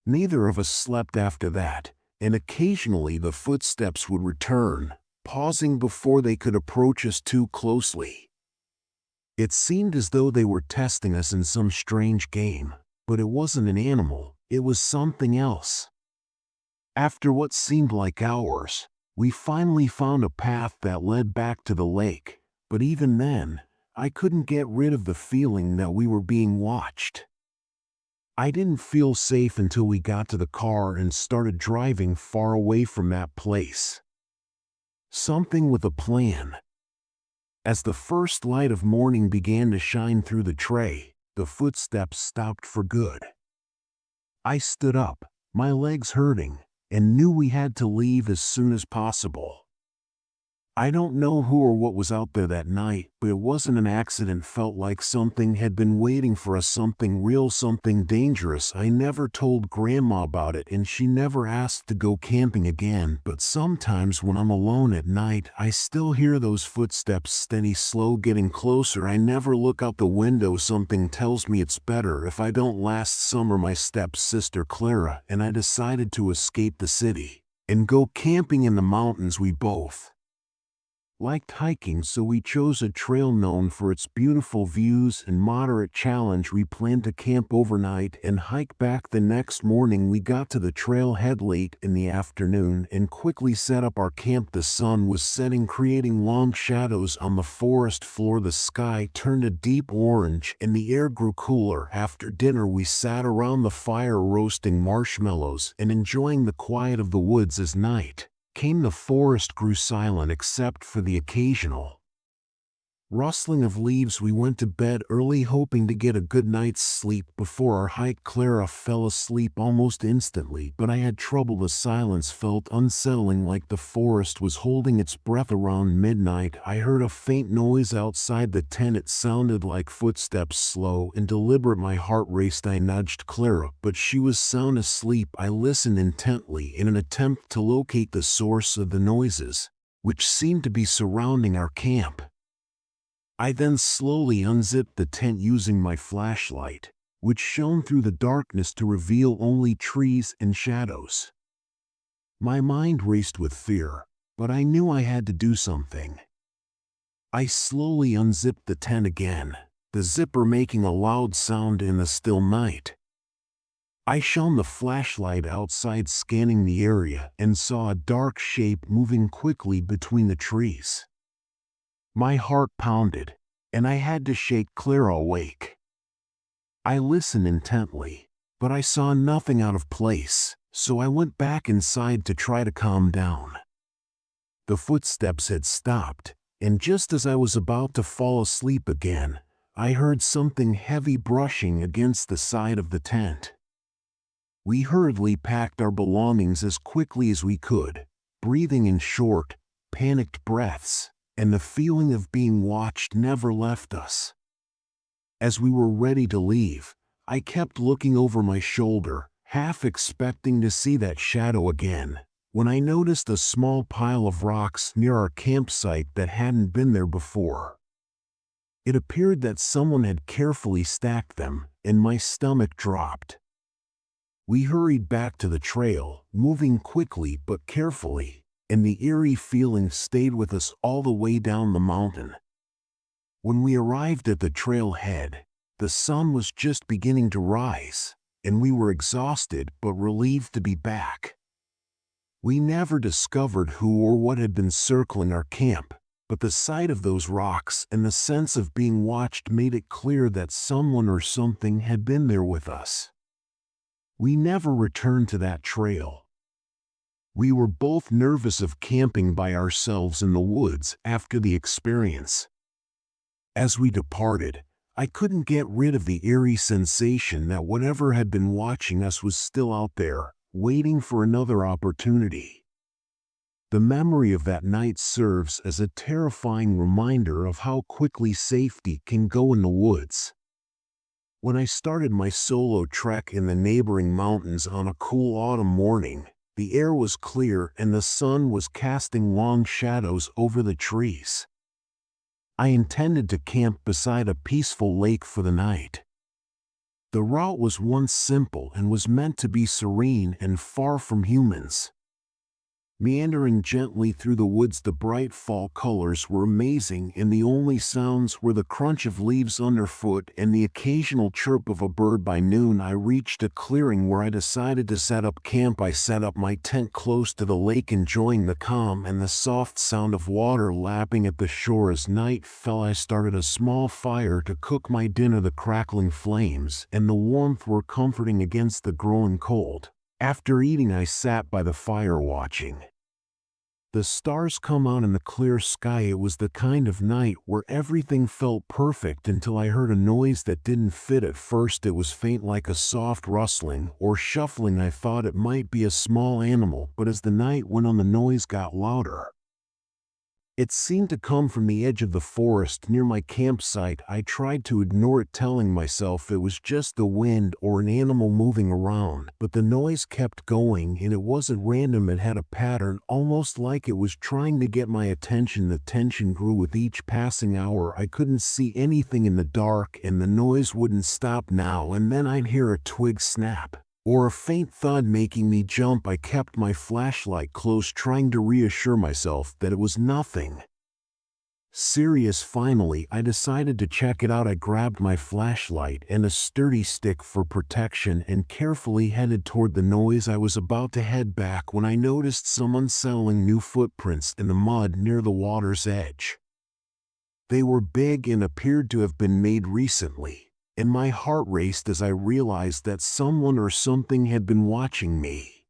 Neither of us slept after that, and occasionally the footsteps would return, pausing before they could approach us too closely. It seemed as though they were testing us in some strange game, but it wasn't an animal, it was something else. After what seemed like hours, we finally found a path that led back to the lake, but even then, I couldn't get rid of the feeling that we were being watched. I didn't feel safe until we got to the car and started driving far away from that place. Something with a plan. As the first light of morning began to shine through the tray, the footsteps stopped for good. I stood up, my legs hurting, and knew we had to leave as soon as possible. I don't know who or what was out there that night, but it wasn't an accident. Felt like something had been waiting for us, something real, something dangerous. I never told Grandma about it and she never asked to go camping again, but sometimes when I'm alone at night, I still hear those footsteps, steady, slow, getting closer. I never look out the window. Something tells me it's better if I don't. Last summer, my stepsister Clara and I decided to escape the city and go camping in the mountains. We both liked hiking, so we chose a trail known for its beautiful views and moderate challenge. We planned to camp overnight and hike back the next morning. We got to the trailhead late in the afternoon and quickly set up our camp. The sun was setting, creating long shadows on the forest floor. The sky turned a deep orange and the air grew cooler. After dinner, we sat around the fire roasting marshmallows and enjoying the quiet of the woods. As night came, the forest grew silent except for the occasional rustling of leaves. We went to bed early, hoping to get a good night's sleep before our hike. Clara fell asleep almost instantly, but I had trouble. The silence felt unsettling, like the forest was holding its breath. Around midnight, I heard a faint noise outside the tent. It sounded like footsteps, slow and deliberate. My heart raced. I nudged Clara, but she was sound asleep. I listened intently in an attempt to locate the source of the noises, which seemed to be surrounding our camp. I then slowly unzipped the tent using my flashlight, which shone through the darkness to reveal only trees and shadows. My mind raced with fear, but I knew I had to do something. I slowly unzipped the tent again, the zipper making a loud sound in the still night. I shone the flashlight outside, scanning the area, and saw a dark shape moving quickly between the trees. My heart pounded, and I had to shake Clara awake. I listened intently, but I saw nothing out of place, so I went back inside to try to calm down. The footsteps had stopped, and just as I was about to fall asleep again, I heard something heavy brushing against the side of the tent. We hurriedly packed our belongings as quickly as we could, breathing in short, panicked breaths, and the feeling of being watched never left us. As we were ready to leave, I kept looking over my shoulder, half expecting to see that shadow again, when I noticed a small pile of rocks near our campsite that hadn't been there before. It appeared that someone had carefully stacked them, and my stomach dropped. We hurried back to the trail, moving quickly but carefully, and the eerie feeling stayed with us all the way down the mountain. When we arrived at the trailhead, the sun was just beginning to rise, and we were exhausted but relieved to be back. We never discovered who or what had been circling our camp, but the sight of those rocks and the sense of being watched made it clear that someone or something had been there with us. We never returned to that trail. We were both nervous of camping by ourselves in the woods after the experience. As we departed, I couldn't get rid of the eerie sensation that whatever had been watching us was still out there, waiting for another opportunity. The memory of that night serves as a terrifying reminder of how quickly safety can go in the woods. When I started my solo trek in the neighboring mountains on a cool autumn morning, the air was clear and the sun was casting long shadows over the trees. I intended to camp beside a peaceful lake for the night. The route was once simple and was meant to be serene and far from humans. Meandering gently through the woods, the bright fall colors were amazing, and the only sounds were the crunch of leaves underfoot and the occasional chirp of a bird. By noon, I reached a clearing where I decided to set up camp. I set up my tent close to the lake, enjoying the calm and the soft sound of water lapping at the shore. As night fell, I started a small fire to cook my dinner. The crackling flames and the warmth were comforting against the growing cold. After eating, I sat by the fire watching the stars come out in the clear sky. It was the kind of night where everything felt perfect until I heard a noise that didn't fit. At first it was faint, like a soft rustling or shuffling. I thought it might be a small animal, but as the night went on, the noise got louder. It seemed to come from the edge of the forest near my campsite. I tried to ignore it, telling myself it was just the wind or an animal moving around, but the noise kept going, and it wasn't random. It had a pattern, almost like it was trying to get my attention. The tension grew with each passing hour. I couldn't see anything in the dark, and the noise wouldn't stop. Now and then I'd hear a twig snap or a faint thud making me jump. I kept my flashlight close, trying to reassure myself that it was nothing serious. Finally, I decided to check it out. I grabbed my flashlight and a sturdy stick for protection and carefully headed toward the noise. I was about to head back when I noticed some unsettling new footprints in the mud near the water's edge. They were big and appeared to have been made recently, and my heart raced as I realized that someone or something had been watching me.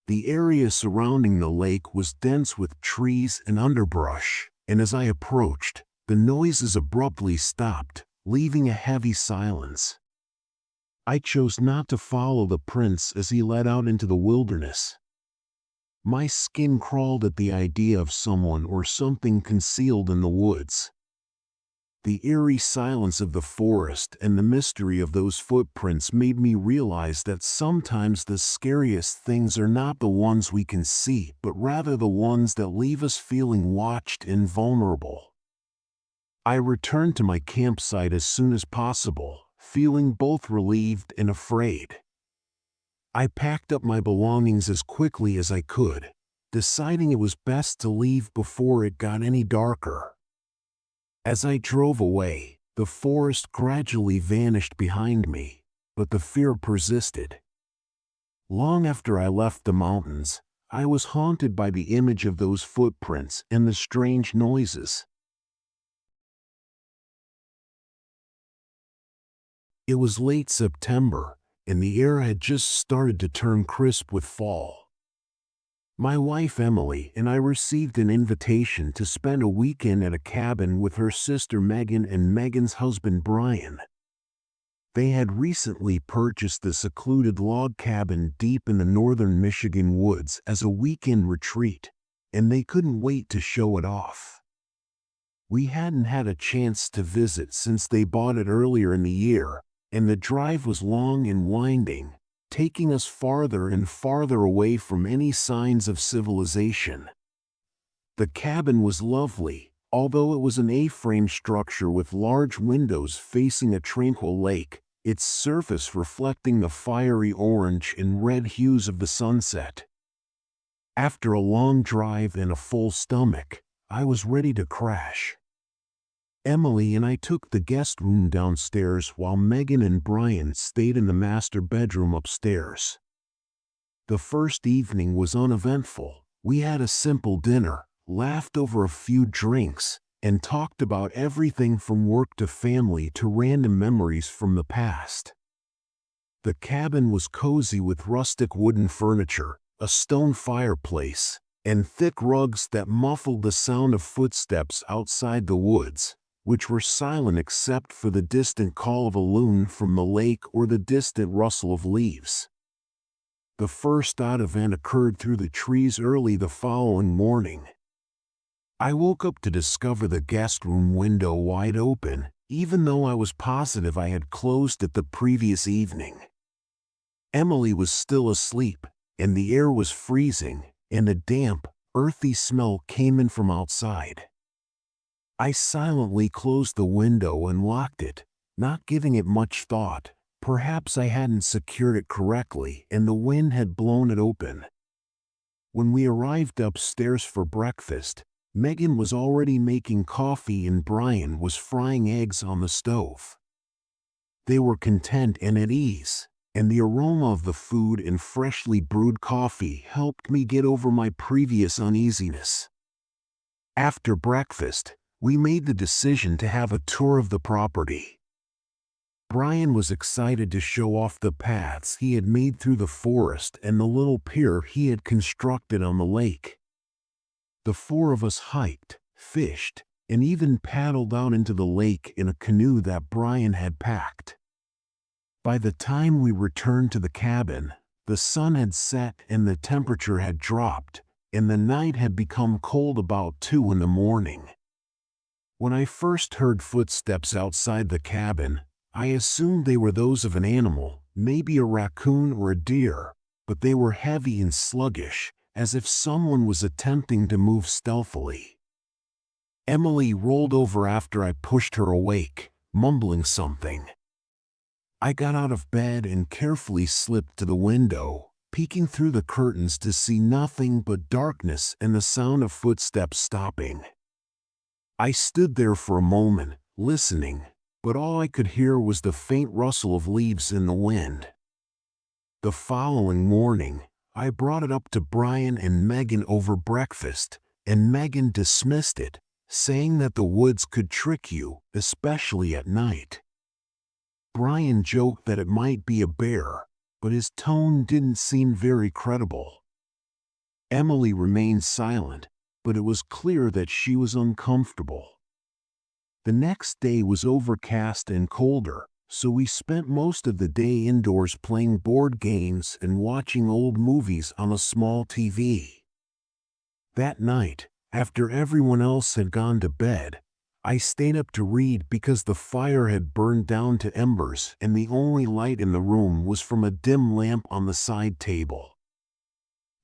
The area surrounding the lake was dense with trees and underbrush, and as I approached, the noises abruptly stopped, leaving a heavy silence. I chose not to follow the prince as he led out into the wilderness. My skin crawled at the idea of someone or something concealed in the woods. The eerie silence of the forest and the mystery of those footprints made me realize that sometimes the scariest things are not the ones we can see, but rather the ones that leave us feeling watched and vulnerable. I returned to my campsite as soon as possible, feeling both relieved and afraid. I packed up my belongings as quickly as I could, deciding it was best to leave before it got any darker. As I drove away, the forest gradually vanished behind me, but the fear persisted. Long after I left the mountains, I was haunted by the image of those footprints and the strange noises. It was late September, and the air had just started to turn crisp with fall. My wife Emily and I received an invitation to spend a weekend at a cabin with her sister Megan and Megan's husband Brian. They had recently purchased the secluded log cabin deep in the northern Michigan woods as a weekend retreat, and they couldn't wait to show it off. We hadn't had a chance to visit since they bought it earlier in the year, and the drive was long and winding, taking us farther and farther away from any signs of civilization. The cabin was lovely, although it was an A-frame structure with large windows facing a tranquil lake, its surface reflecting the fiery orange and red hues of the sunset. After a long drive and a full stomach, I was ready to crash. Emily and I took the guest room downstairs while Megan and Brian stayed in the master bedroom upstairs. The first evening was uneventful. We had a simple dinner, laughed over a few drinks, and talked about everything from work to family to random memories from the past. The cabin was cozy with rustic wooden furniture, a stone fireplace, and thick rugs that muffled the sound of footsteps outside the woods, which were silent except for the distant call of a loon from the lake or the distant rustle of leaves. The first odd event occurred through the trees early the following morning. I woke up to discover the guest room window wide open, even though I was positive I had closed it the previous evening. Emily was still asleep, and the air was freezing, and a damp, earthy smell came in from outside. I silently closed the window and locked it, not giving it much thought. Perhaps I hadn't secured it correctly and the wind had blown it open. When we arrived upstairs for breakfast, Megan was already making coffee and Brian was frying eggs on the stove. They were content and at ease, and the aroma of the food and freshly brewed coffee helped me get over my previous uneasiness. After breakfast, we made the decision to have a tour of the property. Brian was excited to show off the paths he had made through the forest and the little pier he had constructed on the lake. The four of us hiked, fished, and even paddled out into the lake in a canoe that Brian had packed. By the time we returned to the cabin, the sun had set and the temperature had dropped, and the night had become cold about 2 in the morning. When I first heard footsteps outside the cabin, I assumed they were those of an animal, maybe a raccoon or a deer, but they were heavy and sluggish, as if someone was attempting to move stealthily. Emily rolled over after I pushed her awake, mumbling something. I got out of bed and carefully slipped to the window, peeking through the curtains to see nothing but darkness and the sound of footsteps stopping. I stood there for a moment, listening, but all I could hear was the faint rustle of leaves in the wind. The following morning, I brought it up to Brian and Megan over breakfast, and Megan dismissed it, saying that the woods could trick you, especially at night. Brian joked that it might be a bear, but his tone didn't seem very credible. Emily remained silent, but it was clear that she was uncomfortable. The next day was overcast and colder, so we spent most of the day indoors playing board games and watching old movies on a small TV. That night, after everyone else had gone to bed, I stayed up to read because the fire had burned down to embers and the only light in the room was from a dim lamp on the side table.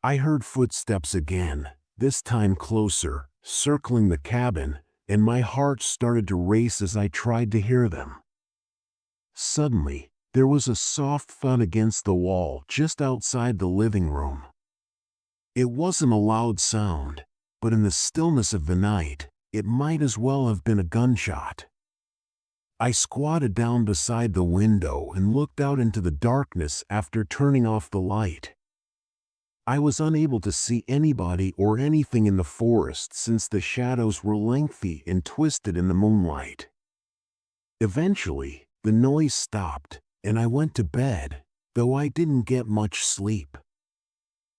I heard footsteps again, this time closer, circling the cabin, and my heart started to race as I tried to hear them. Suddenly, there was a soft thud against the wall just outside the living room. It wasn't a loud sound, but in the stillness of the night, it might as well have been a gunshot. I squatted down beside the window and looked out into the darkness after turning off the light. I was unable to see anybody or anything in the forest since the shadows were lengthy and twisted in the moonlight. Eventually, the noise stopped, and I went to bed, though I didn't get much sleep.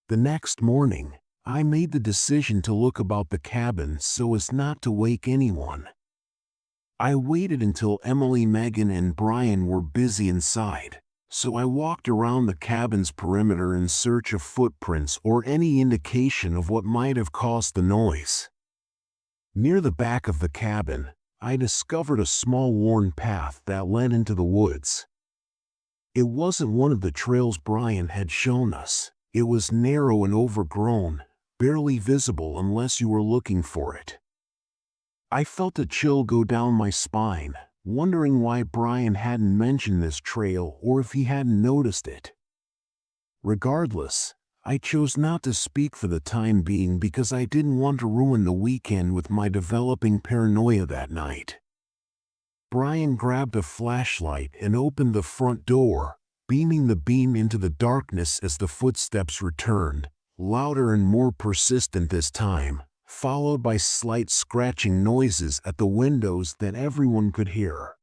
The next morning, I made the decision to look about the cabin so as not to wake anyone. I waited until Emily, Megan, and Brian were busy inside, so I walked around the cabin's perimeter in search of footprints or any indication of what might have caused the noise. Near the back of the cabin, I discovered a small worn path that led into the woods. It wasn't one of the trails Brian had shown us. It was narrow and overgrown, barely visible unless you were looking for it. I felt a chill go down my spine, wondering why Brian hadn't mentioned this trail or if he hadn't noticed it. Regardless, I chose not to speak for the time being because I didn't want to ruin the weekend with my developing paranoia that night. Brian grabbed a flashlight and opened the front door, beaming the beam into the darkness as the footsteps returned, louder and more persistent this time, followed by slight scratching noises at the windows that everyone could hear.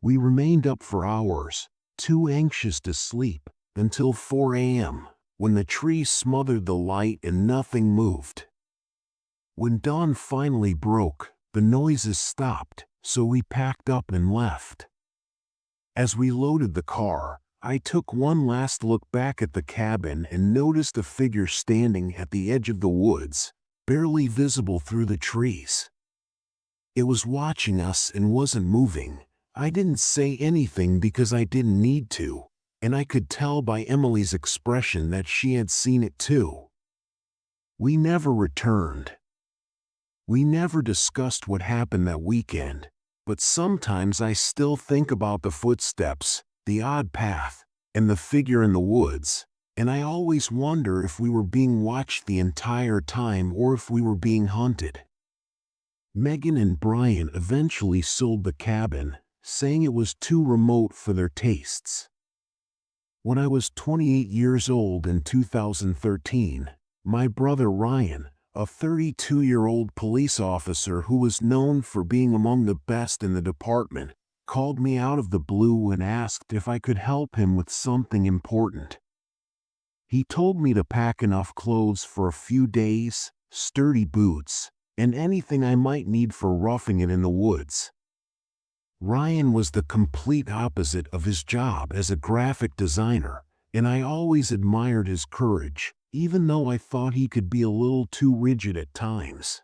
We remained up for hours, too anxious to sleep, until 4 a.m., when the trees smothered the light and nothing moved. When dawn finally broke, the noises stopped, so we packed up and left. As we loaded the car, I took one last look back at the cabin and noticed a figure standing at the edge of the woods, barely visible through the trees. It was watching us and wasn't moving. I didn't say anything because I didn't need to, and I could tell by Emily's expression that she had seen it too. We never returned. We never discussed what happened that weekend, but sometimes I still think about the footsteps, the odd path, and the figure in the woods, and I always wonder if we were being watched the entire time or if we were being hunted. Megan and Brian eventually sold the cabin, saying it was too remote for their tastes. When I was 28 years old in 2013, my brother Ryan, a 32-year-old police officer who was known for being among the best in the department, called me out of the blue and asked if I could help him with something important. He told me to pack enough clothes for a few days, sturdy boots, and anything I might need for roughing it in the woods. Ryan was the complete opposite of his job as a graphic designer, and I always admired his courage, even though I thought he could be a little too rigid at times.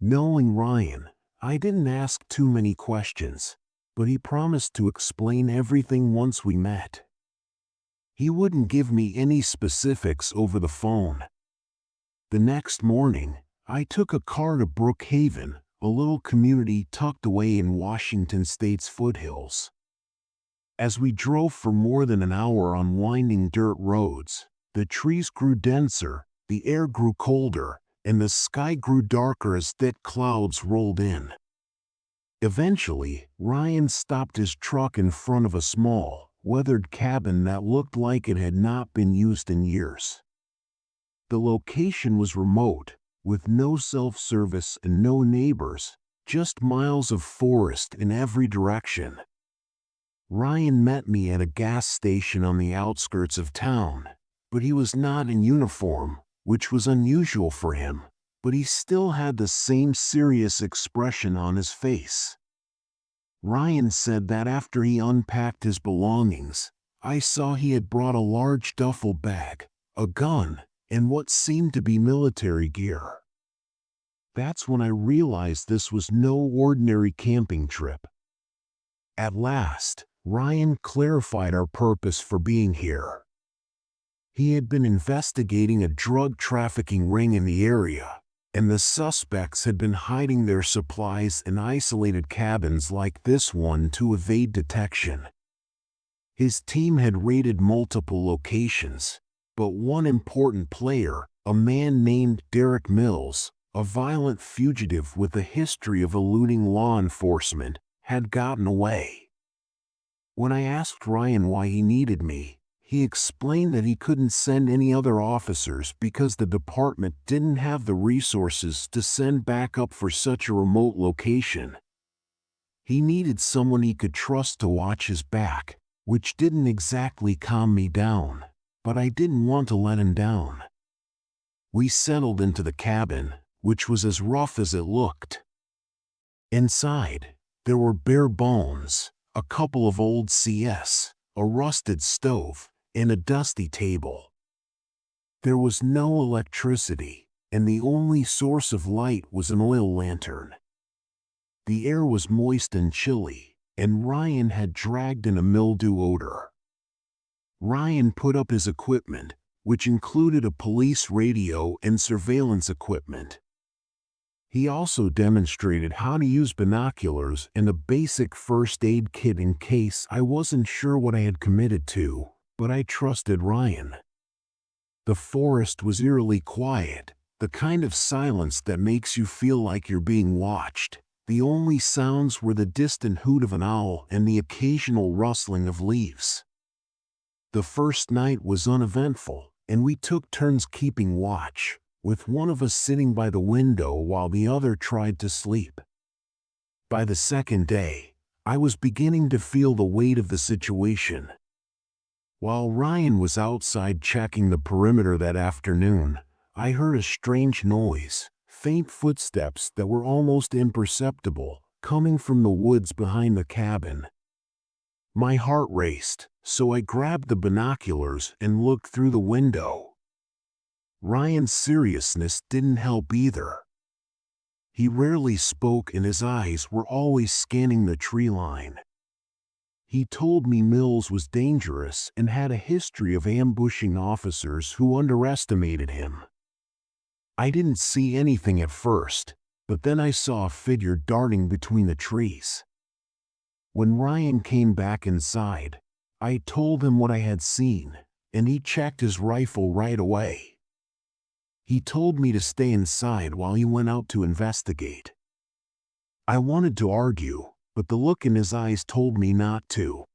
Knowing Ryan, I didn't ask too many questions, but he promised to explain everything once we met. He wouldn't give me any specifics over the phone. The next morning, I took a car to Brookhaven, a little community tucked away in Washington State's foothills. As we drove for more than an hour on winding dirt roads, the trees grew denser, the air grew colder, and the sky grew darker as thick clouds rolled in. Eventually, Ryan stopped his truck in front of a small, weathered cabin that looked like it had not been used in years. The location was remote, with no self-service and no neighbors, just miles of forest in every direction. Ryan met me at a gas station on the outskirts of town, but he was not in uniform, which was unusual for him, but he still had the same serious expression on his face. Ryan said that after he unpacked his belongings, I saw he had brought a large duffel bag, a gun, and what seemed to be military gear. That's when I realized this was no ordinary camping trip. At last, Ryan clarified our purpose for being here. He had been investigating a drug trafficking ring in the area, and the suspects had been hiding their supplies in isolated cabins like this one to evade detection. His team had raided multiple locations, but one important player, a man named Derek Mills, a violent fugitive with a history of eluding law enforcement, had gotten away. When I asked Ryan why he needed me, he explained that he couldn't send any other officers because the department didn't have the resources to send backup for such a remote location. He needed someone he could trust to watch his back, which didn't exactly calm me down, but I didn't want to let him down. We settled into the cabin, which was as rough as it looked. Inside, there were bare bones, a couple of old CS, a rusted stove, and a dusty table. There was no electricity, and the only source of light was an oil lantern. The air was moist and chilly, and Ryan had dragged in a mildew odor. Ryan put up his equipment, which included a police radio and surveillance equipment. He also demonstrated how to use binoculars and a basic first aid kit in case I wasn't sure what I had committed to, but I trusted Ryan. The forest was eerily quiet, the kind of silence that makes you feel like you're being watched. The only sounds were the distant hoot of an owl and the occasional rustling of leaves. The first night was uneventful, and we took turns keeping watch, with one of us sitting by the window while the other tried to sleep. By the second day, I was beginning to feel the weight of the situation. While Ryan was outside checking the perimeter that afternoon, I heard a strange noise, faint footsteps that were almost imperceptible, coming from the woods behind the cabin. My heart raced, so I grabbed the binoculars and looked through the window. Ryan's seriousness didn't help either. He rarely spoke and his eyes were always scanning the tree line. He told me Mills was dangerous and had a history of ambushing officers who underestimated him. I didn't see anything at first, but then I saw a figure darting between the trees. When Ryan came back inside, I told him what I had seen, and he checked his rifle right away. He told me to stay inside while he went out to investigate. I wanted to argue, but the look in his eyes told me not to.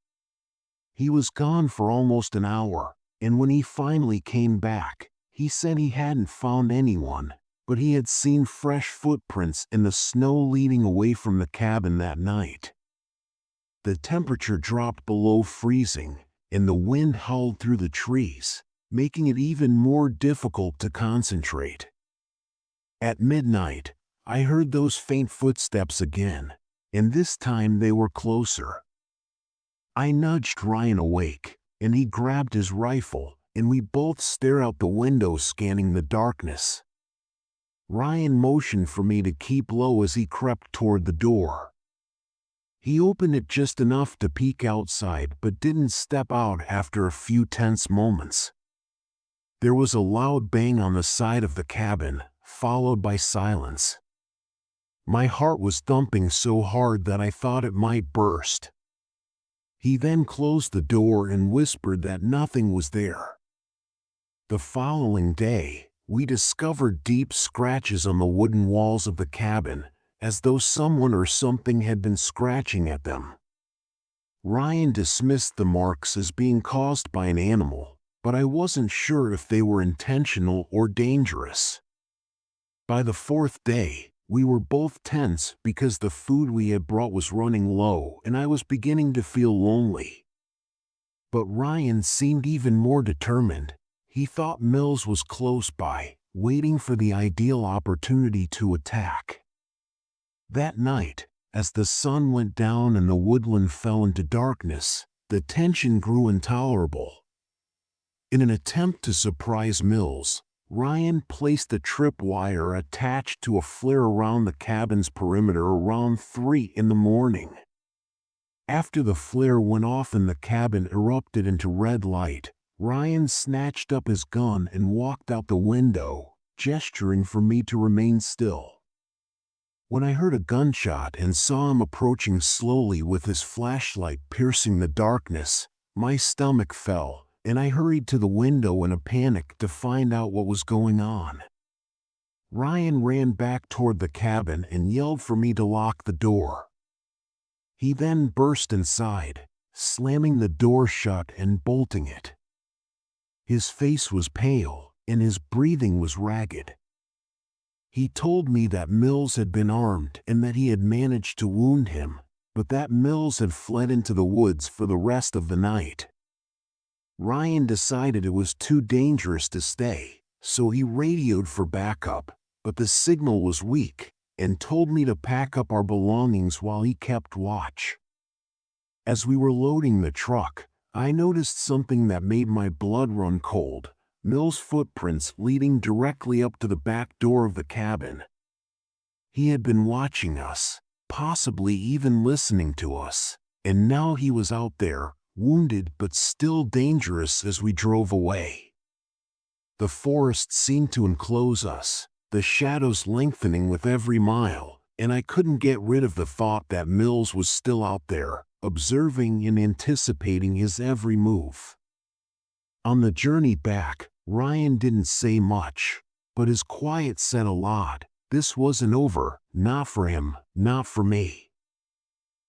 He was gone for almost an hour, and when he finally came back, he said he hadn't found anyone, but he had seen fresh footprints in the snow leading away from the cabin that night. The temperature dropped below freezing, and the wind howled through the trees, making it even more difficult to concentrate. At midnight, I heard those faint footsteps again, and this time they were closer. I nudged Ryan awake, and he grabbed his rifle, and we both stared out the window scanning the darkness. Ryan motioned for me to keep low as he crept toward the door. He opened it just enough to peek outside but didn't step out after a few tense moments. There was a loud bang on the side of the cabin, followed by silence. My heart was thumping so hard that I thought it might burst. He then closed the door and whispered that nothing was there. The following day, we discovered deep scratches on the wooden walls of the cabin, as though someone or something had been scratching at them. Ryan dismissed the marks as being caused by an animal, but I wasn't sure if they were intentional or dangerous. By the fourth day, we were both tense because the food we had brought was running low and I was beginning to feel lonely. But Ryan seemed even more determined. He thought Mills was close by, waiting for the ideal opportunity to attack. That night, as the sun went down and the woodland fell into darkness, the tension grew intolerable. In an attempt to surprise Mills, Ryan placed a tripwire attached to a flare around the cabin's perimeter around 3 in the morning. After the flare went off and the cabin erupted into red light, Ryan snatched up his gun and walked out the window, gesturing for me to remain still. When I heard a gunshot and saw him approaching slowly with his flashlight piercing the darkness, my stomach fell, and I hurried to the window in a panic to find out what was going on. Ryan ran back toward the cabin and yelled for me to lock the door. He then burst inside, slamming the door shut and bolting it. His face was pale, and his breathing was ragged. He told me that Mills had been armed and that he had managed to wound him, but that Mills had fled into the woods for the rest of the night. Ryan decided it was too dangerous to stay, so he radioed for backup, but the signal was weak, and told me to pack up our belongings while he kept watch. As we were loading the truck, I noticed something that made my blood run cold. Mills' footprints leading directly up to the back door of the cabin. He had been watching us, possibly even listening to us, and now he was out there, wounded but still dangerous as we drove away. The forest seemed to enclose us, the shadows lengthening with every mile, and I couldn't get rid of the thought that Mills was still out there, observing and anticipating his every move. On the journey back, Ryan didn't say much, but his quiet said a lot. This wasn't over, not for him, not for me.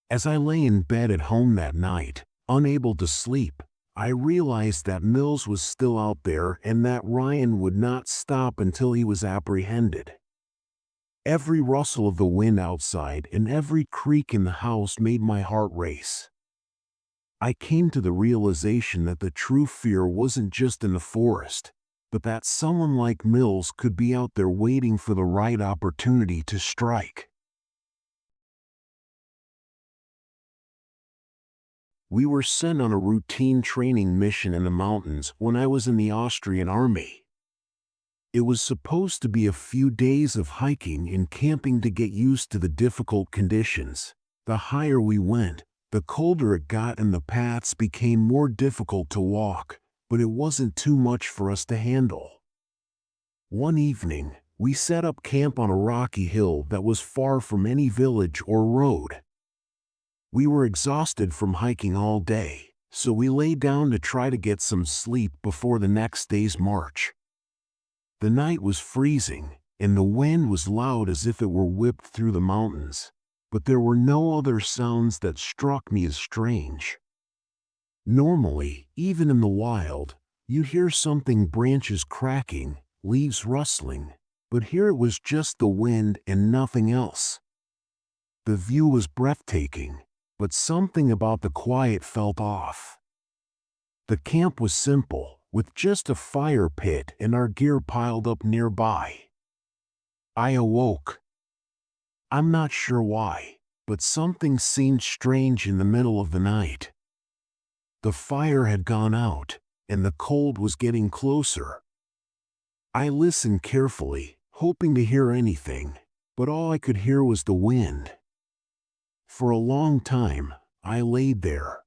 As I lay in bed at home that night, unable to sleep, I realized that Mills was still out there and that Ryan would not stop until he was apprehended. Every rustle of the wind outside and every creak in the house made my heart race. I came to the realization that the true fear wasn't just in the forest, but that someone like Mills could be out there waiting for the right opportunity to strike. We were sent on a routine training mission in the mountains when I was in the Austrian army. It was supposed to be a few days of hiking and camping to get used to the difficult conditions. The higher we went, the colder it got and the paths became more difficult to walk, but it wasn't too much for us to handle. One evening, we set up camp on a rocky hill that was far from any village or road. We were exhausted from hiking all day, so we lay down to try to get some sleep before the next day's march. The night was freezing, and the wind was loud as if it were whipped through the mountains, but there were no other sounds that struck me as strange. Normally, even in the wild, you hear something, branches cracking, leaves rustling, but here it was just the wind and nothing else. The view was breathtaking, but something about the quiet felt off. The camp was simple, with just a fire pit and our gear piled up nearby. I awoke. I'm not sure why, but something seemed strange in the middle of the night. The fire had gone out, and the cold was getting closer. I listened carefully, hoping to hear anything, but all I could hear was the wind. For a long time, I laid there,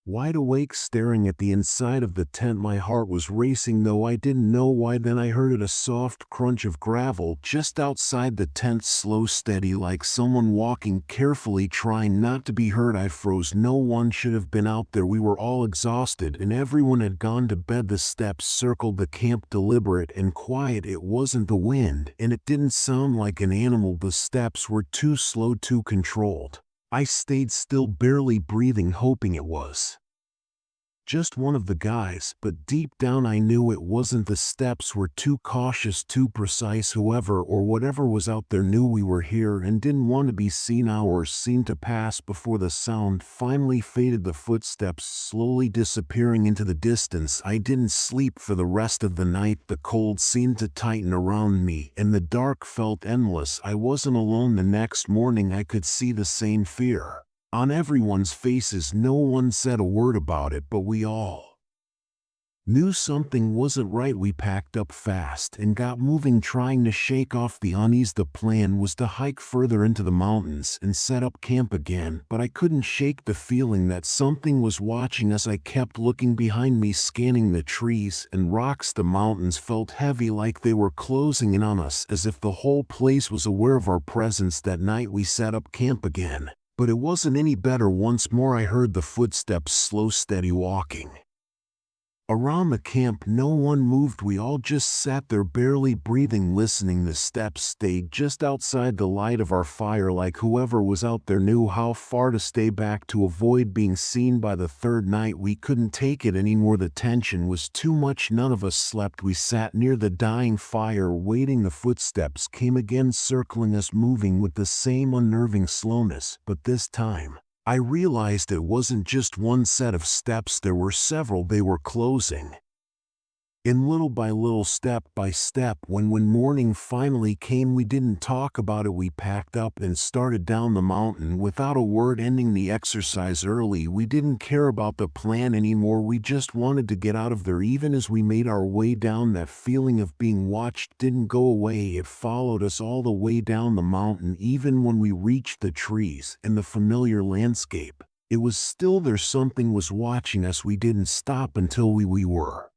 wide awake, staring at the inside of the tent. My heart was racing, though I didn't know why. Then I heard a soft crunch of gravel just outside the tent, slow, steady, like someone walking carefully, trying not to be heard. I froze. No one should have been out there. We were all exhausted and everyone had gone to bed. The steps circled the camp, deliberate and quiet. It wasn't the wind, and it didn't sound like an animal. The steps were too slow, too controlled. I stayed still, barely breathing, hoping it was just one of the guys, but deep down I knew it wasn't. The steps were too cautious, too precise. Whoever or whatever was out there knew we were here and didn't want to be seen. Hours seemed to pass before the sound finally faded, the footsteps slowly disappearing into the distance. I didn't sleep for the rest of the night. The cold seemed to tighten around me, and the dark felt endless. I wasn't alone. The next morning I could see the same fear on everyone's faces. No one said a word about it, but we all knew something wasn't right. We packed up fast and got moving, trying to shake off the unease. The plan was to hike further into the mountains and set up camp again, but I couldn't shake the feeling that something was watching us. I kept looking behind me, scanning the trees and rocks. The mountains felt heavy, like they were closing in on us, as if the whole place was aware of our presence. That night we set up camp again, but it wasn't any better. Once more I heard the footsteps, slow, steady walking around the camp. No one moved. We all just sat there, barely breathing, listening. The steps stayed just outside the light of our fire, like whoever was out there knew how far to stay back to avoid being seen. By the third night we couldn't take it anymore. The tension was too much. None of us slept. We sat near the dying fire, waiting. The footsteps came again, circling us, moving with the same unnerving slowness, but this time I realized it wasn't just one set of steps. There were several. They were closing in, little by little, step by step. When morning finally came, we didn't talk about it. We packed up and started down the mountain without a word, ending the exercise early. We didn't care about the plan anymore. We just wanted to get out of there. Even as we made our way down, that feeling of being watched didn't go away. It followed us all the way down the mountain. Even when we reached the trees and the familiar landscape, it was still there. Something was watching us. We didn't stop until we were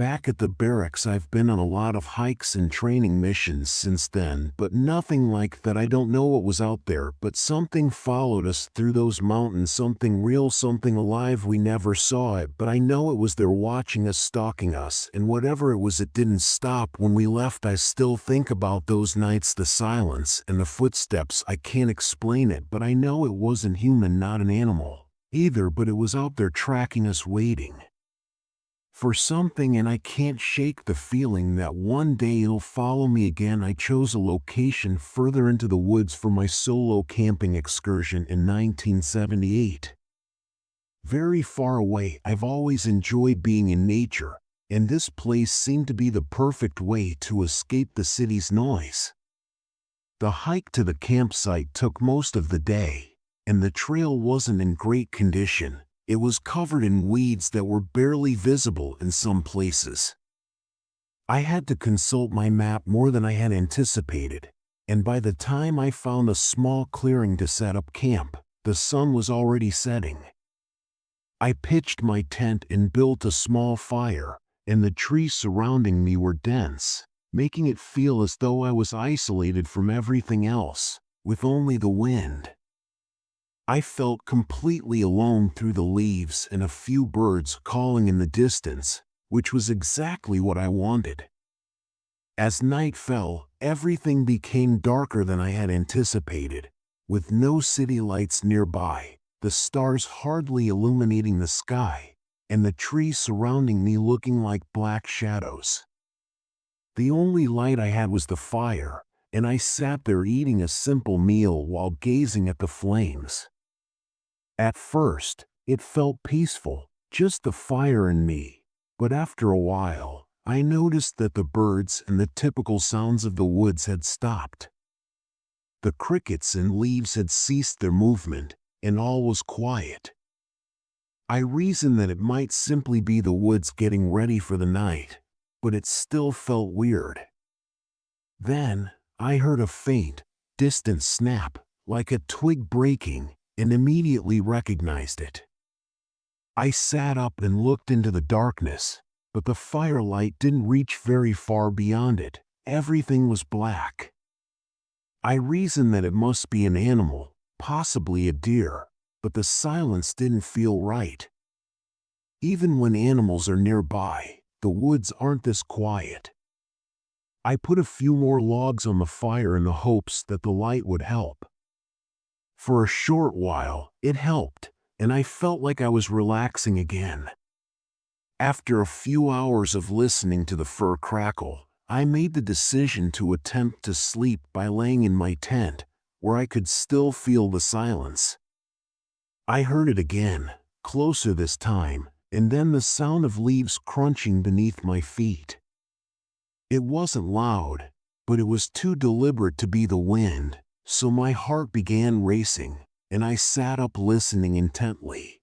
back at the barracks. I've been on a lot of hikes and training missions since then, but nothing like that. I don't know what was out there, but something followed us through those mountains. Something real, something alive. We never saw it, but I know it was there, watching us, stalking us, and whatever it was, it didn't stop when we left. I still think about those nights, the silence and the footsteps. I can't explain it, but I know it wasn't human, not an animal either, but it was out there tracking us, waiting for something, and I can't shake the feeling that one day it'll follow me again. I chose a location further into the woods for my solo camping excursion in 1978. Very far away. I've always enjoyed being in nature, and this place seemed to be the perfect way to escape the city's noise. The hike to the campsite took most of the day, and the trail wasn't in great condition. It was covered in weeds that were barely visible in some places. I had to consult my map more than I had anticipated, and by the time I found a small clearing to set up camp, the sun was already setting. I pitched my tent and built a small fire, and the trees surrounding me were dense, making it feel as though I was isolated from everything else, with only the wind. I felt completely alone through the leaves and a few birds calling in the distance, which was exactly what I wanted. As night fell, everything became darker than I had anticipated, with no city lights nearby, the stars hardly illuminating the sky, and the trees surrounding me looking like black shadows. The only light I had was the fire, and I sat there eating a simple meal while gazing at the flames. At first, it felt peaceful, just the fire and me, but after a while, I noticed that the birds and the typical sounds of the woods had stopped. The crickets and leaves had ceased their movement, and all was quiet. I reasoned that it might simply be the woods getting ready for the night, but it still felt weird. Then, I heard a faint, distant snap, like a twig breaking, and immediately recognized it. I sat up and looked into the darkness, but the firelight didn't reach very far beyond it. Everything was black. I reasoned that it must be an animal, possibly a deer, but the silence didn't feel right. Even when animals are nearby, the woods aren't this quiet. I put a few more logs on the fire in the hopes that the light would help. For a short while, it helped, and I felt like I was relaxing again. After a few hours of listening to the fur crackle, I made the decision to attempt to sleep by laying in my tent, where I could still feel the silence. I heard it again, closer this time, and then the sound of leaves crunching beneath my feet. It wasn't loud, but it was too deliberate to be the wind, so my heart began racing, and I sat up listening intently.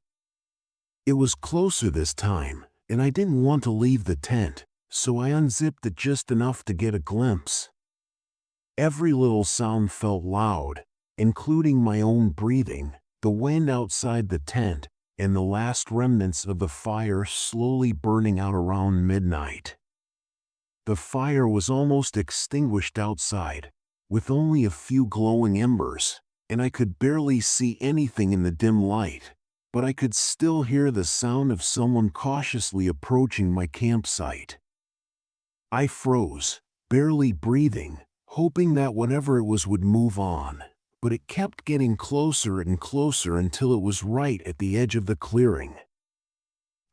It was closer this time, and I didn't want to leave the tent, so I unzipped it just enough to get a glimpse. Every little sound felt loud, including my own breathing, the wind outside the tent, and the last remnants of the fire slowly burning out around midnight. The fire was almost extinguished outside, with only a few glowing embers, and I could barely see anything in the dim light, but I could still hear the sound of someone cautiously approaching my campsite. I froze, barely breathing, hoping that whatever it was would move on, but it kept getting closer and closer until it was right at the edge of the clearing.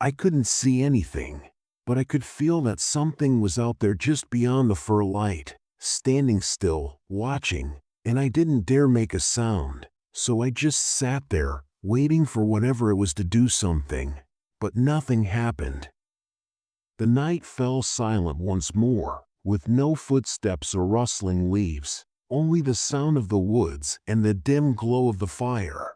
I couldn't see anything, but I could feel that something was out there just beyond the fur light, standing still, watching, and I didn't dare make a sound, so I just sat there, waiting for whatever it was to do something, but nothing happened. The night fell silent once more, with no footsteps or rustling leaves, only the sound of the woods and the dim glow of the fire.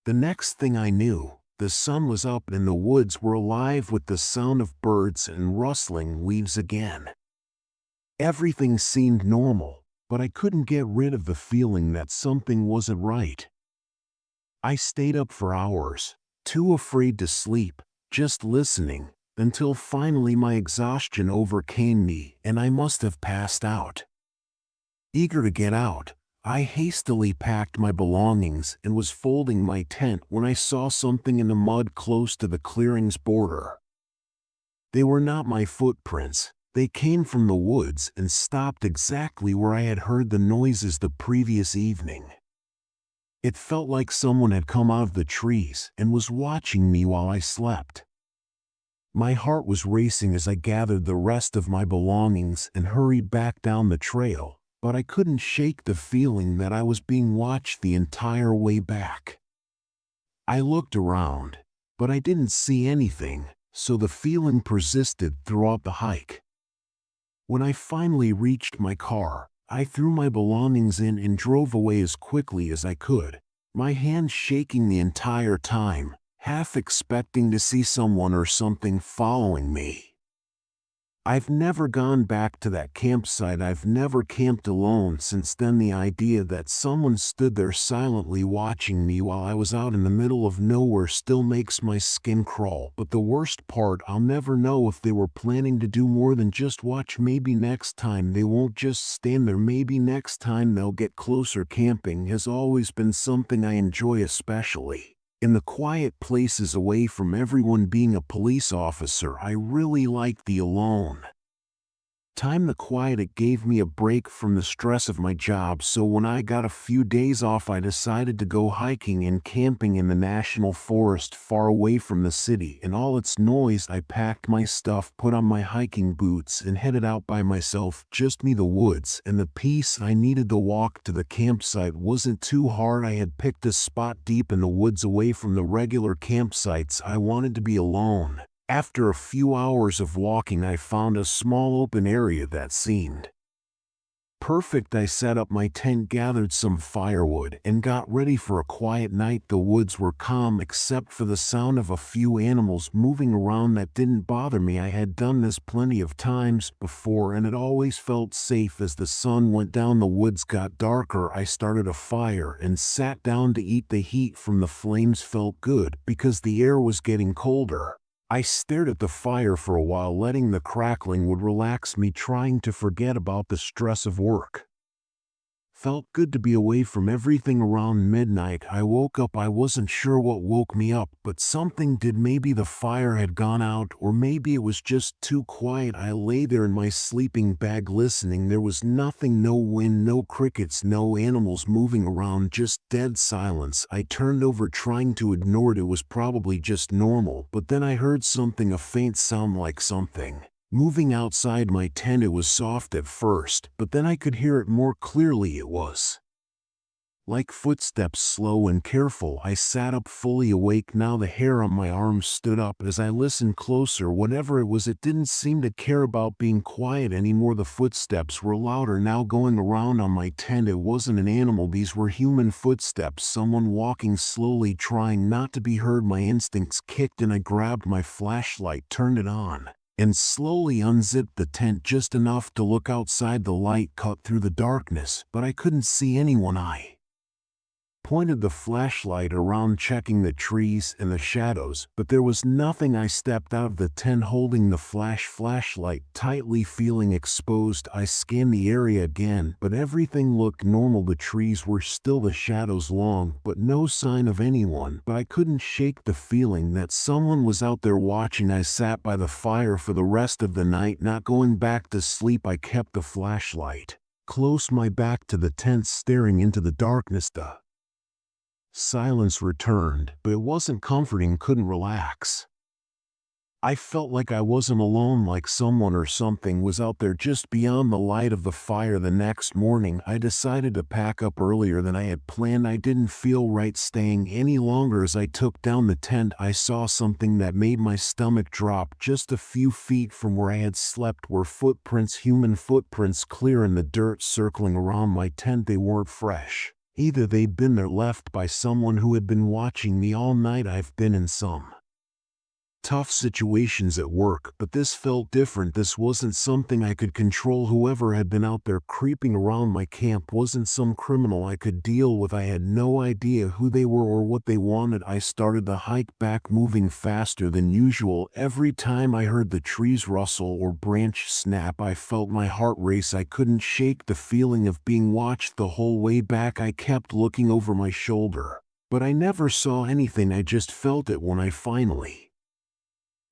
The next thing I knew, the sun was up and the woods were alive with the sound of birds and rustling leaves again. Everything seemed normal, but I couldn't get rid of the feeling that something wasn't right. I stayed up for hours, too afraid to sleep, just listening, until finally my exhaustion overcame me and I must have passed out. Eager to get out, I hastily packed my belongings and was folding my tent when I saw something in the mud close to the clearing's border. They were not my footprints. They came from the woods and stopped exactly where I had heard the noises the previous evening. It felt like someone had come out of the trees and was watching me while I slept. My heart was racing as I gathered the rest of my belongings and hurried back down the trail, but I couldn't shake the feeling that I was being watched the entire way back. I looked around, but I didn't see anything, so the feeling persisted throughout the hike. When I finally reached my car, I threw my belongings in and drove away as quickly as I could, my hands shaking the entire time, half expecting to see someone or something following me. I've never gone back to that campsite. I've never camped alone since then. The idea that someone stood there silently watching me while I was out in the middle of nowhere still makes my skin crawl. But the worst part, I'll never know if they were planning to do more than just watch. Maybe next time they won't just stand there. Maybe next time they'll get closer. Camping has always been something I enjoy, especially in the quiet places away from everyone. Being a police officer, I really like the alone time, the quiet. It gave me a break from the stress of my job, so when I got a few days off, I decided to go hiking and camping in the national forest far away from the city and all its noise. I packed my stuff, put on my hiking boots, and headed out by myself. Just me, the woods, and the peace I needed. The walk to the campsite wasn't too hard. I had picked a spot deep in the woods away from the regular campsites. I wanted to be alone. After a few hours of walking, I found a small open area that seemed perfect. I set up my tent, gathered some firewood, and got ready for a quiet night. The woods were calm except for the sound of a few animals moving around. That didn't bother me. I had done this plenty of times before, and it always felt safe. As the sun went down, the woods got darker. I started a fire and sat down to eat. The heat from the flames felt good because the air was getting colder. I stared at the fire for a while, letting the crackling would relax me, trying to forget about the stress of work. Felt good to be away from everything. Around midnight, I woke up. I wasn't sure what woke me up, but something did. Maybe the fire had gone out, or maybe it was just too quiet. I lay there in my sleeping bag listening. There was nothing, no wind, no crickets, no animals moving around, just dead silence. I turned over trying to ignore it. It was probably just normal, but then I heard something, a faint sound like something moving outside my tent. It was soft at first, but then I could hear it more clearly. It was like footsteps, slow and careful. I sat up, fully awake now. The hair on my arms stood up as I listened closer. Whatever it was, it didn't seem to care about being quiet anymore. The footsteps were louder now, going around on my tent. It wasn't an animal. These were human footsteps, someone walking slowly, trying not to be heard. My instincts kicked and I grabbed my flashlight, turned it on, and slowly unzipped the tent just enough to look outside. The light cut through the darkness, but I couldn't see anyone. I pointed the flashlight around, checking the trees and the shadows, but there was nothing. I stepped out of the tent holding the flashlight tightly, feeling exposed. I scanned the area again, but everything looked normal. The trees were still, the shadows long, but no sign of anyone. But I couldn't shake the feeling that someone was out there watching. I sat by the fire for the rest of the night, not going back to sleep. I kept the flashlight close, my back to the tent, staring into the darkness. The silence returned, but it wasn't comforting. Couldn't relax. I felt like I wasn't alone, like someone or something was out there just beyond the light of the fire. The next morning, I decided to pack up earlier than I had planned. I didn't feel right staying any longer. As I took down the tent, I saw something that made my stomach drop. Just a few feet from where I had slept were footprints, human footprints, clear in the dirt, circling around my tent. They weren't fresh. Either they'd been there, left by someone who had been watching me all night. I've been in some tough situations at work, but this felt different. This wasn't something I could control. Whoever had been out there creeping around my camp wasn't some criminal I could deal with. I had no idea who they were or what they wanted. I started the hike back, moving faster than usual. Every time I heard the trees rustle or branch snap, I felt my heart race. I couldn't shake the feeling of being watched. The whole way back, I kept looking over my shoulder, but I never saw anything. I just felt it. When I finally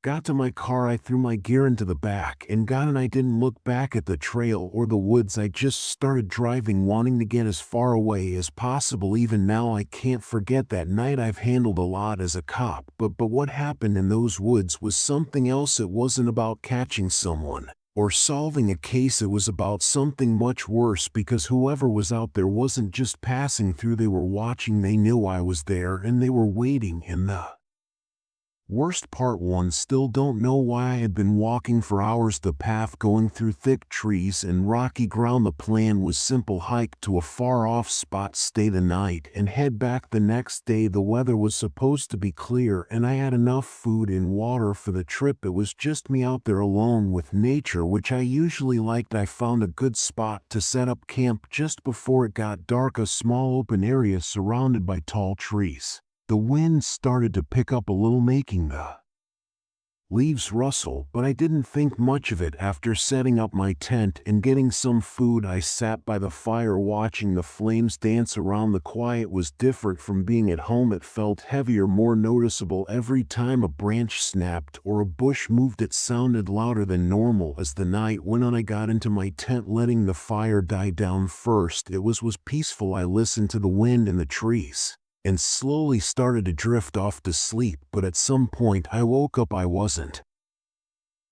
got to my car, I threw my gear into the back and got in. I didn't look back at the trail or the woods. I just started driving, wanting to get as far away as possible. Even now, I can't forget that night. I've handled a lot as a cop, but what happened in those woods was something else. It wasn't about catching someone or solving a case. It was about something much worse, because whoever was out there wasn't just passing through. They were watching. They knew I was there and they were waiting. And the Worst part one, still don't know why I had been walking for hours the path going through thick trees and rocky ground. The plan was simple: hike to a far off spot, stay the night, and head back the next day. The weather was supposed to be clear and I had enough food and water for the trip. It was just me out there alone with nature, which I usually liked. I found a good spot to set up camp just before it got dark, a small open area surrounded by tall trees. The wind started to pick up a little, making the leaves rustle, but I didn't think much of it. After setting up my tent and getting some food, I sat by the fire watching the flames dance around. The quiet was different from being at home. It felt heavier, more noticeable. Every time a branch snapped or a bush moved, it sounded louder than normal. As the night went on, I got into my tent, letting the fire die down. First, it was peaceful. I listened to the wind and the trees and slowly started to drift off to sleep, but at some point I woke up. I wasn't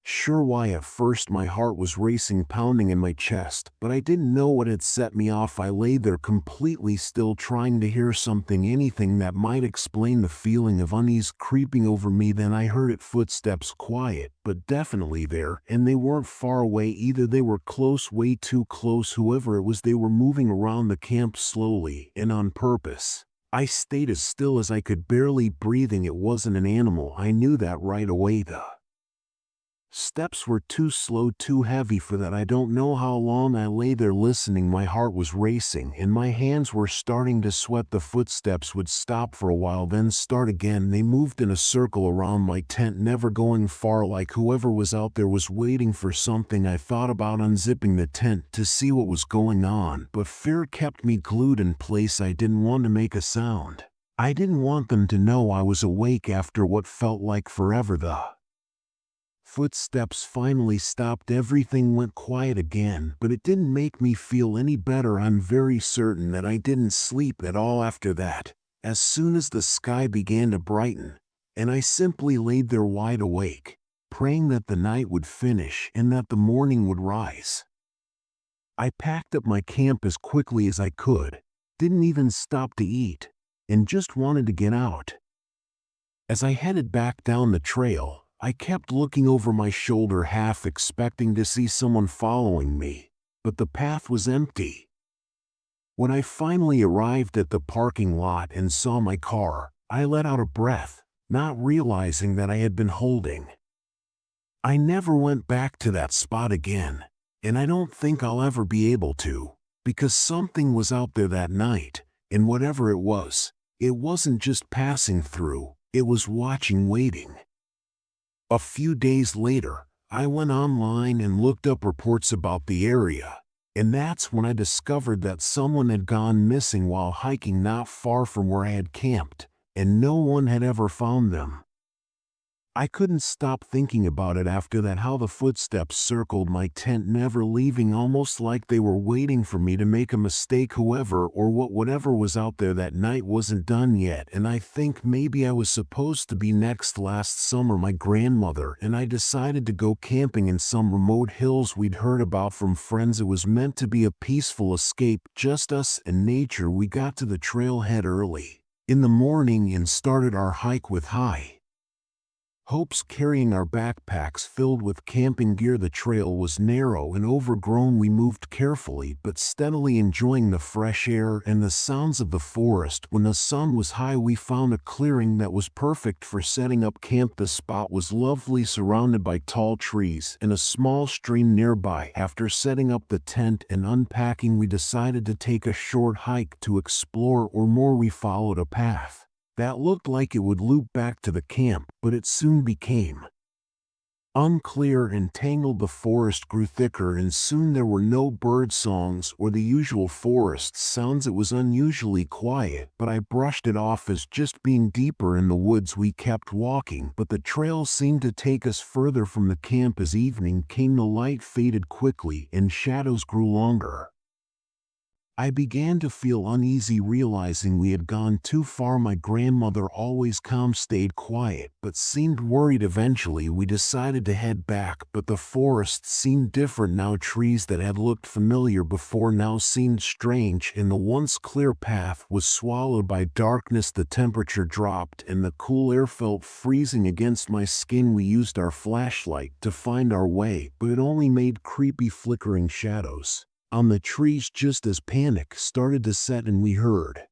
sure why. At first my heart was racing, pounding in my chest, but I didn't know what had set me off. I lay there completely still, trying to hear something, anything that might explain the feeling of unease creeping over me. Then I heard it, footsteps, quiet, but definitely there, and they weren't far away either. They were close, way too close. Whoever it was, they were moving around the camp slowly and on purpose. I stayed as still as I could, barely breathing. It wasn't an animal, I knew that right away. The steps were too slow, too heavy for that. I don't know how long I lay there listening. My heart was racing and my hands were starting to sweat. The footsteps would stop for a while, then start again. They moved in a circle around my tent, never going far, like whoever was out there was waiting for something. I thought about unzipping the tent to see what was going on, but fear kept me glued in place. I didn't want to make a sound. I didn't want them to know I was awake after what felt like forever. The footsteps finally stopped. Everything went quiet again, but it didn't make me feel any better. I'm very certain that I didn't sleep at all after that. As soon as the sky began to brighten, and I simply laid there wide awake, praying that the night would finish and that the morning would rise. I packed up my camp as quickly as I could, didn't even stop to eat, and just wanted to get out. As I headed back down the trail, I kept looking over my shoulder, half expecting to see someone following me, but the path was empty. When I finally arrived at the parking lot and saw my car, I let out a breath, not realizing that I had been holding. I never went back to that spot again, and I don't think I'll ever be able to, because something was out there that night, and whatever it wasn't just passing through, it was watching, waiting. A few days later, I went online and looked up reports about the area, and that's when I discovered that someone had gone missing while hiking not far from where I had camped, and no one had ever found them. I couldn't stop thinking about it after that, how the footsteps circled my tent, never leaving, almost like they were waiting for me to make a mistake. Whoever or whatever was out there that night wasn't done yet, and I think maybe I was supposed to be next. Last summer, my grandmother and I decided to go camping in some remote hills we'd heard about from friends. It was meant to be a peaceful escape, just us and nature. We got to the trailhead early in the morning and started our hike with high hopes, carrying our backpacks filled with camping gear. The trail was narrow and overgrown. We moved carefully but steadily, enjoying the fresh air and the sounds of the forest. When the sun was high, we found a clearing that was perfect for setting up camp. The spot was lovely, surrounded by tall trees and a small stream nearby. After setting up the tent and unpacking, we decided to take a short hike to explore, or more. We followed a path that looked like it would loop back to the camp, but it soon became unclear and tangled. The forest grew thicker and soon there were no bird songs or the usual forest sounds. It was unusually quiet, but I brushed it off as just being deeper in the woods. We kept walking, but the trail seemed to take us further from the camp. As evening came, the light faded quickly and shadows grew longer. I began to feel uneasy, realizing we had gone too far. My grandmother, always calm, stayed quiet but seemed worried. Eventually we decided to head back, but the forest seemed different now. Trees that had looked familiar before now seemed strange, and the once clear path was swallowed by darkness. The temperature dropped and the cool air felt freezing against my skin. We used our flashlight to find our way, but it only made creepy flickering shadows on the trees just as panic started to set and we heard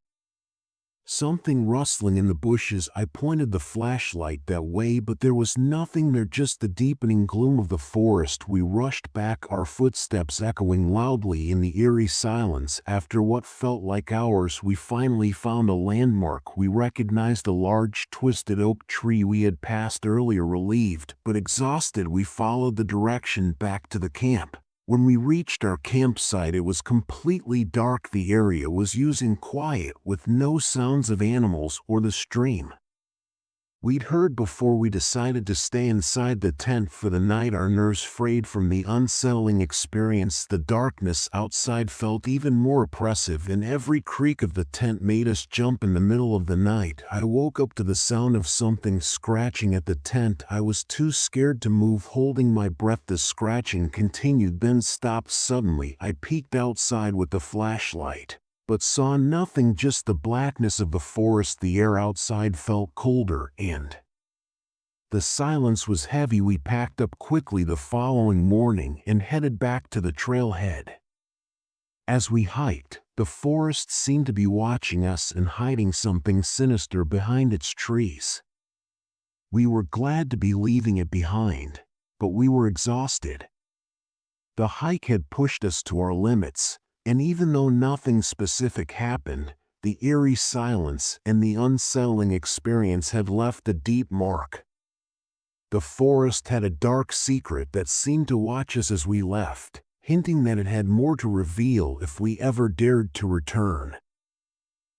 something rustling in the bushes. I pointed the flashlight that way, but there was nothing there, just the deepening gloom of the forest. We rushed back, our footsteps echoing loudly in the eerie silence. After what felt like hours, we finally found a landmark. We recognized a large twisted oak tree we had passed earlier. Relieved but exhausted, we followed the direction back to the camp. When we reached our campsite, it was completely dark. The area was using quiet, with no sounds of animals or the stream we'd heard before. We decided to stay inside the tent for the night, our nerves frayed from the unsettling experience. The darkness outside felt even more oppressive, and every creak of the tent made us jump. In the middle of the night, I woke up to the sound of something scratching at the tent. I was too scared to move, holding my breath. The scratching continued, then stopped suddenly. I peeked outside with the flashlight, but saw nothing, just the blackness of the forest. The air outside felt colder, and the silence was heavy. We packed up quickly the following morning and headed back to the trailhead. As we hiked, the forest seemed to be watching us and hiding something sinister behind its trees. We were glad to be leaving it behind, but we were exhausted. The hike had pushed us to our limits, and even though nothing specific happened, the eerie silence and the unsettling experience had left a deep mark. The forest had a dark secret that seemed to watch us as we left, hinting that it had more to reveal if we ever dared to return.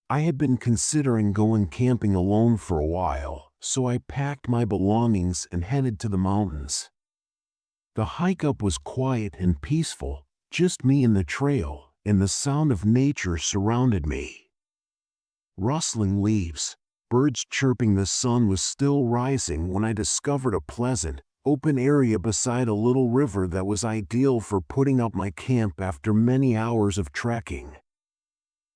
I had been considering going camping alone for a while, so I packed my belongings and headed to the mountains. The hike up was quiet and peaceful, just me and the trail, and the sound of nature surrounded me. Rustling leaves, birds chirping. The sun was still rising when I discovered a pleasant, open area beside a little river that was ideal for putting up my camp after many hours of trekking.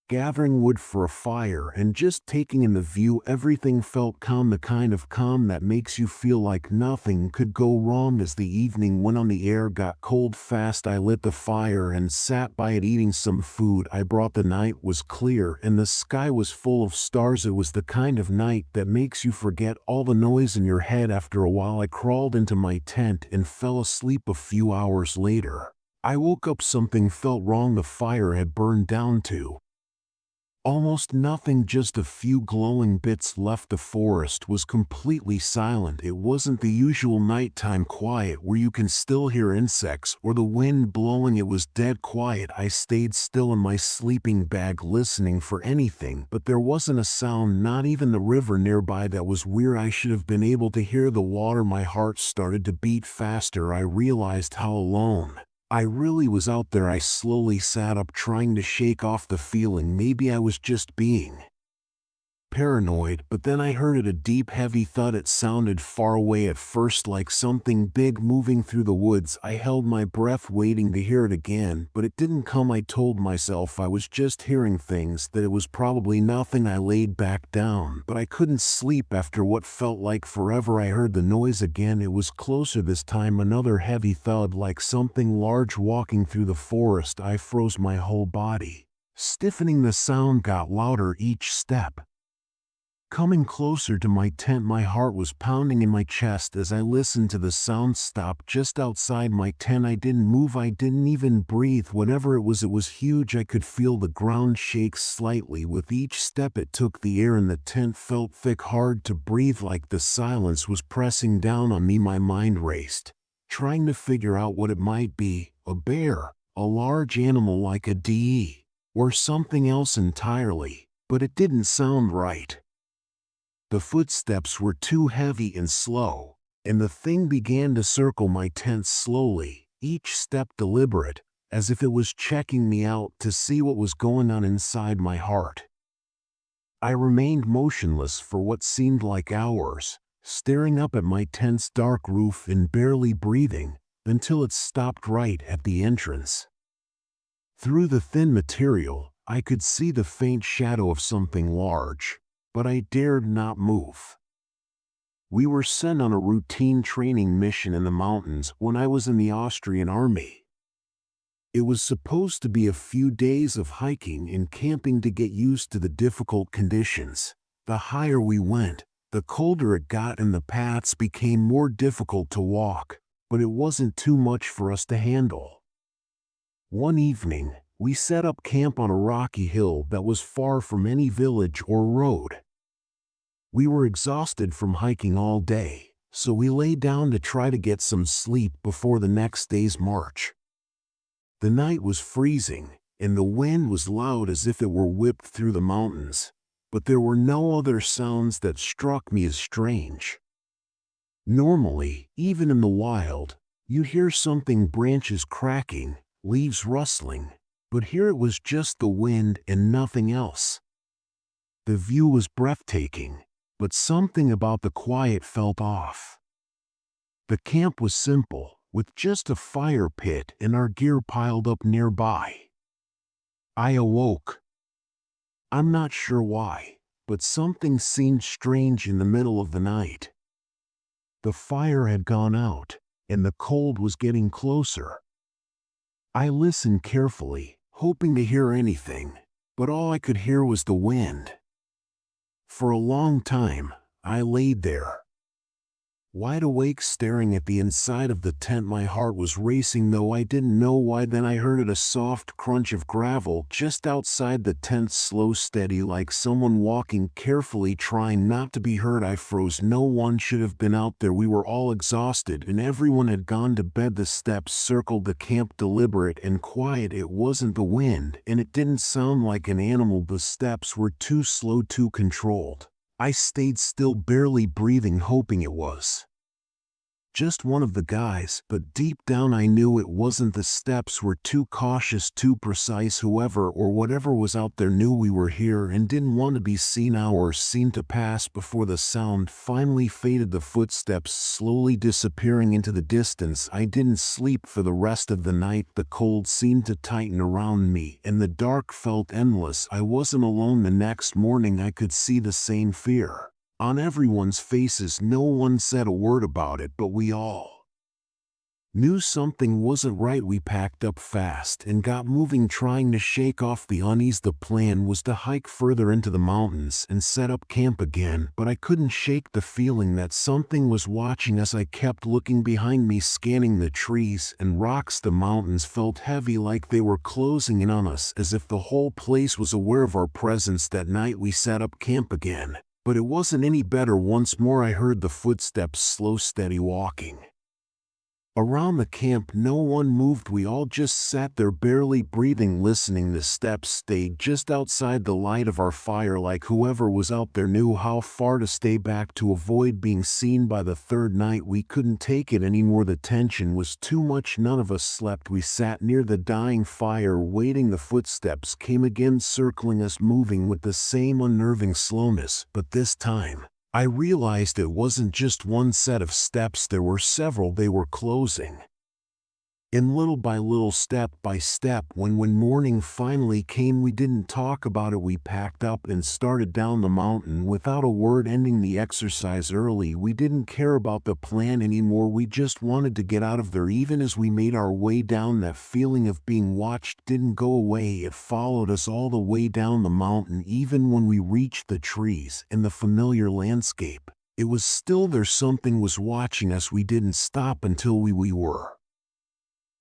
Gathering wood for a fire and just taking in the view, everything felt calm, the kind of calm that makes you feel like nothing could go wrong. As the evening went on, the air got cold fast. I lit the fire and sat by it eating some food I brought. The night was clear and the sky was full of stars. It was the kind of night that makes you forget all the noise in your head. After a while, I crawled into my tent and fell asleep. A few hours later, I woke up. Something felt wrong. The fire had burned down to almost nothing, just a few glowing bits left. The forest was completely silent. It wasn't the usual nighttime quiet where you can still hear insects or the wind blowing. It was dead quiet. I stayed still in my sleeping bag, listening for anything, but there wasn't a sound, not even the river nearby. That was weird. I should have been able to hear the water. My heart started to beat faster. I realized how alone I really was out there. I slowly sat up, trying to shake off the feeling maybe I was just being paranoid, but then I heard a deep, heavy thud. It sounded far away at first, like something big moving through the woods. I held my breath, waiting to hear it again, but it didn't come. I told myself I was just hearing things, that it was probably nothing. I laid back down, but I couldn't sleep. After what felt like forever, I heard the noise again. It was closer this time, another heavy thud, like something large walking through the forest. I froze, my whole body stiffening. The sound got louder each step, coming closer to my tent. My heart was pounding in my chest as I listened to the sound stop just outside my tent. I didn't move. I didn't even breathe. Whatever it was huge. I could feel the ground shake slightly with each step it took. The air in the tent felt thick, hard to breathe, like the silence was pressing down on me. My mind raced, trying to figure out what it might be. A bear, a large animal like a DE, or something else entirely, but it didn't sound right. The footsteps were too heavy and slow, and the thing began to circle my tent slowly, each step deliberate, as if it was checking me out to see what was going on inside my heart. I remained motionless for what seemed like hours, staring up at my tent's dark roof and barely breathing, until it stopped right at the entrance. Through the thin material, I could see the faint shadow of something large, but I dared not move. We were sent on a routine training mission in the mountains when I was in the Austrian army. It was supposed to be a few days of hiking and camping to get used to the difficult conditions. The higher we went, the colder it got and the paths became more difficult to walk, but it wasn't too much for us to handle. One evening, we set up camp on a rocky hill that was far from any village or road. We were exhausted from hiking all day, so we lay down to try to get some sleep before the next day's march. The night was freezing, and the wind was loud as if it were whipped through the mountains, but there were no other sounds that struck me as strange. Normally, even in the wild, you hear something, branches cracking, leaves rustling, but here it was just the wind and nothing else. The view was breathtaking, but something about the quiet felt off. The camp was simple, with just a fire pit and our gear piled up nearby. I awoke. I'm not sure why, but something seemed strange in the middle of the night. The fire had gone out, and the cold was getting closer. I listened carefully, hoping to hear anything, but all I could hear was the wind. For a long time, I laid there, wide awake, staring at the inside of the tent. My heart was racing, though I didn't know why. Then I heard a soft crunch of gravel just outside the tent, slow, steady, like someone walking carefully, trying not to be heard. I froze. No one should have been out there. We were all exhausted and everyone had gone to bed. The steps circled the camp, deliberate and quiet. It wasn't the wind, and it didn't sound like an animal. The steps were too slow, too controlled. I stayed still, barely breathing, hoping it was just one of the guys, but deep down I knew it wasn't. The steps were too cautious, too precise. Whoever or whatever was out there knew we were here and didn't want to be seen. Hours seemed to pass before the sound finally faded, the footsteps slowly disappearing into the distance. I didn't sleep for the rest of the night. The cold seemed to tighten around me, and the dark felt endless. I wasn't alone. The next morning I could see the same fear on everyone's faces. No one said a word about it, but we all knew something wasn't right. We packed up fast and got moving, trying to shake off the unease. The plan was to hike further into the mountains and set up camp again, but I couldn't shake the feeling that something was watching us. I kept looking behind me, scanning the trees and rocks. The mountains felt heavy, like they were closing in on us, as if the whole place was aware of our presence. That night we set up camp again, but it wasn't any better. Once more I heard the footsteps, slow, steady walking around the camp. No one moved. We all just sat there, barely breathing, listening. The steps stayed just outside the light of our fire, like whoever was out there knew how far to stay back to avoid being seen. By the third night we couldn't take it anymore. The tension was too much. None of us slept. We sat near the dying fire, waiting. The footsteps came again, circling us, moving with the same unnerving slowness, but this time I realized it wasn't just one set of steps. There were several. They were closing in, little by little, step by step. When morning finally came, we didn't talk about it. We packed up and started down the mountain without a word, ending the exercise early. We didn't care about the plan anymore. We just wanted to get out of there. Even as we made our way down, that feeling of being watched didn't go away. It followed us all the way down the mountain. Even when we reached the trees and the familiar landscape, it was still there. Something was watching us. We didn't stop until we were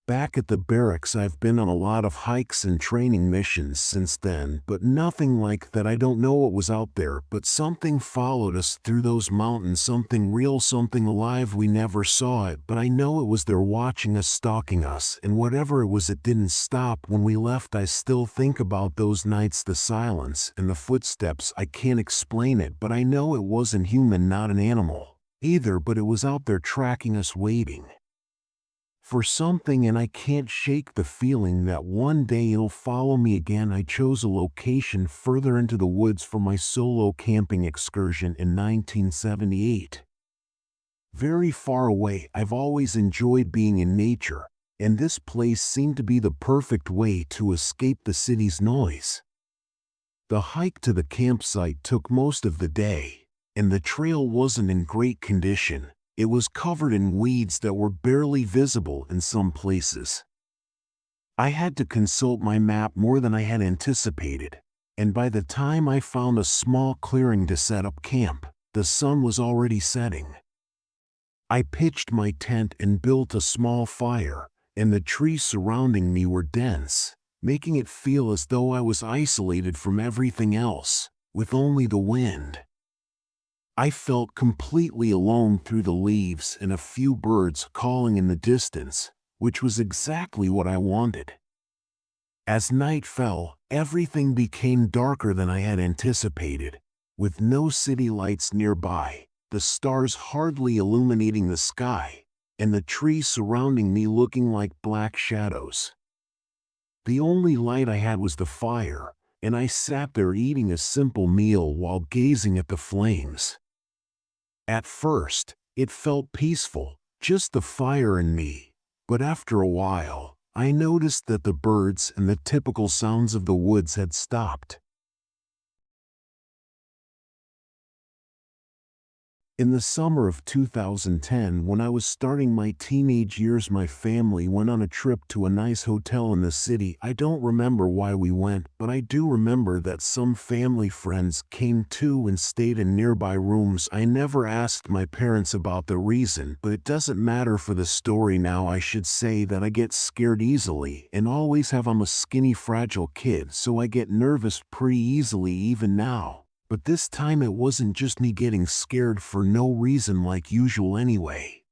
back at the barracks. I've been on a lot of hikes and training missions since then, but nothing like that. I don't know what was out there, but something followed us through those mountains. Something real, something alive. We never saw it, but I know it was there, watching us, stalking us, and whatever it was, it didn't stop when we left. I still think about those nights, the silence and the footsteps. I can't explain it, but I know it wasn't human, not an animal either, but it was out there tracking us, waiting for something, and I can't shake the feeling that one day it'll follow me again. I chose a location further into the woods for my solo camping excursion in 1978. Very far away, I've always enjoyed being in nature, and this place seemed to be the perfect way to escape the city's noise. The hike to the campsite took most of the day, and the trail wasn't in great condition. It was covered in weeds that were barely visible in some places. I had to consult my map more than I had anticipated, and by the time I found a small clearing to set up camp, the sun was already setting. I pitched my tent and built a small fire, and the trees surrounding me were dense, making it feel as though I was isolated from everything else, with only the wind. I felt completely alone through the leaves and a few birds calling in the distance, which was exactly what I wanted. As night fell, everything became darker than I had anticipated, with no city lights nearby, the stars hardly illuminating the sky, and the trees surrounding me looking like black shadows. The only light I had was the fire, and I sat there eating a simple meal while gazing at the flames. At first, it felt peaceful, just the fire and me, but after a while, I noticed that the birds and the typical sounds of the woods had stopped. In the summer of 2010, when I was starting my teenage years, my family went on a trip to a nice hotel in the city. I don't remember why we went, but I do remember that some family friends came too and stayed in nearby rooms. I never asked my parents about the reason, but it doesn't matter for the story now. I should say that I get scared easily and always have. I'm a skinny, fragile kid, so I get nervous pretty easily even now. But this time it wasn't just me getting scared for no reason like usual anyway.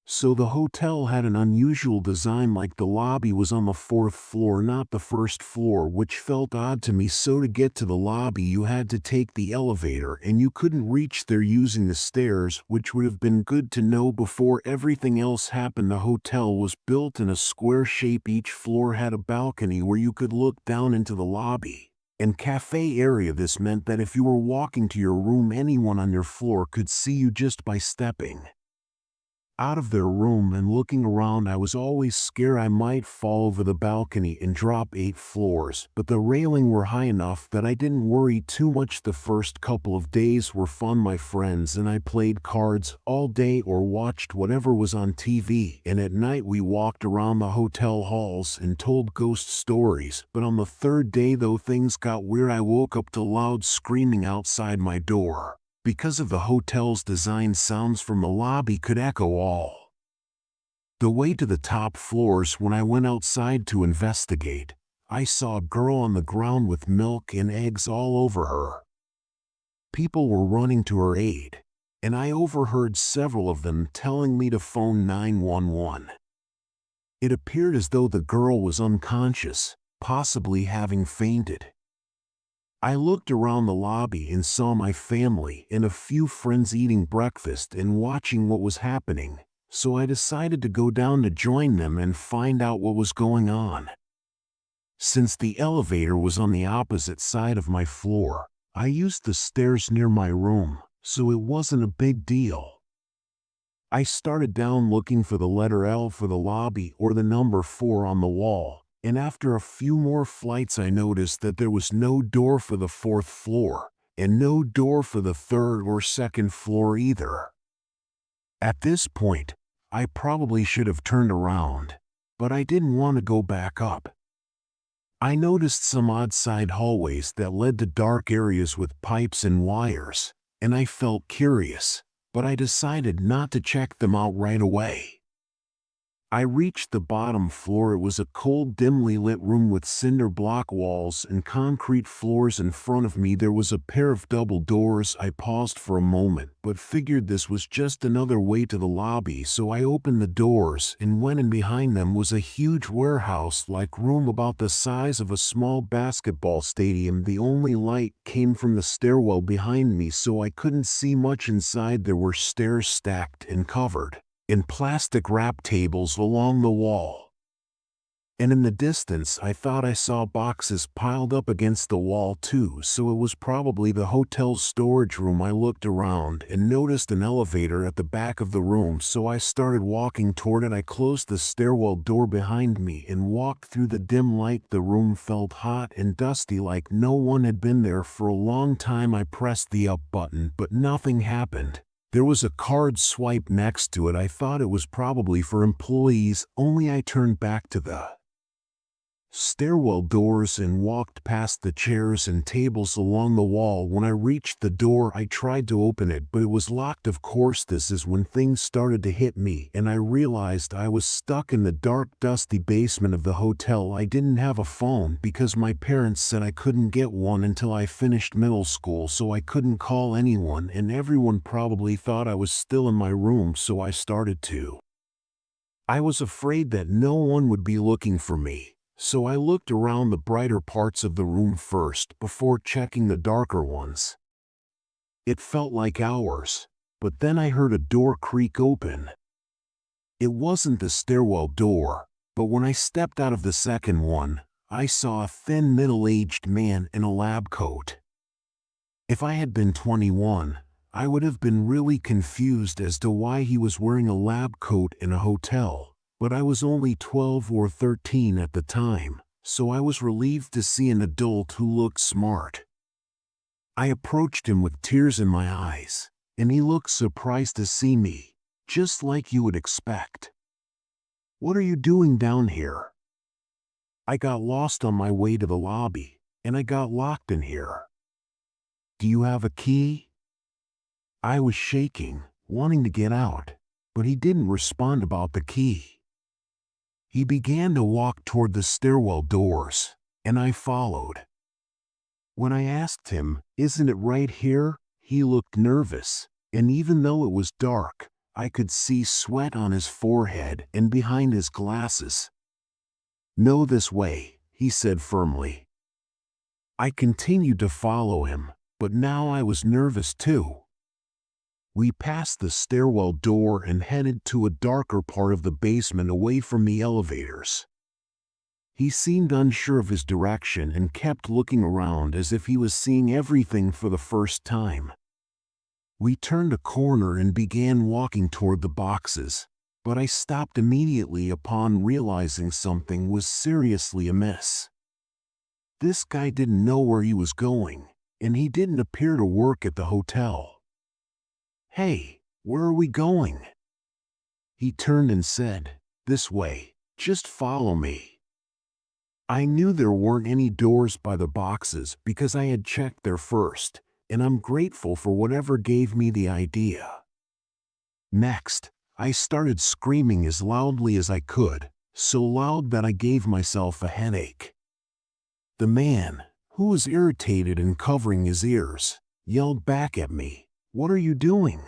So the hotel had an unusual design, like the lobby was on the 4th floor, not the 1st floor, which felt odd to me. So to get to the lobby you had to take the elevator, and you couldn't reach there using the stairs, which would have been good to know before everything else happened. The hotel was built in a square shape. Each floor had a balcony where you could look down into the lobby and cafe area. This meant that if you were walking to your room, anyone on your floor could see you just by stepping out of their room and looking around. I was always scared I might fall over the balcony and drop 8 floors, but the railing were high enough that I didn't worry too much. The first couple of days were fun. My friends and I played cards all day or watched whatever was on TV, and at night we walked around the hotel halls and told ghost stories. But on the 3rd day, though, things got weird. I woke up to loud screaming outside my door. Because of the hotel's design, sounds from the lobby could echo all the way to the top floors. When I went outside to investigate, I saw a girl on the ground with milk and eggs all over her. People were running to her aid, and I overheard several of them telling me to phone 911. It appeared as though the girl was unconscious, possibly having fainted. I looked around the lobby and saw my family and a few friends eating breakfast and watching what was happening, so I decided to go down to join them and find out what was going on. Since the elevator was on the opposite side of my floor, I used the stairs near my room, so it wasn't a big deal. I started down looking for the letter L for the lobby or the number 4 on the wall, and after a few more flights I noticed that there was no door for the 4th floor, and no door for the 3rd or 2nd floor either. At this point, I probably should have turned around, but I didn't want to go back up. I noticed some odd side hallways that led to dark areas with pipes and wires, and I felt curious, but I decided not to check them out right away. I reached the bottom floor. It was a cold, dimly lit room with cinder block walls and concrete floors. In front of me there was a pair of double doors. I paused for a moment, but figured this was just another way to the lobby, so I opened the doors and went in. Behind them was a huge warehouse-like room about the size of a small basketball stadium. The only light came from the stairwell behind me, so I couldn't see much inside. There were stairs stacked and covered and plastic wrap tables along the wall. And in the distance I thought I saw boxes piled up against the wall too, so it was probably the hotel's storage room. I looked around and noticed an elevator at the back of the room, so I started walking toward it. I closed the stairwell door behind me and walked through the dim light. The room felt hot and dusty, like no one had been there for a long time. I pressed the up button, but nothing happened. There was a card swipe next to it. I thought it was probably for employees, only I turned back to the stairwell doors and walked past the chairs and tables along the wall. When I reached the door, I tried to open it, but it was locked. Of course, this is when things started to hit me, and I realized I was stuck in the dark, dusty basement of the hotel. I didn't have a phone because my parents said I couldn't get one until I finished middle school, so I couldn't call anyone, and everyone probably thought I was still in my room, so I started to. I was afraid that no one would be looking for me. So I looked around the brighter parts of the room first before checking the darker ones. It felt like hours, but then I heard a door creak open. It wasn't the stairwell door, but when I stepped out of the second one, I saw a thin middle-aged man in a lab coat. If I had been 21, I would have been really confused as to why he was wearing a lab coat in a hotel. But I was only 12 or 13 at the time, so I was relieved to see an adult who looked smart. I approached him with tears in my eyes, and he looked surprised to see me, just like you would expect. "What are you doing down here?" "I got lost on my way to the lobby, and I got locked in here." "Do you have a key?" I was shaking, wanting to get out, but he didn't respond about the key. He began to walk toward the stairwell doors, and I followed. When I asked him, "Isn't it right here?" he looked nervous, and even though it was dark, I could see sweat on his forehead and behind his glasses. "No, this way," he said firmly. I continued to follow him, but now I was nervous too. We passed the stairwell door and headed to a darker part of the basement away from the elevators. He seemed unsure of his direction and kept looking around as if he was seeing everything for the first time. We turned a corner and began walking toward the boxes, but I stopped immediately upon realizing something was seriously amiss. This guy didn't know where he was going, and he didn't appear to work at the hotel. "Hey, where are we going?" He turned and said, "This way, just follow me." I knew there weren't any doors by the boxes because I had checked there first, and I'm grateful for whatever gave me the idea. Next, I started screaming as loudly as I could, so loud that I gave myself a headache. The man, who was irritated and covering his ears, yelled back at me, "What are you doing?"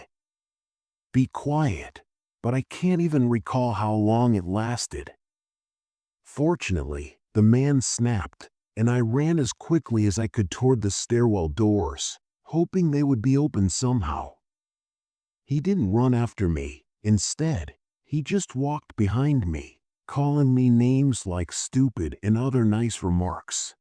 "Be quiet," but I can't even recall how long it lasted. Fortunately, the man snapped, and I ran as quickly as I could toward the stairwell doors, hoping they would be open somehow. He didn't run after me. Instead, he just walked behind me, calling me names like stupid and other nice remarks.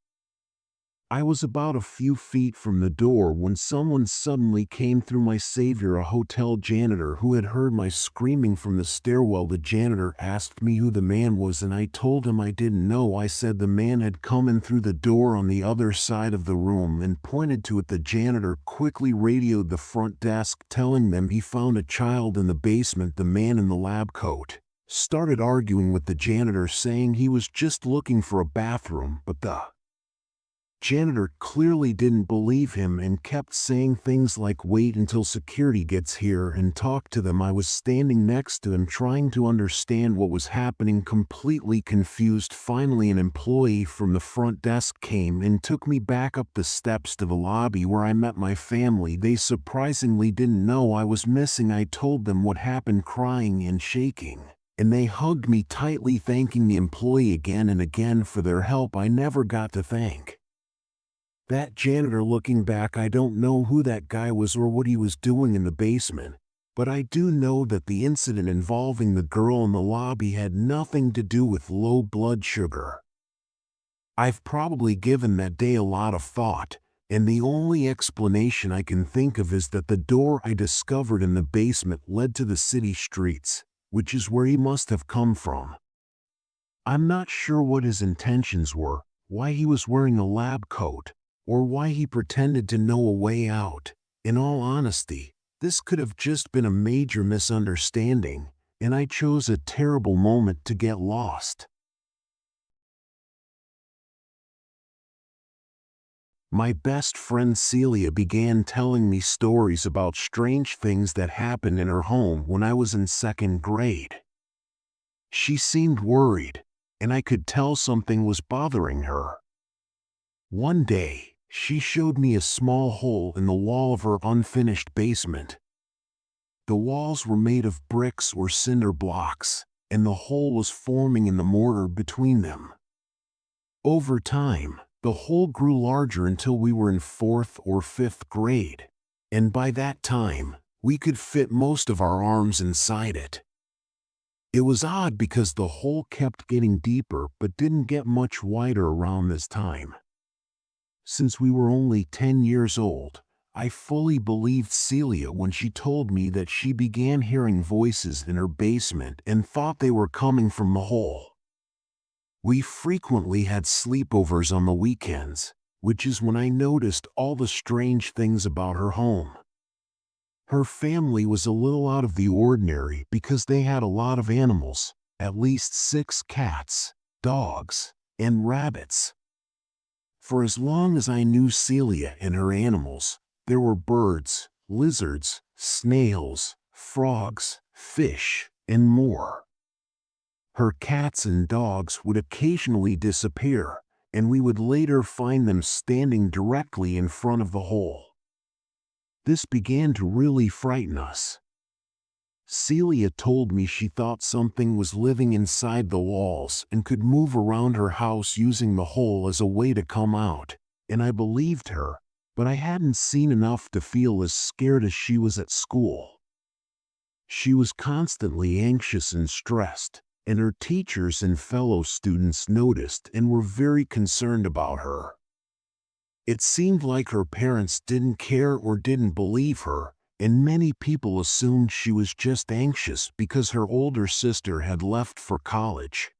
I was about a few feet from the door when someone suddenly came through. My savior, a hotel janitor who had heard my screaming from the stairwell. The janitor asked me who the man was, and I told him I didn't know. I said the man had come in through the door on the other side of the room and pointed to it. The janitor quickly radioed the front desk, telling them he found a child in the basement. The man in the lab coat started arguing with the janitor, saying he was just looking for a bathroom, but the janitor clearly didn't believe him and kept saying things like, "Wait until security gets here and talk to them." I was standing next to him trying to understand what was happening, completely confused. Finally, an employee from the front desk came and took me back up the steps to the lobby where I met my family. They surprisingly didn't know I was missing. I told them what happened, crying and shaking, and they hugged me tightly, thanking the employee again and again for their help. I never got to thank that janitor. Looking back, I don't know who that guy was or what he was doing in the basement, but I do know that the incident involving the girl in the lobby had nothing to do with low blood sugar. I've probably given that day a lot of thought, and the only explanation I can think of is that the door I discovered in the basement led to the city streets, which is where he must have come from. I'm not sure what his intentions were, why he was wearing a lab coat, or why he pretended to know a way out. In all honesty, this could have just been a major misunderstanding, and I chose a terrible moment to get lost. My best friend Celia began telling me stories about strange things that happened in her home when I was in second grade. She seemed worried, and I could tell something was bothering her. One day, she showed me a small hole in the wall of her unfinished basement. The walls were made of bricks or cinder blocks, and the hole was forming in the mortar between them. Over time, the hole grew larger until we were in 4th or 5th grade, and by that time, we could fit most of our arms inside it. It was odd because the hole kept getting deeper but didn't get much wider around this time. Since we were only 10 years old, I fully believed Celia when she told me that she began hearing voices in her basement and thought they were coming from the hole. We frequently had sleepovers on the weekends, which is when I noticed all the strange things about her home. Her family was a little out of the ordinary because they had a lot of animals, at least 6 cats, dogs, and rabbits. For as long as I knew Celia and her animals, there were birds, lizards, snails, frogs, fish, and more. Her cats and dogs would occasionally disappear, and we would later find them standing directly in front of the hole. This began to really frighten us. Celia told me she thought something was living inside the walls and could move around her house using the hole as a way to come out, and I believed her, but I hadn't seen enough to feel as scared as she was at school. She was constantly anxious and stressed, and her teachers and fellow students noticed and were very concerned about her. It seemed like her parents didn't care or didn't believe her, and many people assumed she was just anxious because her older sister had left for college.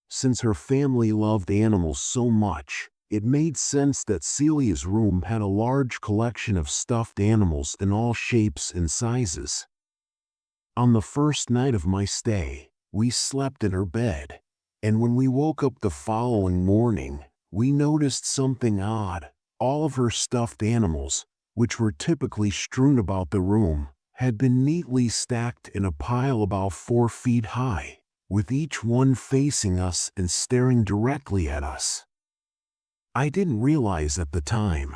Since her family loved animals so much, it made sense that Celia's room had a large collection of stuffed animals in all shapes and sizes. On the first night of my stay, we slept in her bed, and when we woke up the following morning, we noticed something odd. All of her stuffed animals, which were typically strewn about the room, had been neatly stacked in a pile about 4 feet high, with each one facing us and staring directly at us. I didn't realize at the time,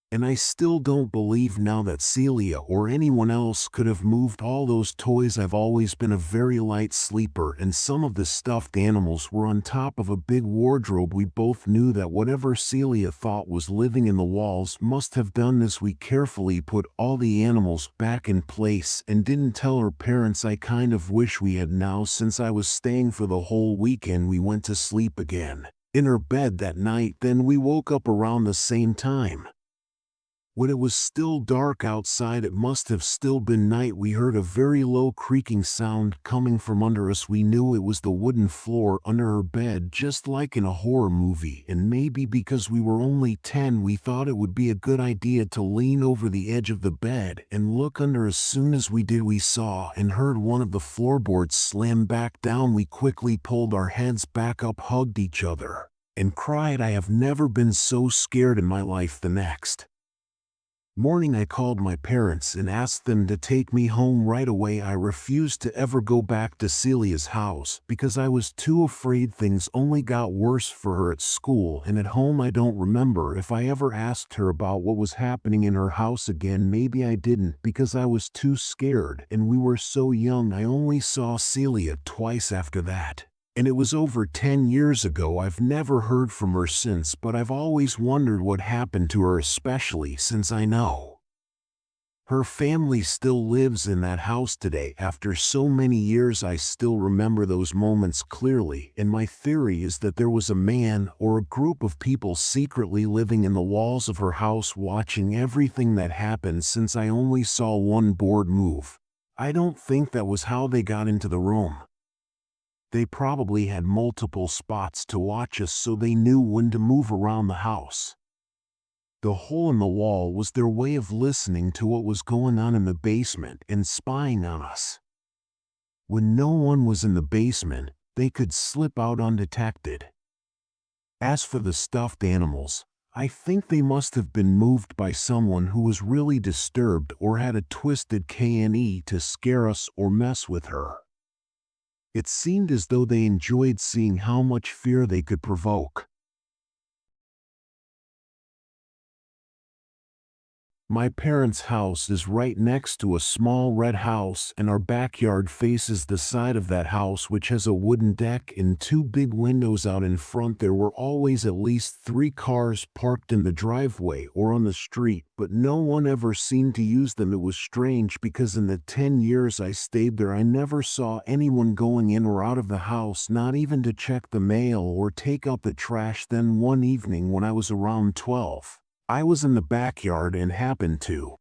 and I still don't believe now that Celia or anyone else could have moved all those toys. I've always been a very light sleeper, and some of the stuffed animals were on top of a big wardrobe. We both knew that whatever Celia thought was living in the walls must have done this. We carefully put all the animals back in place and didn't tell her parents. I kind of wish we had now, since I was staying for the whole weekend. We went to sleep again in her bed that night, then we woke up around the same time. When it was still dark outside, it must have still been night, we heard a very low creaking sound coming from under us. We knew it was the wooden floor under her bed, just like in a horror movie, and maybe because we were only 10, we thought it would be a good idea to lean over the edge of the bed and look under. As soon as we did, we saw and heard one of the floorboards slam back down. We quickly pulled our heads back up, hugged each other, and cried. I have never been so scared in my life. The next morning, I called my parents and asked them to take me home right away. I refused to ever go back to Celia's house because I was too afraid. Things only got worse for her at school and at home. I don't remember if I ever asked her about what was happening in her house again. Maybe I didn't, because I was too scared and we were so young. I only saw Celia twice after that, and it was over 10 years ago. I've never heard from her since, but I've always wondered what happened to her, especially since I know Her family still lives in that house today. After so many years, I still remember those moments clearly, and my theory is that there was a man or a group of people secretly living in the walls of her house watching everything that happened, since I only saw one board move. I don't think that was how they got into the room. They probably had multiple spots to watch us, so they knew when to move around the house. The hole in the wall was their way of listening to what was going on in the basement and spying on us. When no one was in the basement, they could slip out undetected. As for the stuffed animals, I think they must have been moved by someone who was really disturbed or had a twisted KNE to scare us or mess with her. It seemed as though they enjoyed seeing how much fear they could provoke. My parents' house is right next to a small red house, and our backyard faces the side of that house, which has a wooden deck and two big windows out in front. There were always at least 3 cars parked in the driveway or on the street, but no one ever seemed to use them. It was strange because in the 10 years I stayed there, I never saw anyone going in or out of the house, not even to check the mail or take out the trash. Then one evening when I was around 12, I was in the backyard and happened to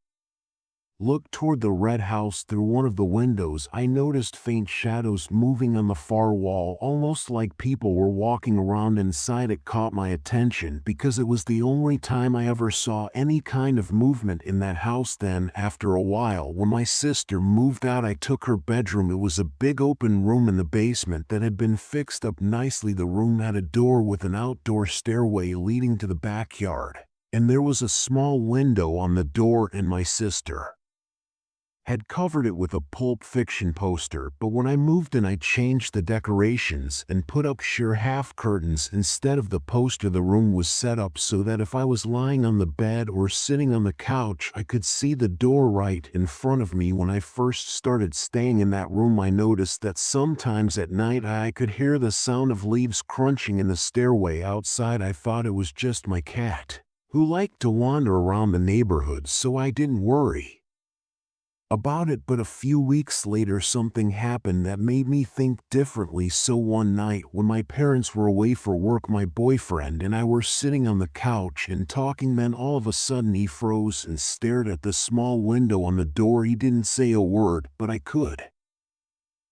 look toward the red house through one of the windows. I noticed faint shadows moving on the far wall, almost like people were walking around inside. It caught my attention because it was the only time I ever saw any kind of movement in that house. Then, after a while, when my sister moved out, I took her bedroom. It was a big open room in the basement that had been fixed up nicely. The room had a door with an outdoor stairway leading to the backyard, and there was a small window on the door, and my sister had covered it with a Pulp Fiction poster. But when I moved in, I changed the decorations and put up sheer half curtains instead of the poster. The room was set up so that if I was lying on the bed or sitting on the couch, I could see the door right in front of me. When I first started staying in that room, I noticed that sometimes at night I could hear the sound of leaves crunching in the stairway outside. I thought it was just my cat, who liked to wander around the neighborhood, so I didn't worry about it. But a few weeks later, something happened that made me think differently. So one night when my parents were away for work, my boyfriend and I were sitting on the couch and talking. Then all of a sudden he froze and stared at the small window on the door. He didn't say a word, but I could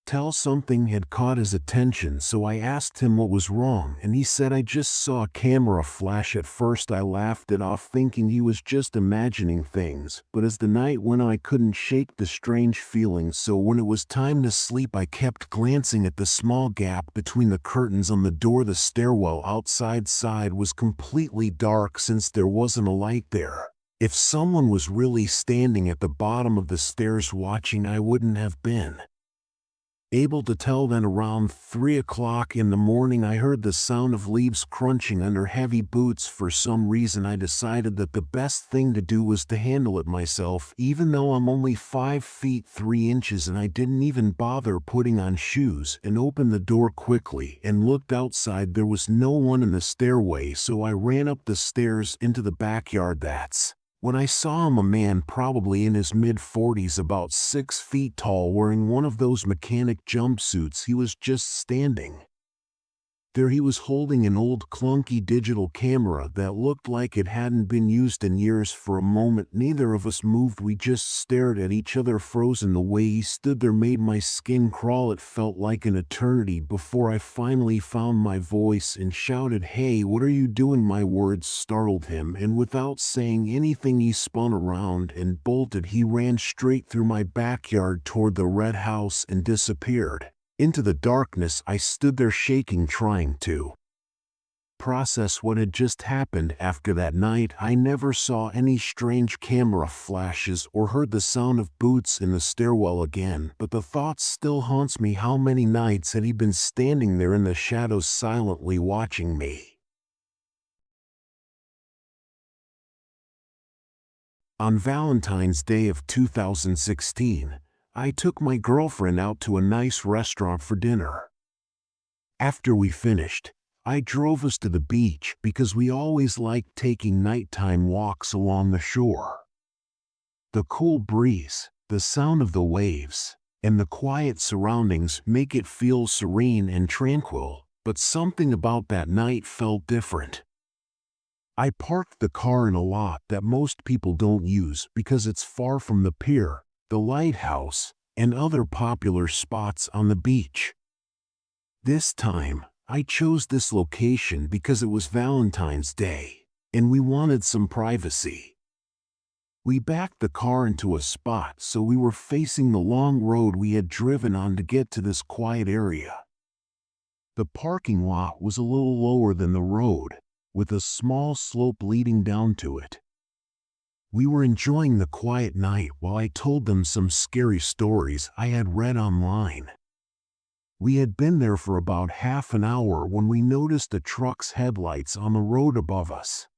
tell something had caught his attention, so I asked him what was wrong, and he said, "I just saw a camera flash." At first I laughed it off, thinking he was just imagining things, but as the night went on I couldn't shake the strange feeling. So when it was time to sleep, I kept glancing at the small gap between the curtains on the door. The stairwell outside was completely dark since there wasn't a light there. If someone was really standing at the bottom of the stairs watching, I wouldn't have been able to tell. Then around 3 o'clock in the morning, I heard the sound of leaves crunching under heavy boots. For some reason I decided that the best thing to do was to handle it myself, even though I'm only 5 feet 3 inches, and I didn't even bother putting on shoes, and opened the door quickly and looked outside. There was no one in the stairway, so I ran up the stairs into the backyard. That's when I saw him, a man probably in his mid-40s, about 6 feet tall, wearing one of those mechanic jumpsuits. He was just standing there. He was holding an old clunky digital camera that looked like it hadn't been used in years. For a moment neither of us moved. We just stared at each other, frozen. The way he stood there made my skin crawl. It felt like an eternity before I finally found my voice and shouted, "Hey, what are you doing?" My words startled him, and without saying anything he spun around and bolted. He ran straight through my backyard toward the red house and disappeared into the darkness. I stood there shaking, trying to process what had just happened. After that night, I never saw any strange camera flashes or heard the sound of boots in the stairwell again, but the thought still haunts me. How many nights had he been standing there in the shadows, silently watching me? On Valentine's Day of 2016, I took my girlfriend out to a nice restaurant for dinner. After we finished, I drove us to the beach because we always liked taking nighttime walks along the shore. The cool breeze, the sound of the waves, and the quiet surroundings make it feel serene and tranquil, but something about that night felt different. I parked the car in a lot that most people don't use because it's far from the pier, the lighthouse, and other popular spots on the beach. This time, I chose this location because it was Valentine's Day, and we wanted some privacy. We backed the car into a spot so we were facing the long road we had driven on to get to this quiet area. The parking lot was a little lower than the road, with a small slope leading down to it. We were enjoying the quiet night while I told them some scary stories I had read online. We had been there for about half an hour when we noticed a truck's headlights on the road above us.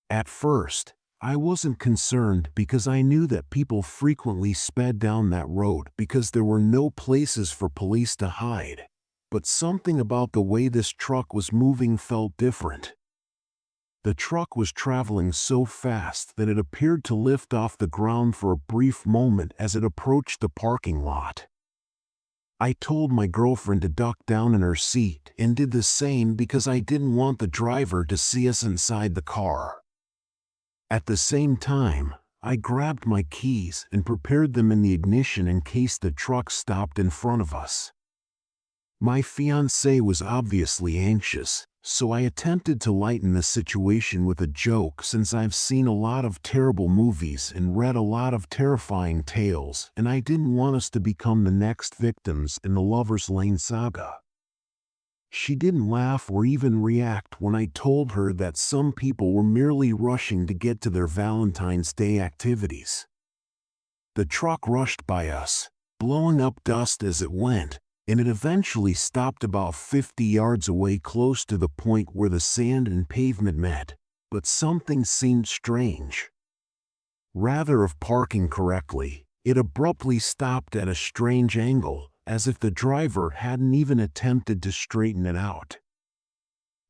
At first, I wasn't concerned because I knew that people frequently sped down that road because there were no places for police to hide. But something about the way this truck was moving felt different. The truck was traveling so fast that it appeared to lift off the ground for a brief moment as it approached the parking lot. I told my girlfriend to duck down in her seat and did the same because I didn't want the driver to see us inside the car. At the same time, I grabbed my keys and prepared them in the ignition in case the truck stopped in front of us. My fiancée was obviously anxious, so I attempted to lighten the situation with a joke since I've seen a lot of terrible movies and read a lot of terrifying tales, and I didn't want us to become the next victims in the Lover's Lane saga. She didn't laugh or even react when I told her that some people were merely rushing to get to their Valentine's Day activities. The truck rushed by us, blowing up dust as it went, and it eventually stopped about 50 yards away close to the point where the sand and pavement met, but something seemed strange. Rather than parking correctly, it abruptly stopped at a strange angle, as if the driver hadn't even attempted to straighten it out.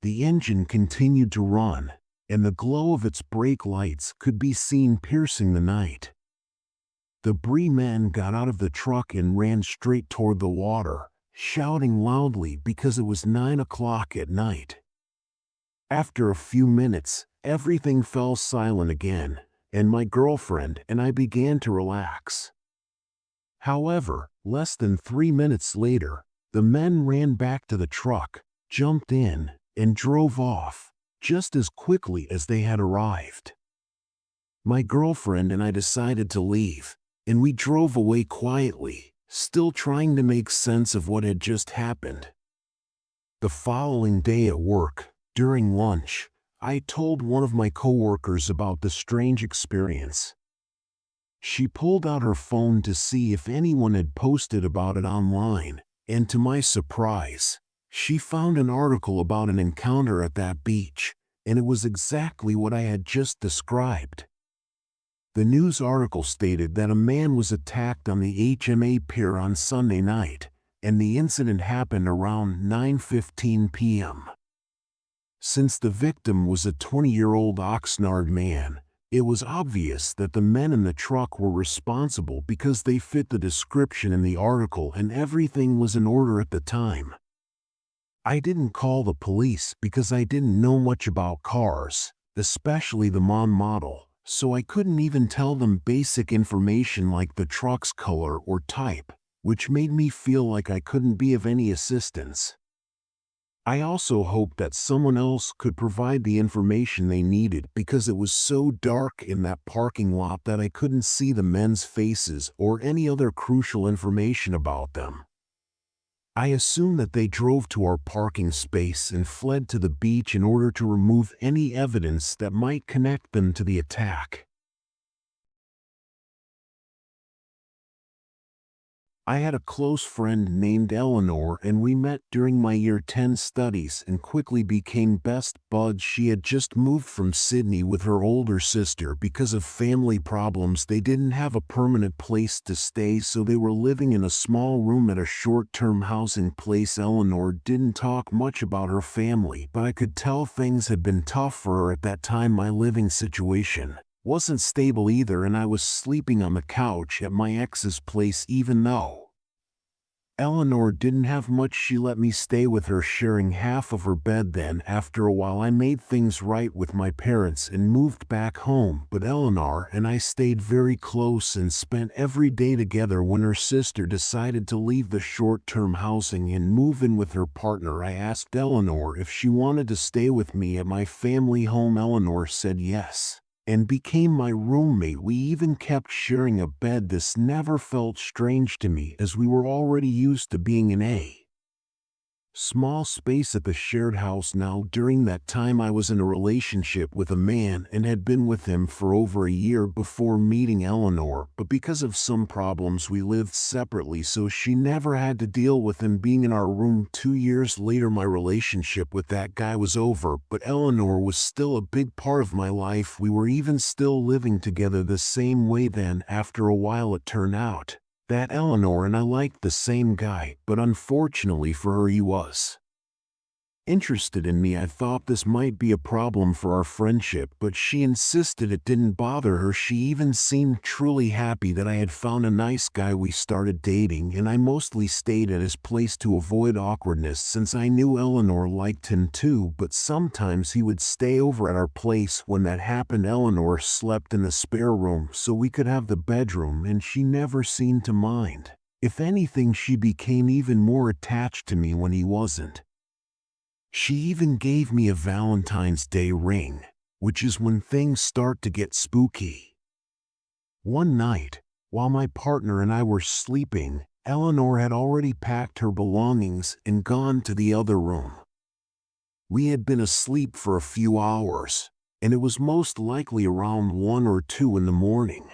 The engine continued to run, and the glow of its brake lights could be seen piercing the night. The Bree men got out of the truck and ran straight toward the water, shouting loudly because it was 9 o'clock at night. After a few minutes, everything fell silent again, and my girlfriend and I began to relax. However, less than 3 minutes later, the men ran back to the truck, jumped in, and drove off, just as quickly as they had arrived. My girlfriend and I decided to leave, and we drove away quietly, still trying to make sense of what had just happened. The following day at work, during lunch, I told one of my coworkers about the strange experience. She pulled out her phone to see if anyone had posted about it online, and to my surprise, she found an article about an encounter at that beach, and it was exactly what I had just described. The news article stated that a man was attacked on the HMA pier on Sunday night, and the incident happened around 9:15 p.m. Since the victim was a 20-year-old Oxnard man, it was obvious that the men in the truck were responsible because they fit the description in the article and everything was in order at the time. I didn't call the police because I didn't know much about cars, especially the model. So I couldn't even tell them basic information like the truck's color or type, which made me feel like I couldn't be of any assistance. I also hoped that someone else could provide the information they needed because it was so dark in that parking lot that I couldn't see the men's faces or any other crucial information about them. I assumed that they drove to our parking space and fled to the beach in order to remove any evidence that might connect them to the attack. I had a close friend named Eleanor and we met during my year 10 studies and quickly became best buds. She had just moved from Sydney with her older sister because of family problems. They didn't have a permanent place to stay, so they were living in a small room at a short-term housing place. Eleanor didn't talk much about her family, but I could tell things had been tough for her at that time. My living situation wasn't stable either, and I was sleeping on the couch at my ex's place even though Eleanor didn't have much. She let me stay with her, sharing half of her bed. Then, after a while, I made things right with my parents and moved back home, but Eleanor and I stayed very close and spent every day together. When her sister decided to leave the short-term housing and move in with her partner, I asked Eleanor if she wanted to stay with me at my family home. Eleanor said yes and became my roommate. We even kept sharing a bed. This never felt strange to me, as we were already used to being in a small space at the shared house. Now, during that time, I was in a relationship with a man and had been with him for over a year before meeting Eleanor, but because of some problems we lived separately, so she never had to deal with him being in our room. 2 years later, my relationship with that guy was over, but Eleanor was still a big part of my life. We were even still living together the same way. Then, after a while, it turned out that Eleanor and I liked the same guy, but unfortunately for her, he was interested in me. I thought this might be a problem for our friendship, but she insisted it didn't bother her. She even seemed truly happy that I had found a nice guy. We started dating, and I mostly stayed at his place to avoid awkwardness since I knew Eleanor liked him too, but sometimes he would stay over at our place. When that happened, Eleanor slept in the spare room so we could have the bedroom, and she never seemed to mind. If anything, she became even more attached to me when he wasn't. She even gave me a Valentine's Day ring, which is when things start to get spooky. One night, while my partner and I were sleeping, Eleanor had already packed her belongings and gone to the other room. We had been asleep for a few hours, and it was most likely around 1 or 2 in the morning.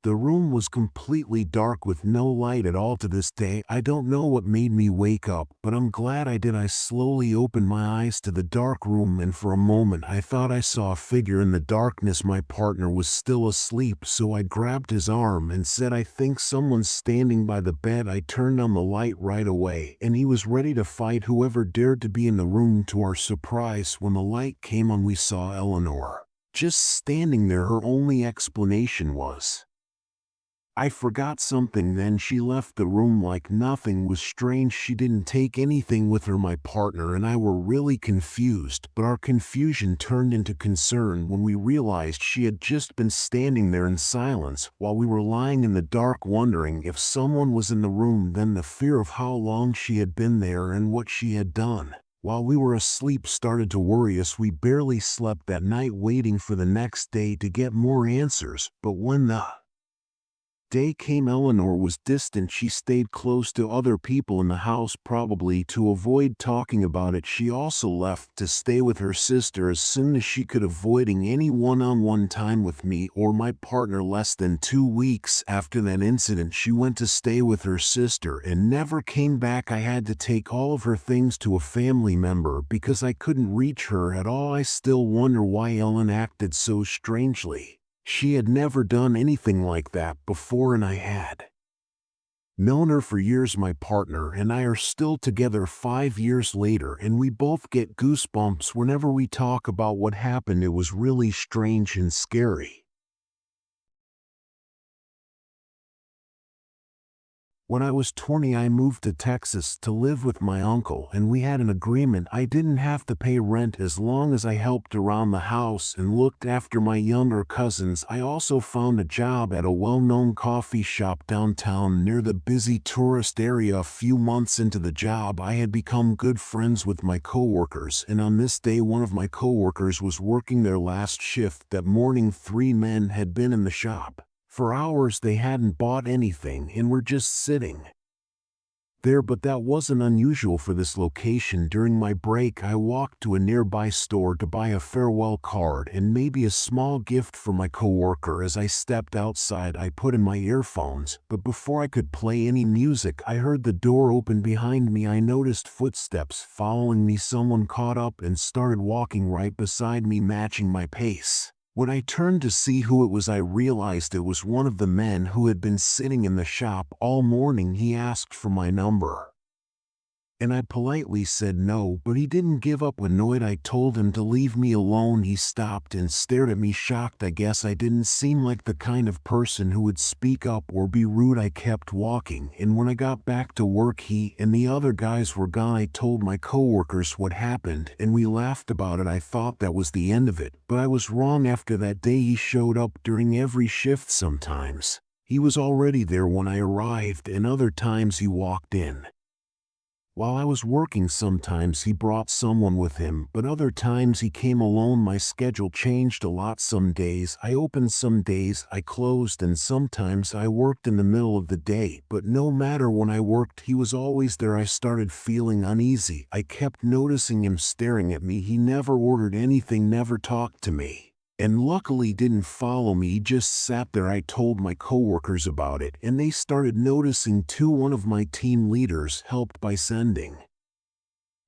The room was completely dark with no light at all. To this day, I don't know what made me wake up, but I'm glad I did. I slowly opened my eyes to the dark room, and for a moment I thought I saw a figure in the darkness. My partner was still asleep, so I grabbed his arm and said, "I think someone's standing by the bed." I turned on the light right away, and he was ready to fight whoever dared to be in the room. To our surprise, when the light came on, we saw Eleanor just standing there. Her only explanation was, "I forgot something." Then she left the room like nothing was strange. She didn't take anything with her. My partner and I were really confused, but our confusion turned into concern when we realized she had just been standing there in silence while we were lying in the dark, wondering if someone was in the room. Then the fear of how long she had been there and what she had done while we were asleep started to worry us. We barely slept that night, waiting for the next day to get more answers, but when the day came, Eleanor was distant. She stayed close to other people in the house, probably to avoid talking about it. She also left to stay with her sister as soon as she could, avoiding any one-on-one time with me or my partner. Less than 2 weeks after that incident, she went to stay with her sister and never came back. I had to take all of her things to a family member because I couldn't reach her at all. I still wonder why Ellen acted so strangely. She had never done anything like that before, and I had known her for years. My partner and I are still together 5 years later, and we both get goosebumps whenever we talk about what happened. It was really strange and scary. When I was 20, I moved to Texas to live with my uncle, and we had an agreement I didn't have to pay rent as long as I helped around the house and looked after my younger cousins. I also found a job at a well-known coffee shop downtown near the busy tourist area. A few months into the job, I had become good friends with my coworkers, and on this day, one of my coworkers was working their last shift. That morning, 3 men had been in the shop for hours. They hadn't bought anything and were just sitting there, but that wasn't unusual for this location. During my break, I walked to a nearby store to buy a farewell card and maybe a small gift for my coworker. As I stepped outside, I put in my earphones, but before I could play any music, I heard the door open behind me. I noticed footsteps following me. Someone caught up and started walking right beside me, matching my pace. When I turned to see who it was, I realized it was one of the men who had been sitting in the shop all morning. He asked for my number. and I politely said no, but he didn't give up. Annoyed, I told him to leave me alone. He stopped and stared at me, shocked. I guess I didn't seem like the kind of person who would speak up or be rude. I kept walking, and when I got back to work, he and the other guys were gone. I told my coworkers what happened, and we laughed about it. I thought that was the end of it, but I was wrong. After that day, he showed up during every shift. Sometimes he was already there when I arrived, and other times he walked in while I was working. Sometimes he brought someone with him, but other times he came alone. My schedule changed a lot. Some days I opened, some days I closed, and sometimes I worked in the middle of the day. But no matter when I worked, he was always there. I started feeling uneasy. I kept noticing him staring at me. He never ordered anything, never talked to me, and luckily didn't follow me. He just sat there. I told my coworkers about it, and they started noticing too. One of my team leaders helped by sending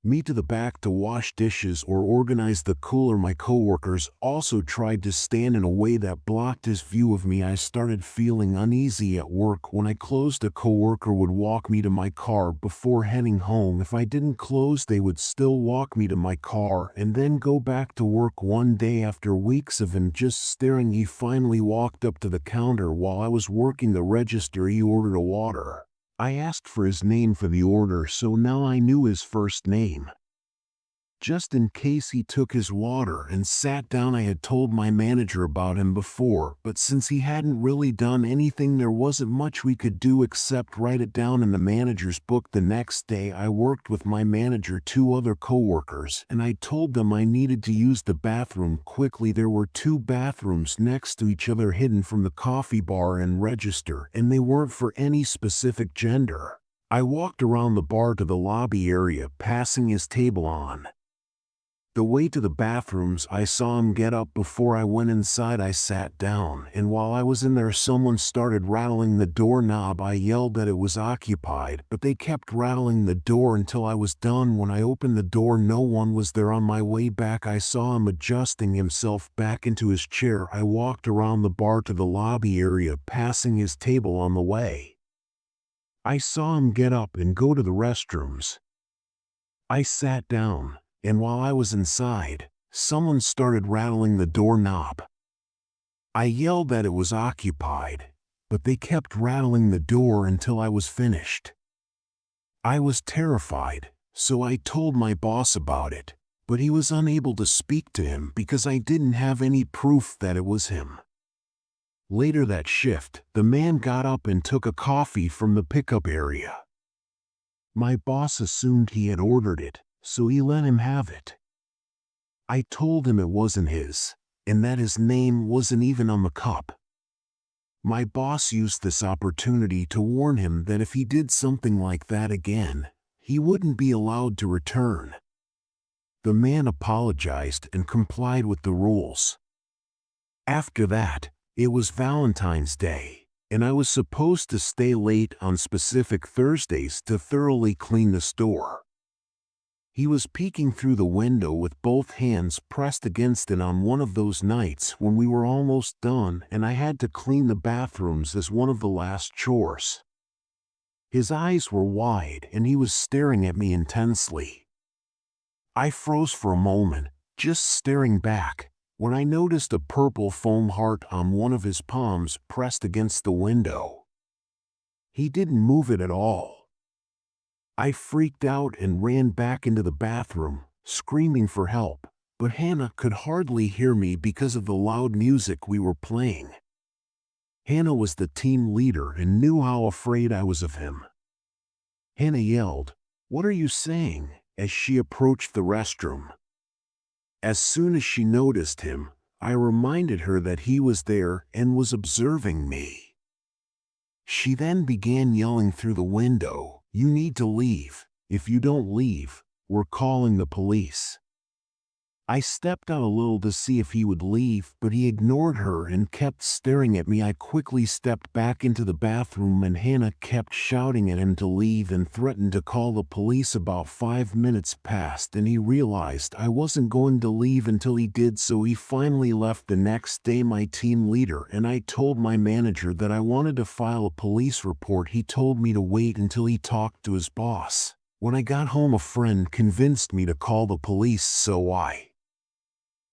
me to the back to wash dishes or organize the cooler. My coworkers also tried to stand in a way that blocked his view of me. I started feeling uneasy at work. When I closed, a coworker would walk me to my car before heading home. If I didn't close, they would still walk me to my car and then go back to work. One day, after weeks of him just staring, he finally walked up to the counter while I was working the register. He ordered a water. I asked for his name for the order, so now I knew his first name, just in case he took his water, and sat down. I had told my manager about him before, but since he hadn't really done anything, there wasn't much we could do except write it down in the manager's book. The next day, I worked with my manager, two other coworkers, and I told them I needed to use the bathroom quickly. There were two bathrooms next to each other, hidden from the coffee bar and register, and they weren't for any specific gender. I walked around the bar to the lobby area, passing his table on the way to the bathrooms. I saw him get up. Before I went inside, I sat down, and while I was in there, someone started rattling the doorknob. I yelled that it was occupied, but they kept rattling the door until I was done. When I opened the door, no one was there. On my way back, I saw him adjusting himself back into his chair. I walked around the bar to the lobby area, passing his table. On the way, I saw him get up and go to the restrooms. I sat down, and while I was inside, someone started rattling the doorknob. I yelled that it was occupied, but they kept rattling the door until I was finished. I was terrified, so I told my boss about it, but he was unable to speak to him because I didn't have any proof that it was him. Later that shift, the man got up and took a coffee from the pickup area. My boss assumed he had ordered it, so he let him have it. I told him it wasn't his, and that his name wasn't even on the cup. My boss used this opportunity to warn him that if he did something like that again, he wouldn't be allowed to return. The man apologized and complied with the rules. After that, it was Valentine's Day, and I was supposed to stay late on specific Thursdays to thoroughly clean the store. He was peeking through the window with both hands pressed against it on one of those nights when we were almost done and I had to clean the bathrooms as one of the last chores. His eyes were wide and he was staring at me intensely. I froze for a moment, just staring back, when I noticed a purple foam heart on one of his palms pressed against the window. He didn't move it at all. I freaked out and ran back into the bathroom, screaming for help, but Hannah could hardly hear me because of the loud music we were playing. Hannah was the team leader and knew how afraid I was of him. Hannah yelled, "What are you saying?" as she approached the restroom. As soon as she noticed him, I reminded her that he was there and was observing me. She then began yelling through the window, "You need to leave. If you don't leave, we're calling the police." I stepped out a little to see if he would leave, but he ignored her and kept staring at me. I quickly stepped back into the bathroom and Hannah kept shouting at him to leave and threatened to call the police. About 5 minutes passed and he realized I wasn't going to leave until he did, so he finally left. The next day, my team leader and I told my manager that I wanted to file a police report. He told me to wait until he talked to his boss. When I got home, a friend convinced me to call the police, so I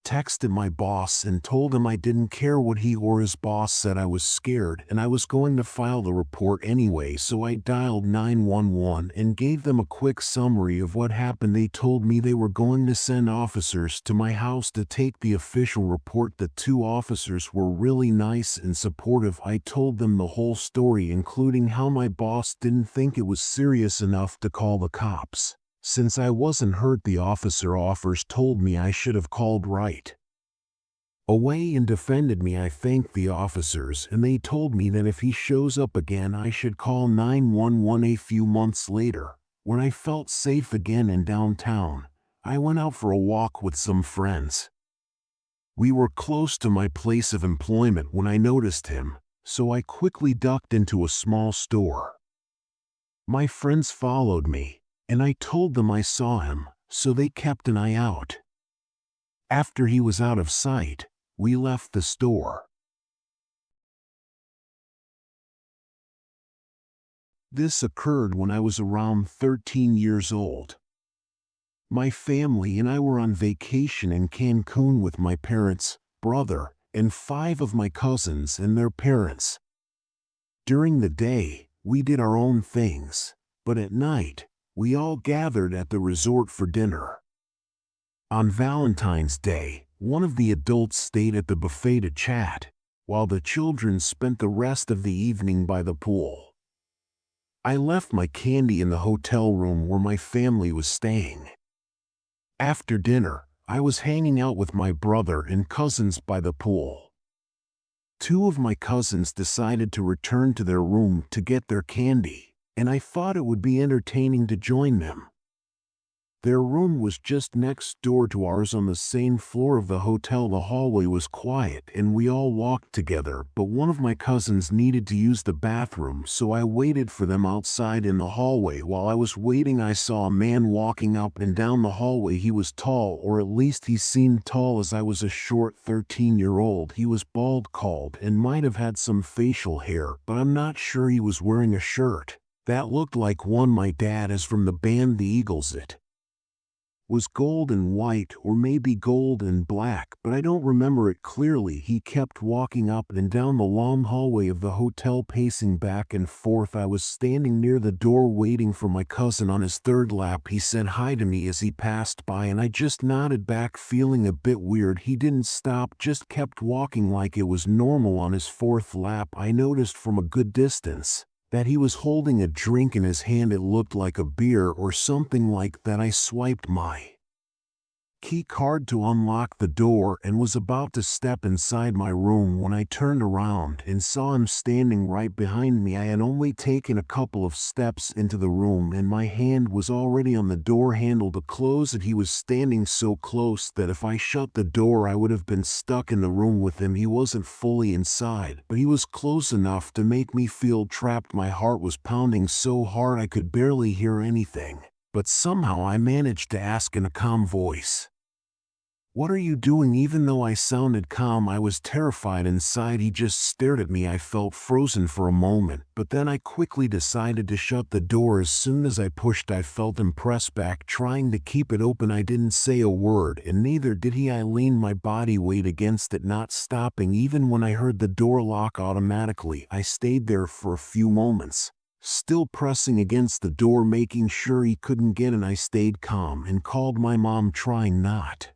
texted my boss and told him I didn't care what he or his boss said. I was scared and I was going to file the report anyway, so I dialed 911 and gave them a quick summary of what happened. They told me they were going to send officers to my house to take the official report. The two officers were really nice and supportive. I told them the whole story, including how my boss didn't think it was serious enough to call the cops. Since I wasn't hurt, the officers told me I should have called right away and defended me. I thanked the officers and they told me that if he shows up again I should call 911. A few months later, when I felt safe again in downtown, I went out for a walk with some friends. We were close to my place of employment when I noticed him, so I quickly ducked into a small store. My friends followed me, and I told them I saw him, so they kept an eye out. After he was out of sight, we left the store. This occurred when I was around 13 years old. My family and I were on vacation in Cancun with my parents, brother, and 5 of my cousins and their parents. During the day, we did our own things, but at night, we all gathered at the resort for dinner. On Valentine's Day, one of the adults stayed at the buffet to chat, while the children spent the rest of the evening by the pool. I left my candy in the hotel room where my family was staying. After dinner, I was hanging out with my brother and cousins by the pool. 2 of my cousins decided to return to their room to get their candy, and I thought it would be entertaining to join them. Their room was just next door to ours on the same floor of the hotel. The hallway was quiet and we all walked together, but one of my cousins needed to use the bathroom, so I waited for them outside in the hallway. While I was waiting, I saw a man walking up and down the hallway. He was tall, or at least he seemed tall, as I was a short 13-year-old. He was bald and might have had some facial hair, but I'm not sure. He was wearing a shirt that looked like one my dad has from the band the Eagles. It was gold and white, or maybe gold and black, but I don't remember it clearly. He kept walking up and down the long hallway of the hotel, pacing back and forth. I was standing near the door waiting for my cousin on his 3rd lap. He said hi to me as he passed by and I just nodded back, feeling a bit weird. He didn't stop, just kept walking like it was normal. On his 4th lap, I noticed from a good distance that he was holding a drink in his hand. It looked like a beer or something like that. I swiped my key card to unlock the door and was about to step inside my room when I turned around and saw him standing right behind me. I had only taken a couple of steps into the room and my hand was already on the door handle to close it. He was standing so close that if I shut the door I would have been stuck in the room with him. He wasn't fully inside, but he was close enough to make me feel trapped. My heart was pounding so hard I could barely hear anything, but somehow I managed to ask in a calm voice, "What are you doing?" Even though I sounded calm, I was terrified inside. He just stared at me. I felt frozen for a moment, but then I quickly decided to shut the door. As soon as I pushed, I felt him press back, trying to keep it open. I didn't say a word, and neither did he. I leaned my body weight against it, not stopping. Even when I heard the door lock automatically, I stayed there for a few moments, still pressing against the door, making sure he couldn't get in. I stayed calm and called my mom, trying not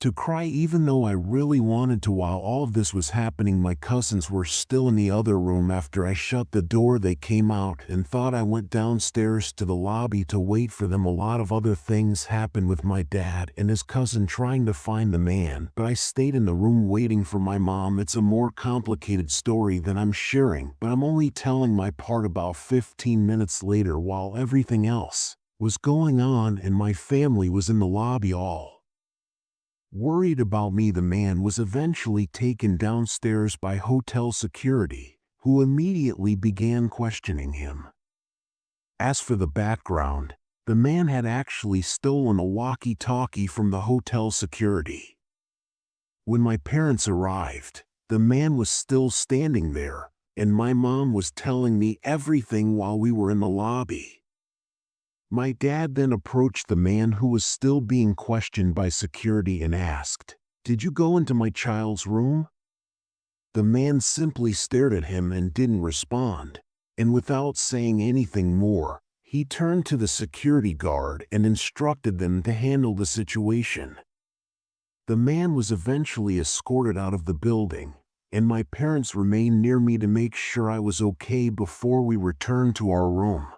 to cry even though I really wanted to. While all of this was happening, my cousins were still in the other room. After I shut the door, they came out and thought I went downstairs to the lobby to wait for them. A lot of other things happened with my dad and his cousin trying to find the man, but I stayed in the room waiting for my mom. It's a more complicated story than I'm sharing, but I'm only telling my part. About 15 minutes later, while everything else was going on and my family was in the lobby all worried about me, the man was eventually taken downstairs by hotel security, who immediately began questioning him. As for the background, the man had actually stolen a walkie-talkie from the hotel security. When my parents arrived, the man was still standing there, and my mom was telling me everything while we were in the lobby. My dad then approached the man who was still being questioned by security and asked, "Did you go into my child's room?" The man simply stared at him and didn't respond, and without saying anything more, he turned to the security guard and instructed them to handle the situation. The man was eventually escorted out of the building, and my parents remained near me to make sure I was okay before we returned to our room.